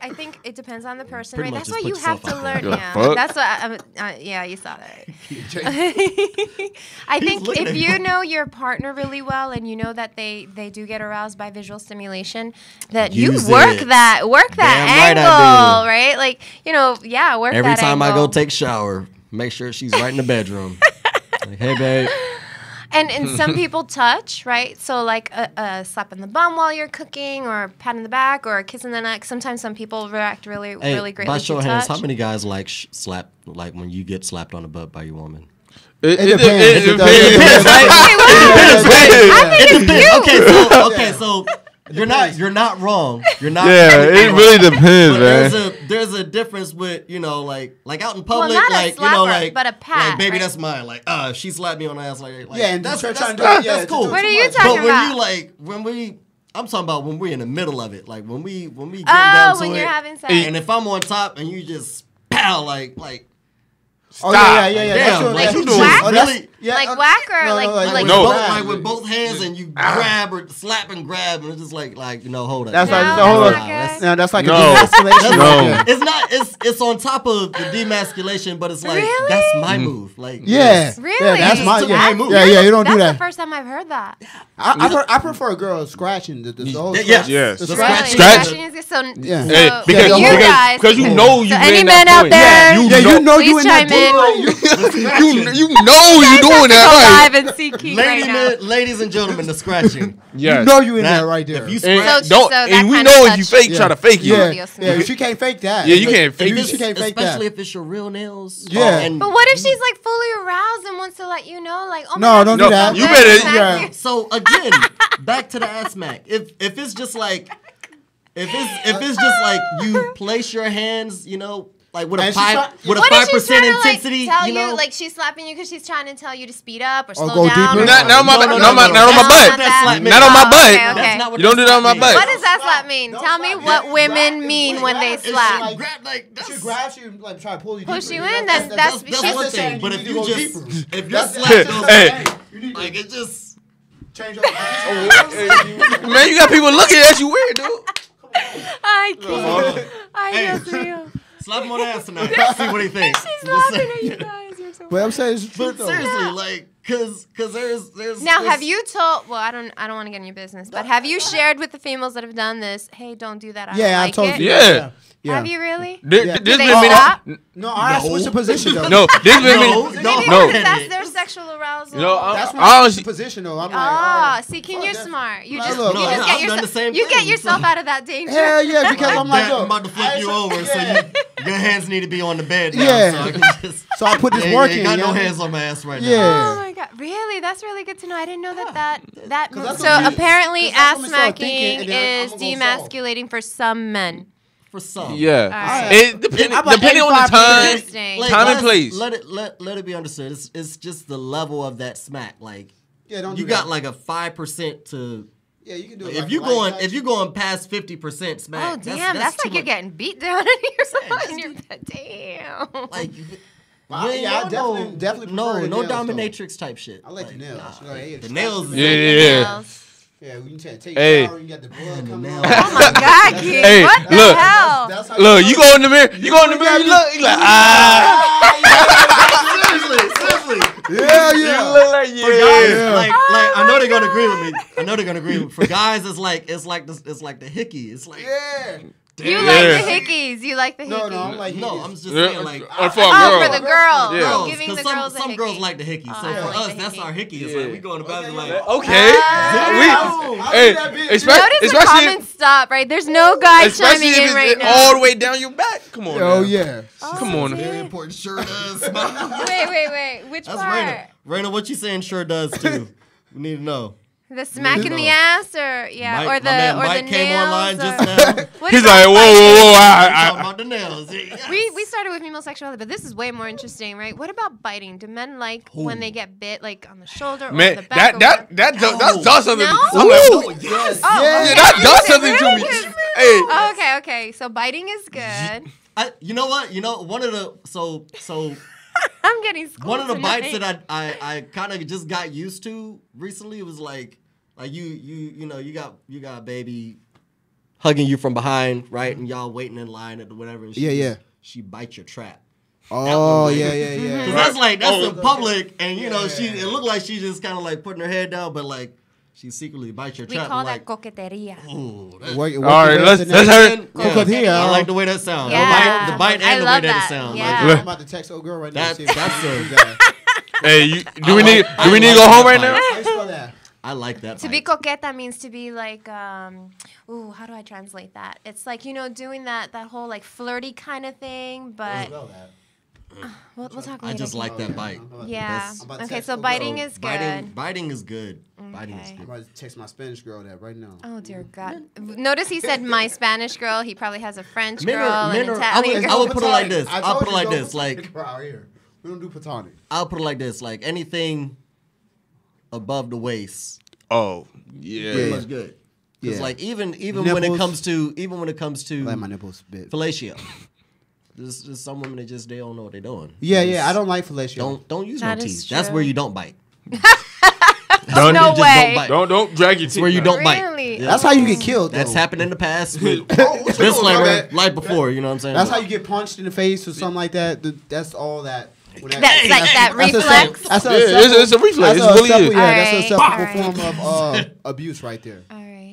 Speaker 2: I think it depends on the person,
Speaker 1: Pretty
Speaker 2: right?
Speaker 1: much
Speaker 2: That's
Speaker 1: just
Speaker 2: what
Speaker 1: put
Speaker 2: you have
Speaker 1: yourself
Speaker 2: to
Speaker 1: out
Speaker 2: learn.
Speaker 4: there.
Speaker 2: Yeah,
Speaker 4: The fuck?
Speaker 2: that's what. Yeah, you saw that. I think
Speaker 1: looking
Speaker 2: if
Speaker 1: at
Speaker 2: you
Speaker 1: you.
Speaker 2: know your partner really well and you know that they do get aroused by visual stimulation, that
Speaker 1: Use
Speaker 2: you work
Speaker 1: it.
Speaker 2: that
Speaker 1: Damn right I
Speaker 2: angle,
Speaker 1: do.
Speaker 2: right? Like work
Speaker 1: Every
Speaker 2: that
Speaker 1: time
Speaker 2: angle.
Speaker 1: I go take a shower, make sure she's right in the bedroom. Like, hey, babe.
Speaker 2: And some people touch, right? So like a slap in the bum while you're cooking, or a pat in the back, or a kiss in the neck. Sometimes some people react really
Speaker 1: Hey,
Speaker 2: greatly
Speaker 1: by
Speaker 2: to
Speaker 1: show of hands,
Speaker 2: touch.
Speaker 1: how many guys like slap, like when you get slapped on the butt by your woman?
Speaker 4: It
Speaker 3: depends.
Speaker 4: depends.
Speaker 3: It depends.
Speaker 2: I think it's cute.
Speaker 1: Okay, so you're not wrong. You're not.
Speaker 4: Yeah, it really depends,
Speaker 1: But
Speaker 4: man.
Speaker 1: there's a difference with like out in
Speaker 2: Well,
Speaker 1: public,
Speaker 2: not a
Speaker 1: like
Speaker 2: slapper, but a pat,
Speaker 1: like baby,
Speaker 2: right?
Speaker 1: that's mine. Like she slapped me on the ass, like
Speaker 3: Yeah, and
Speaker 1: that's
Speaker 3: try to do
Speaker 1: that's
Speaker 3: it, yeah,
Speaker 1: that's cool.
Speaker 3: to do
Speaker 2: What
Speaker 3: too
Speaker 2: are you
Speaker 3: much.
Speaker 2: talking
Speaker 1: But
Speaker 2: about?
Speaker 1: I'm talking about when we're in the middle of it, like when we get
Speaker 2: Oh,
Speaker 1: down to
Speaker 2: when
Speaker 1: it,
Speaker 2: you're having sex.
Speaker 1: and if I'm on top and you just pow like.
Speaker 3: Oh yeah.
Speaker 1: Damn,
Speaker 3: That's true.
Speaker 1: like
Speaker 3: That's
Speaker 1: you
Speaker 3: true.
Speaker 2: whack?
Speaker 3: Oh, that's-
Speaker 1: Really?
Speaker 3: yeah,
Speaker 2: Like whack or like
Speaker 4: No.
Speaker 1: Like with both hands and you grab or slap and grab and it's just like hold up.
Speaker 3: That's
Speaker 2: No,
Speaker 3: like
Speaker 2: that's
Speaker 3: the whole.
Speaker 2: not good.
Speaker 3: Yeah, that's like
Speaker 4: No.
Speaker 3: a de-escalation.
Speaker 4: No.
Speaker 3: Yeah.
Speaker 1: It's not. It's on top of the demasculation, but it's like
Speaker 2: Really?
Speaker 1: that's my move. Like
Speaker 3: Yeah.
Speaker 2: Really?
Speaker 3: Yeah, that's my.
Speaker 1: It's
Speaker 3: Yeah,
Speaker 1: my move.
Speaker 3: yeah. You don't
Speaker 2: That's
Speaker 3: do
Speaker 2: the
Speaker 3: that.
Speaker 2: first time I've heard that.
Speaker 3: I prefer a girl scratching the whole.
Speaker 1: Yes.
Speaker 4: Yes.
Speaker 3: The
Speaker 1: The
Speaker 3: scratch.
Speaker 4: Scratch.
Speaker 2: So,
Speaker 3: Yeah.
Speaker 2: so
Speaker 4: Hey, because
Speaker 2: you guys,
Speaker 4: you know you
Speaker 2: so
Speaker 4: made
Speaker 2: any
Speaker 4: that
Speaker 2: men out
Speaker 4: point.
Speaker 2: there,
Speaker 3: Yeah, you know you
Speaker 2: please
Speaker 3: in that
Speaker 2: chime in.
Speaker 4: You know you doing
Speaker 2: Go
Speaker 4: that
Speaker 2: live and see Keith right now.
Speaker 1: Ladies and gentlemen, the scratching.
Speaker 4: right.
Speaker 3: You
Speaker 4: Yes.
Speaker 3: know you in
Speaker 1: That-
Speaker 3: there right there.
Speaker 1: If you
Speaker 4: And,
Speaker 1: scratch,
Speaker 2: So
Speaker 4: don't,
Speaker 2: that
Speaker 4: and we
Speaker 2: kind
Speaker 4: know
Speaker 2: of
Speaker 4: if you
Speaker 2: touch.
Speaker 4: fake, try to fake
Speaker 3: yeah,
Speaker 4: it.
Speaker 3: yeah. She can't fake that.
Speaker 4: Yeah, you can't fake
Speaker 3: If
Speaker 4: it.
Speaker 3: She can't fake
Speaker 1: especially
Speaker 3: that.
Speaker 1: if it's your real nails.
Speaker 3: Yeah.
Speaker 1: And
Speaker 2: But what if she's like fully aroused and wants to let you know, like, oh
Speaker 3: No,
Speaker 2: my God,
Speaker 3: don't
Speaker 4: No,
Speaker 3: do that.
Speaker 4: you better-
Speaker 3: Yeah.
Speaker 1: So again, back to the ass smack. If it's just like if it's just like you place your hands, like with a
Speaker 3: And she's
Speaker 1: five
Speaker 3: try-
Speaker 1: with a
Speaker 2: What if
Speaker 1: 5%
Speaker 2: she's trying to
Speaker 1: intensity,
Speaker 2: tell
Speaker 1: you know.
Speaker 2: like she's slapping you because she's trying to tell you to speed up or slow
Speaker 3: go
Speaker 2: down?
Speaker 3: deeper?
Speaker 2: Or
Speaker 4: Not on my
Speaker 1: No, no,
Speaker 4: not on my
Speaker 1: no,
Speaker 4: butt.
Speaker 1: that's slap me.
Speaker 4: Not on my
Speaker 2: Oh,
Speaker 4: butt.
Speaker 2: okay, okay.
Speaker 1: That's not what
Speaker 4: You don't do that on my
Speaker 1: slap
Speaker 4: butt.
Speaker 1: means.
Speaker 2: What does that slap mean?
Speaker 3: Don't
Speaker 2: Tell me
Speaker 3: slap.
Speaker 2: what
Speaker 3: Yeah,
Speaker 2: women
Speaker 3: grab
Speaker 2: mean
Speaker 3: is
Speaker 2: when they
Speaker 3: grab. It's
Speaker 2: slap.
Speaker 3: like-
Speaker 1: Grab like
Speaker 3: She
Speaker 1: that's
Speaker 3: grabs you, like try to pull you deeper.
Speaker 2: Push you in, that's
Speaker 1: that's
Speaker 2: she's
Speaker 1: one
Speaker 3: just
Speaker 1: thing.
Speaker 3: saying
Speaker 1: But
Speaker 3: you
Speaker 1: if
Speaker 3: need
Speaker 1: you
Speaker 3: to go
Speaker 1: just
Speaker 3: deeper.
Speaker 1: if your
Speaker 3: That's-
Speaker 1: slap
Speaker 3: that's
Speaker 1: goes
Speaker 3: just
Speaker 4: Hey.
Speaker 3: saying. You need to
Speaker 1: like it just
Speaker 3: change your.
Speaker 4: Man, you got people looking at you weird, dude.
Speaker 2: I can't. I just feel.
Speaker 1: slap him on the ass tonight. See what he thinks.
Speaker 2: She's
Speaker 1: I'm just
Speaker 2: laughing
Speaker 1: saying.
Speaker 2: at you guys. You're so
Speaker 3: But I'm saying it's true
Speaker 1: But
Speaker 3: though.
Speaker 1: seriously, like, cause there's
Speaker 2: Now,
Speaker 1: there's-
Speaker 2: have you told? Well, I don't want to get in your business, but have you shared with the females that have done this? Hey, don't do that. I
Speaker 3: Yeah,
Speaker 2: don't
Speaker 3: I
Speaker 2: like
Speaker 3: told
Speaker 2: it.
Speaker 3: you.
Speaker 4: Yeah.
Speaker 3: Yeah.
Speaker 2: Have you really?
Speaker 3: Yeah.
Speaker 4: This
Speaker 2: Do they
Speaker 4: been many-
Speaker 2: stop?
Speaker 3: No, I switched the position though.
Speaker 4: No, this been
Speaker 1: No,
Speaker 4: many-
Speaker 1: no.
Speaker 2: Maybe
Speaker 4: No.
Speaker 2: because that's their sexual arousal.
Speaker 4: You know,
Speaker 3: That's when
Speaker 4: I
Speaker 3: I
Speaker 4: honestly,
Speaker 3: switched the position though. I'm like,
Speaker 2: Ah,
Speaker 3: oh,
Speaker 2: see, Ken,
Speaker 3: fuck
Speaker 2: you're
Speaker 3: that.
Speaker 2: smart. You
Speaker 3: Nah,
Speaker 2: just,
Speaker 3: look,
Speaker 2: you
Speaker 3: no,
Speaker 2: just
Speaker 1: I've
Speaker 2: get
Speaker 1: done
Speaker 2: yourself,
Speaker 1: the same
Speaker 2: you get
Speaker 1: thing,
Speaker 2: yourself
Speaker 1: so-
Speaker 2: out of that danger.
Speaker 3: Hell yeah, because
Speaker 1: Like
Speaker 3: I'm like,
Speaker 1: that,
Speaker 3: yo,
Speaker 1: I'm about to flip you over, so your hands need to be on the bed now.
Speaker 3: Yeah.
Speaker 1: So I can just.
Speaker 3: So I put this
Speaker 1: Yeah,
Speaker 3: work
Speaker 1: you
Speaker 3: in.
Speaker 1: ain't got no
Speaker 3: yeah.
Speaker 1: hands on my ass right
Speaker 3: Yeah.
Speaker 2: Oh my god, really? That's really good to know. I didn't know that.
Speaker 3: that's
Speaker 2: So
Speaker 3: what we-
Speaker 2: apparently,
Speaker 3: 'cause that's
Speaker 2: ass
Speaker 3: when we start thinking,
Speaker 2: smacking
Speaker 3: and then
Speaker 2: is
Speaker 3: I'm gonna go solve.
Speaker 2: demasculating for some men.
Speaker 1: now. For some.
Speaker 4: yeah.
Speaker 2: Alright.
Speaker 4: It depending
Speaker 3: I'm like
Speaker 4: depending on the
Speaker 3: 85%.
Speaker 4: time.
Speaker 2: Interesting.
Speaker 1: Like,
Speaker 4: Time and
Speaker 1: let's-
Speaker 4: place.
Speaker 1: Let it be understood. It's just the level of that smack. Like
Speaker 3: Yeah, don't
Speaker 1: you
Speaker 3: do
Speaker 1: got
Speaker 3: that.
Speaker 1: like a 5% to.
Speaker 3: Yeah, you can do it.
Speaker 1: If
Speaker 3: like
Speaker 1: you
Speaker 3: light
Speaker 1: going
Speaker 3: touch.
Speaker 1: if you going past 50% smack.
Speaker 2: Oh damn, that's
Speaker 1: too
Speaker 2: like you're
Speaker 1: much.
Speaker 2: getting beat down in your damn.
Speaker 1: Like.
Speaker 3: Well,
Speaker 1: you
Speaker 3: yeah, I
Speaker 1: ain't
Speaker 3: definitely
Speaker 1: no
Speaker 3: prefer the nails,
Speaker 1: dominatrix type shit.
Speaker 3: I like the nails. You know, hey,
Speaker 1: The nails.
Speaker 4: Yeah, yeah.
Speaker 2: Nails.
Speaker 3: Yeah, when you take
Speaker 4: Hey.
Speaker 3: a shower, you got the blood coming
Speaker 1: nails.
Speaker 3: out.
Speaker 2: Oh my god, kid.
Speaker 4: Hey,
Speaker 2: What the
Speaker 4: look.
Speaker 2: hell?
Speaker 3: That's how
Speaker 4: Look,
Speaker 3: know.
Speaker 4: you go in the mirror. You go in the mirror. You look. You like
Speaker 1: Seriously.
Speaker 3: Yeah,
Speaker 4: You
Speaker 3: yeah.
Speaker 4: look like
Speaker 1: For guys,
Speaker 3: Yeah.
Speaker 1: like
Speaker 2: Oh
Speaker 1: I know
Speaker 2: my
Speaker 1: they're gonna
Speaker 2: God.
Speaker 1: agree with me. I know they're gonna agree with me. For guys, it's like the hickey. It's like
Speaker 3: Yeah.
Speaker 2: You
Speaker 4: Yeah.
Speaker 2: like the hickeys. You like the hickeys.
Speaker 3: No, no, I'm like,
Speaker 1: no, I'm just
Speaker 4: Yeah,
Speaker 1: saying like
Speaker 4: or for a
Speaker 2: Oh,
Speaker 4: girl.
Speaker 2: for the girl.
Speaker 4: Yeah.
Speaker 2: Oh, giving the girls a
Speaker 1: some
Speaker 2: hickey.
Speaker 1: girls like the hickey. So
Speaker 2: I
Speaker 1: for
Speaker 2: like
Speaker 1: us,
Speaker 2: the
Speaker 1: that's
Speaker 2: hickey.
Speaker 1: our hickey. It's
Speaker 4: Yeah.
Speaker 1: like we go in the bathroom like
Speaker 4: Okay.
Speaker 3: I'll
Speaker 4: Hey,
Speaker 3: do that bitch.
Speaker 2: Notice the
Speaker 4: especially
Speaker 2: comments stop, right? There's no guy
Speaker 4: especially
Speaker 2: chiming
Speaker 4: if
Speaker 2: in right
Speaker 4: it's
Speaker 2: now.
Speaker 4: all the way down your back. Come on.
Speaker 3: Oh
Speaker 4: now.
Speaker 3: yeah.
Speaker 4: Come on.
Speaker 1: very important. Sure does.
Speaker 2: Wait. Which
Speaker 1: That's
Speaker 2: part?
Speaker 1: Raina. Raina, what you saying? Sure does too. We need to know.
Speaker 2: The smack in the ass, or
Speaker 1: Mike,
Speaker 2: or
Speaker 1: my man
Speaker 2: the
Speaker 1: Mike
Speaker 2: nails.
Speaker 1: came online
Speaker 2: or-
Speaker 1: just now.
Speaker 2: What
Speaker 4: He's
Speaker 2: about
Speaker 4: like, whoa,
Speaker 2: biting?
Speaker 4: whoa, whoa.
Speaker 1: Talking about the nails.
Speaker 2: We started with female sexuality, but this is way more interesting, right? What about biting? Do men like when they get bit, like on the shoulder or
Speaker 4: Man,
Speaker 2: on the back?
Speaker 4: that does something.
Speaker 2: No?
Speaker 4: I'm like,
Speaker 3: Ooh, yes,
Speaker 2: Oh,
Speaker 3: yes.
Speaker 4: yeah, that does something to me. Hey,
Speaker 2: Oh, okay. So biting is good.
Speaker 1: You know what? You know, one of the so
Speaker 2: I'm getting schooled
Speaker 1: one of the
Speaker 2: tonight.
Speaker 1: bites that I kind of just got used to recently, it was like you know you got a baby hugging you from behind, right, and y'all waiting in line at the whatever. And she bites your trap.
Speaker 3: Oh, yeah.
Speaker 1: Cause that's in public, and you know it looked like she just kind of like putting her head down, but like she secretly bites your
Speaker 2: We
Speaker 1: trap.
Speaker 2: call
Speaker 1: and,
Speaker 2: that
Speaker 1: like,
Speaker 2: coqueteria.
Speaker 1: ooh, that's,
Speaker 4: all right, let's hear.
Speaker 3: Coqueteria.
Speaker 1: I like the way that sounds.
Speaker 2: Yeah.
Speaker 1: The bite
Speaker 2: I
Speaker 1: and the
Speaker 2: love
Speaker 1: way that
Speaker 2: that.
Speaker 1: it sounds.
Speaker 2: Yeah.
Speaker 3: I'm about to text old girl right now.
Speaker 1: That's
Speaker 4: Hey, do we need to go home right now?
Speaker 3: How you spell that?
Speaker 1: I like that.
Speaker 2: To be coqueta means to be like, how do I translate that? It's like, doing that whole like flirty kind of thing, but we'll talk later.
Speaker 1: I just like that bite.
Speaker 2: Yeah.
Speaker 3: I'm about to
Speaker 2: Okay,
Speaker 3: text
Speaker 2: so
Speaker 3: old
Speaker 2: biting
Speaker 3: girl.
Speaker 2: is good.
Speaker 1: Biting is good. Biting is
Speaker 2: Okay.
Speaker 3: I'm
Speaker 1: good.
Speaker 3: about to text my Spanish girl that right now.
Speaker 2: Oh dear God! Notice he said my Spanish girl. He probably has a French
Speaker 1: Men
Speaker 2: girl,
Speaker 1: are-
Speaker 2: an
Speaker 1: men are-
Speaker 2: Italian
Speaker 1: I
Speaker 2: girl.
Speaker 1: would put it like this.
Speaker 3: I
Speaker 1: I'll
Speaker 3: told
Speaker 1: put it
Speaker 3: you,
Speaker 1: like
Speaker 3: don't
Speaker 1: this.
Speaker 3: put
Speaker 1: Like
Speaker 3: platonic out here. We don't do platonic.
Speaker 1: I'll put it like this. Like anything above the waist,
Speaker 4: Oh,
Speaker 1: pretty
Speaker 4: yeah.
Speaker 1: much good. Because
Speaker 3: Yeah.
Speaker 1: like even when it
Speaker 3: Nipples.
Speaker 1: comes to
Speaker 3: I like my nipples bit.
Speaker 1: fellatio, there's some women that just they don't know what they're doing.
Speaker 3: Yeah. I don't like fellatio.
Speaker 1: Don't use
Speaker 2: That
Speaker 1: no
Speaker 2: is
Speaker 1: teeth. That's
Speaker 2: true.
Speaker 1: where you don't bite.
Speaker 4: Don't,
Speaker 2: No
Speaker 1: just
Speaker 2: way.
Speaker 1: Don't bite.
Speaker 4: don't drag your
Speaker 1: It's
Speaker 4: teeth.
Speaker 1: where you don't
Speaker 2: Really?
Speaker 1: bite. Yeah.
Speaker 3: That's how you get killed.
Speaker 1: That's
Speaker 3: though.
Speaker 1: happened in the past. With
Speaker 3: what's
Speaker 1: disclaimer,
Speaker 3: that?
Speaker 1: like before, you know what I'm saying?
Speaker 3: That's how you get punched in the face or something like that. That's all that. when
Speaker 2: That's like that
Speaker 3: that's a
Speaker 2: reflex.
Speaker 3: sep- that's a
Speaker 4: Yeah,
Speaker 3: separate-
Speaker 4: it's a reflex.
Speaker 3: That's
Speaker 4: It really is.
Speaker 3: yeah, that's a
Speaker 2: Alright.
Speaker 3: separate form of abuse right there.
Speaker 2: All right.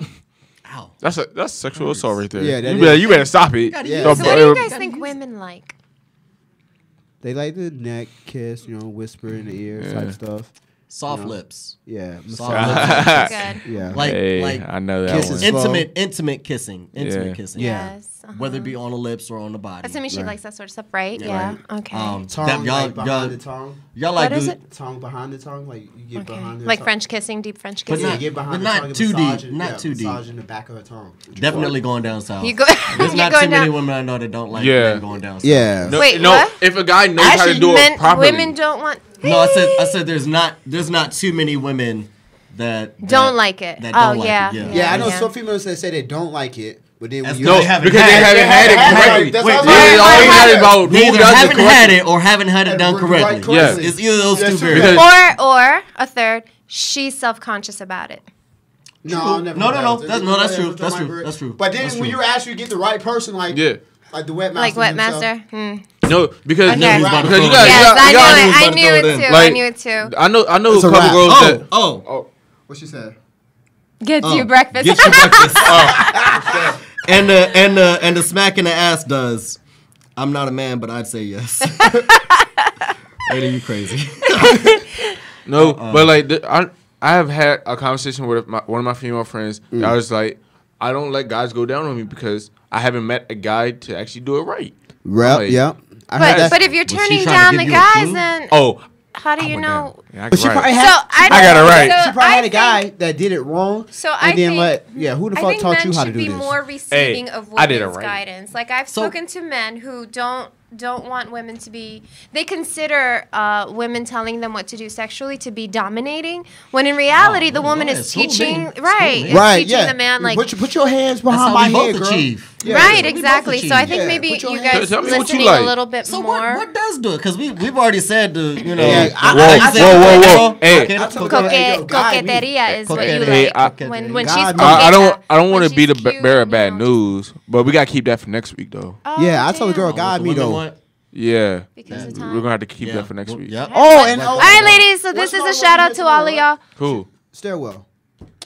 Speaker 1: Ow.
Speaker 4: That's sexual assault right there.
Speaker 3: Yeah, that
Speaker 4: you better stop it.
Speaker 3: Yeah.
Speaker 2: So what do you guys think women like?
Speaker 3: They like the neck kiss, whisper in the ear type stuff.
Speaker 1: Soft lips.
Speaker 3: Yeah,
Speaker 1: Soft
Speaker 3: massage.
Speaker 1: lips.
Speaker 2: Good.
Speaker 3: Yeah,
Speaker 1: Like
Speaker 4: I know that
Speaker 3: Kisses.
Speaker 4: one.
Speaker 1: intimate kissing. Intimate
Speaker 4: Yeah.
Speaker 1: kissing.
Speaker 3: Yeah.
Speaker 2: Yes.
Speaker 1: Whether it be on the lips or on the body.
Speaker 2: Assuming she
Speaker 3: Right.
Speaker 2: likes that sort of stuff, right?
Speaker 1: Yeah.
Speaker 2: Yeah.
Speaker 1: Right.
Speaker 2: Okay.
Speaker 3: tongue
Speaker 1: That
Speaker 3: like behind the tongue.
Speaker 1: Y'all like
Speaker 2: What is
Speaker 1: good-
Speaker 2: it?
Speaker 3: Tongue behind the tongue, like you get
Speaker 2: Okay.
Speaker 3: behind the
Speaker 2: Like
Speaker 3: tongue.
Speaker 2: French kissing, deep French
Speaker 1: But
Speaker 2: kissing.
Speaker 3: Yeah, get behind
Speaker 1: but
Speaker 3: the
Speaker 1: not
Speaker 3: tongue and
Speaker 1: too deep,
Speaker 3: massage it-
Speaker 1: not too deep.
Speaker 3: Massage in the back of her tongue.
Speaker 1: Definitely going down south.
Speaker 2: You go.
Speaker 1: There's
Speaker 2: you
Speaker 1: not
Speaker 2: going
Speaker 1: too many
Speaker 2: down.
Speaker 1: women I know that don't like
Speaker 4: Yeah.
Speaker 1: men going down south.
Speaker 3: Yeah.
Speaker 4: No,
Speaker 2: Wait,
Speaker 4: no.
Speaker 2: what?
Speaker 4: If a guy knows how to do it properly,
Speaker 2: Women don't want.
Speaker 1: No, I said there's not too many women that
Speaker 2: Don't like it.
Speaker 1: That don't like
Speaker 2: yeah.
Speaker 1: it. Yeah.
Speaker 3: Yeah, I know
Speaker 2: Yeah.
Speaker 3: some females that say they don't like it, but then when
Speaker 1: That's
Speaker 3: you
Speaker 1: good.
Speaker 4: no,
Speaker 1: They haven't
Speaker 4: because they
Speaker 1: had
Speaker 4: haven't had it correctly.
Speaker 3: That's
Speaker 1: Wait,
Speaker 3: what I'm
Speaker 4: Yeah,
Speaker 3: saying.
Speaker 4: all he had is about who
Speaker 1: Neither
Speaker 4: does it
Speaker 1: haven't had
Speaker 4: correctly.
Speaker 1: it or haven't had it done
Speaker 3: Right
Speaker 1: correctly.
Speaker 3: correctly.
Speaker 4: Yes.
Speaker 1: It's either of those
Speaker 3: That's
Speaker 1: two
Speaker 3: true.
Speaker 1: variables.
Speaker 4: Because-
Speaker 2: Or a third, she's self-conscious about it.
Speaker 3: No, I'll never
Speaker 1: No,
Speaker 3: do
Speaker 1: no,
Speaker 3: that.
Speaker 1: that's true.
Speaker 3: That's
Speaker 1: That's
Speaker 3: my
Speaker 1: true.
Speaker 3: bird.
Speaker 1: That's true.
Speaker 3: But then
Speaker 1: That's
Speaker 3: when
Speaker 1: true.
Speaker 3: you actually get the right person, like
Speaker 4: Yeah.
Speaker 3: like the webmaster,
Speaker 2: Like
Speaker 3: himself,
Speaker 2: webmaster. Hmm.
Speaker 4: No, because
Speaker 2: Okay.
Speaker 4: no,
Speaker 1: about to
Speaker 4: because
Speaker 1: throw
Speaker 4: you
Speaker 1: it
Speaker 4: got,
Speaker 1: in.
Speaker 2: Yes,
Speaker 4: you got,
Speaker 2: I
Speaker 4: you got,
Speaker 2: knew it. I
Speaker 1: about to
Speaker 2: knew
Speaker 1: throw
Speaker 2: it
Speaker 1: it in.
Speaker 2: too. I
Speaker 4: Like-
Speaker 2: knew it too.
Speaker 4: I know a
Speaker 3: It's a
Speaker 4: couple
Speaker 3: wrap.
Speaker 4: girls that.
Speaker 1: Oh,
Speaker 3: What she said?
Speaker 2: Gets you breakfast.
Speaker 1: get your breakfast. And the smack in the ass does. I'm not a man, but I'd say yes. Lady, you crazy?
Speaker 4: No, but like I have had a conversation with one of my female friends. I was like, I don't let guys go down on me because I haven't met a guy to actually do it right.
Speaker 3: Well,
Speaker 4: Like-
Speaker 3: yeah. I heard
Speaker 2: But
Speaker 3: that.
Speaker 2: but if you're
Speaker 1: Was she
Speaker 2: turning
Speaker 1: trying to
Speaker 2: down
Speaker 1: give
Speaker 2: the
Speaker 1: you a
Speaker 2: guys,
Speaker 1: clue?
Speaker 2: then
Speaker 4: Oh,
Speaker 2: how do you
Speaker 4: went
Speaker 2: know?
Speaker 4: down. Yeah, I
Speaker 3: But she
Speaker 4: got
Speaker 3: probably
Speaker 4: right.
Speaker 3: had.
Speaker 2: So I
Speaker 4: got it right.
Speaker 3: She probably had a
Speaker 2: think-
Speaker 3: guy that did it wrong.
Speaker 2: So I
Speaker 3: and then
Speaker 2: think
Speaker 3: who the
Speaker 2: I
Speaker 3: fuck
Speaker 2: think
Speaker 3: taught
Speaker 2: men
Speaker 3: you how to
Speaker 2: should
Speaker 3: do
Speaker 2: be
Speaker 3: this?
Speaker 2: more receiving of
Speaker 4: I did it
Speaker 2: women's
Speaker 4: right.
Speaker 2: guidance. Like I've
Speaker 1: So-
Speaker 2: spoken to men who don't want women to be. They consider women telling them what to do sexually to be dominating, when in reality the woman
Speaker 1: yeah,
Speaker 2: is
Speaker 1: school
Speaker 2: teaching
Speaker 1: me. School
Speaker 2: right,
Speaker 1: me.
Speaker 2: is
Speaker 3: Right,
Speaker 2: teaching
Speaker 3: yeah.
Speaker 2: the man like.
Speaker 3: Put your hands
Speaker 1: That's
Speaker 3: behind
Speaker 1: how
Speaker 3: my
Speaker 1: we
Speaker 3: head,
Speaker 1: both
Speaker 3: girl.
Speaker 1: achieve.
Speaker 3: Yeah.
Speaker 2: Right,
Speaker 1: we both
Speaker 2: exactly. So I
Speaker 1: achieve.
Speaker 2: think
Speaker 3: Yeah,
Speaker 2: maybe
Speaker 3: put your
Speaker 2: you
Speaker 3: hands-
Speaker 2: guys
Speaker 4: Tell me what you
Speaker 2: listening
Speaker 4: like.
Speaker 2: a little bit
Speaker 1: So
Speaker 2: more.
Speaker 1: what does do it? Because we've already said
Speaker 3: Yeah,
Speaker 1: Hey,
Speaker 4: whoa. Hey,
Speaker 3: I told her, hey, yo, guide me.
Speaker 2: Coqueteria is what you
Speaker 1: Coqueteria.
Speaker 2: like
Speaker 1: Hey,
Speaker 2: when
Speaker 3: guide
Speaker 2: she's
Speaker 3: me.
Speaker 4: I
Speaker 2: coqueta,
Speaker 4: don't want
Speaker 2: when
Speaker 4: to be the
Speaker 2: she's cute,
Speaker 4: bearer of bad
Speaker 2: you know.
Speaker 4: news, but we gotta keep that for next week though.
Speaker 2: Oh,
Speaker 3: Yeah, I told the girl,
Speaker 2: damn.
Speaker 3: guide me though.
Speaker 4: Yeah,
Speaker 2: Because of
Speaker 4: we're
Speaker 2: time.
Speaker 4: gonna have to keep that for next week.
Speaker 1: Yep.
Speaker 3: Oh, and
Speaker 2: All right, ladies. So this
Speaker 3: What's
Speaker 2: is
Speaker 3: wrong
Speaker 2: a
Speaker 3: with
Speaker 2: shout
Speaker 3: you
Speaker 2: out to all of y'all.
Speaker 4: Cool.
Speaker 3: stairwell.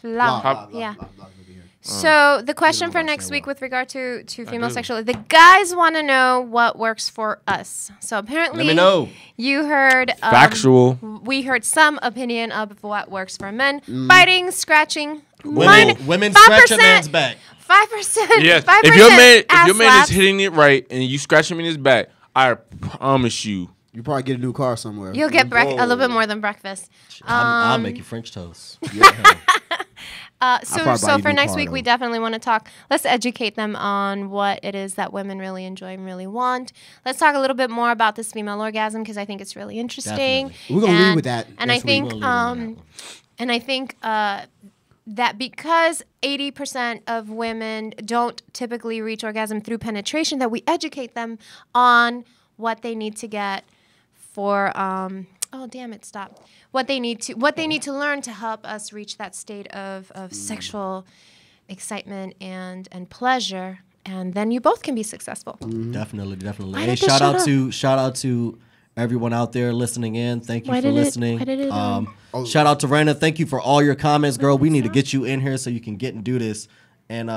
Speaker 2: Love. Yeah.
Speaker 3: Lock over here.
Speaker 2: So the question for next week with regard to female sexuality, the guys want to know what works for us. So apparently,
Speaker 1: Let me know.
Speaker 2: you heard
Speaker 4: Factual.
Speaker 2: We heard some opinion of what works for men: biting, scratching.
Speaker 1: Women scratch a man's back.
Speaker 2: 5%.
Speaker 4: Yes.
Speaker 2: 5%
Speaker 4: If your man
Speaker 2: slaps.
Speaker 4: is hitting it right and you scratch him in his back, I promise you.
Speaker 3: You probably get a new car somewhere.
Speaker 2: You'll get a little bit more than breakfast.
Speaker 1: I'll make you French toast.
Speaker 2: So for next week, we definitely want to talk. Let's educate them on what it is that women really enjoy and really want. Let's talk a little bit more about this female orgasm because I think it's really interesting.
Speaker 3: Definitely. We're gonna lead with that.
Speaker 2: And I think that because 80% of women don't typically reach orgasm through penetration, that we educate them on what they need to get for what they need to learn to help us reach that state of sexual excitement and pleasure, and then you both can be successful.
Speaker 1: Definitely. Hey, shout out to everyone out there listening in. Thank you for listening. Shout out to Raina. Thank you for all your comments, girl. We need to get you in here so you can get and do this. And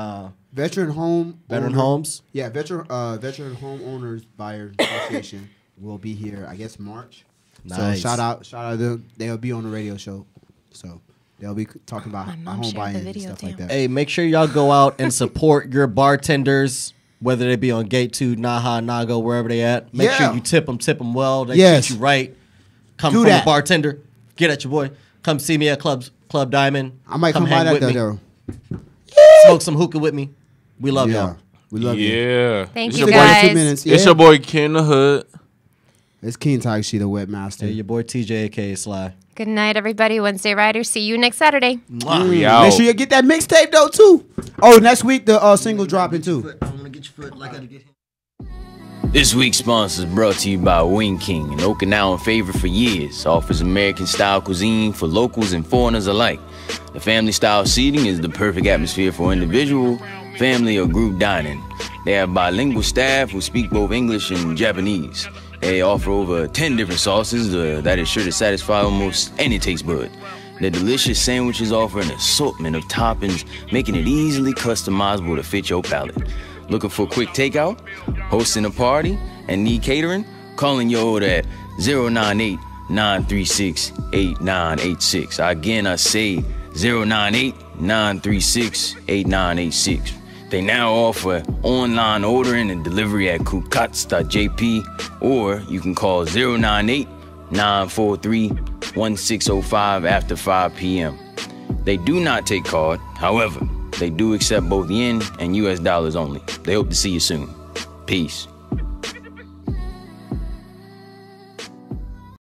Speaker 3: Veteran Homes. Yeah, Veteran Homeowners Buyers Association will be here, I guess, March.
Speaker 1: Nice.
Speaker 3: So shout out to them. They'll be on the radio show. So they'll be talking about home buying and stuff like that.
Speaker 1: Hey, make sure y'all go out and support your bartenders, whether they be on Gate 2, Naha, Nago, wherever they at. Make sure you tip them well. They treat you right. Come from a bartender. Get at your boy. Come see me at Club Diamond.
Speaker 3: I might come by that though.
Speaker 1: Smoke some hookah with me. We love y'all.
Speaker 3: We love you.
Speaker 4: Yeah.
Speaker 2: Thank you guys.
Speaker 3: 2 minutes.
Speaker 4: It's your boy Ken the Hood.
Speaker 3: It's King Tiger, she the webmaster.
Speaker 1: Hey, your boy TJ, aka Sly.
Speaker 2: Good night, everybody. Wednesday Riders. See you next Saturday.
Speaker 3: Make sure you get that mixtape though too. Oh, next week the single dropping too.
Speaker 1: I'm gonna get your foot like I get him.
Speaker 5: This week's sponsor is brought to you by Wing King, an Okinawan favorite for years. Offers American-style cuisine for locals and foreigners alike. The family-style seating is the perfect atmosphere for individual, family, or group dining. They have bilingual staff who speak both English and Japanese. They offer over 10 different sauces that is sure to satisfy almost any taste bud. Their delicious sandwiches offer an assortment of toppings, making it easily customizable to fit your palate. Looking for quick takeout? Hosting a party and need catering? Calling your order at 098-936-8986. Again, I say 098-936-8986. They now offer online ordering and delivery at kukats.jp, or you can call 098-943-1605 after 5 p.m. They do not take card, however, they do accept both yen and US dollars only. They hope to see you soon. Peace.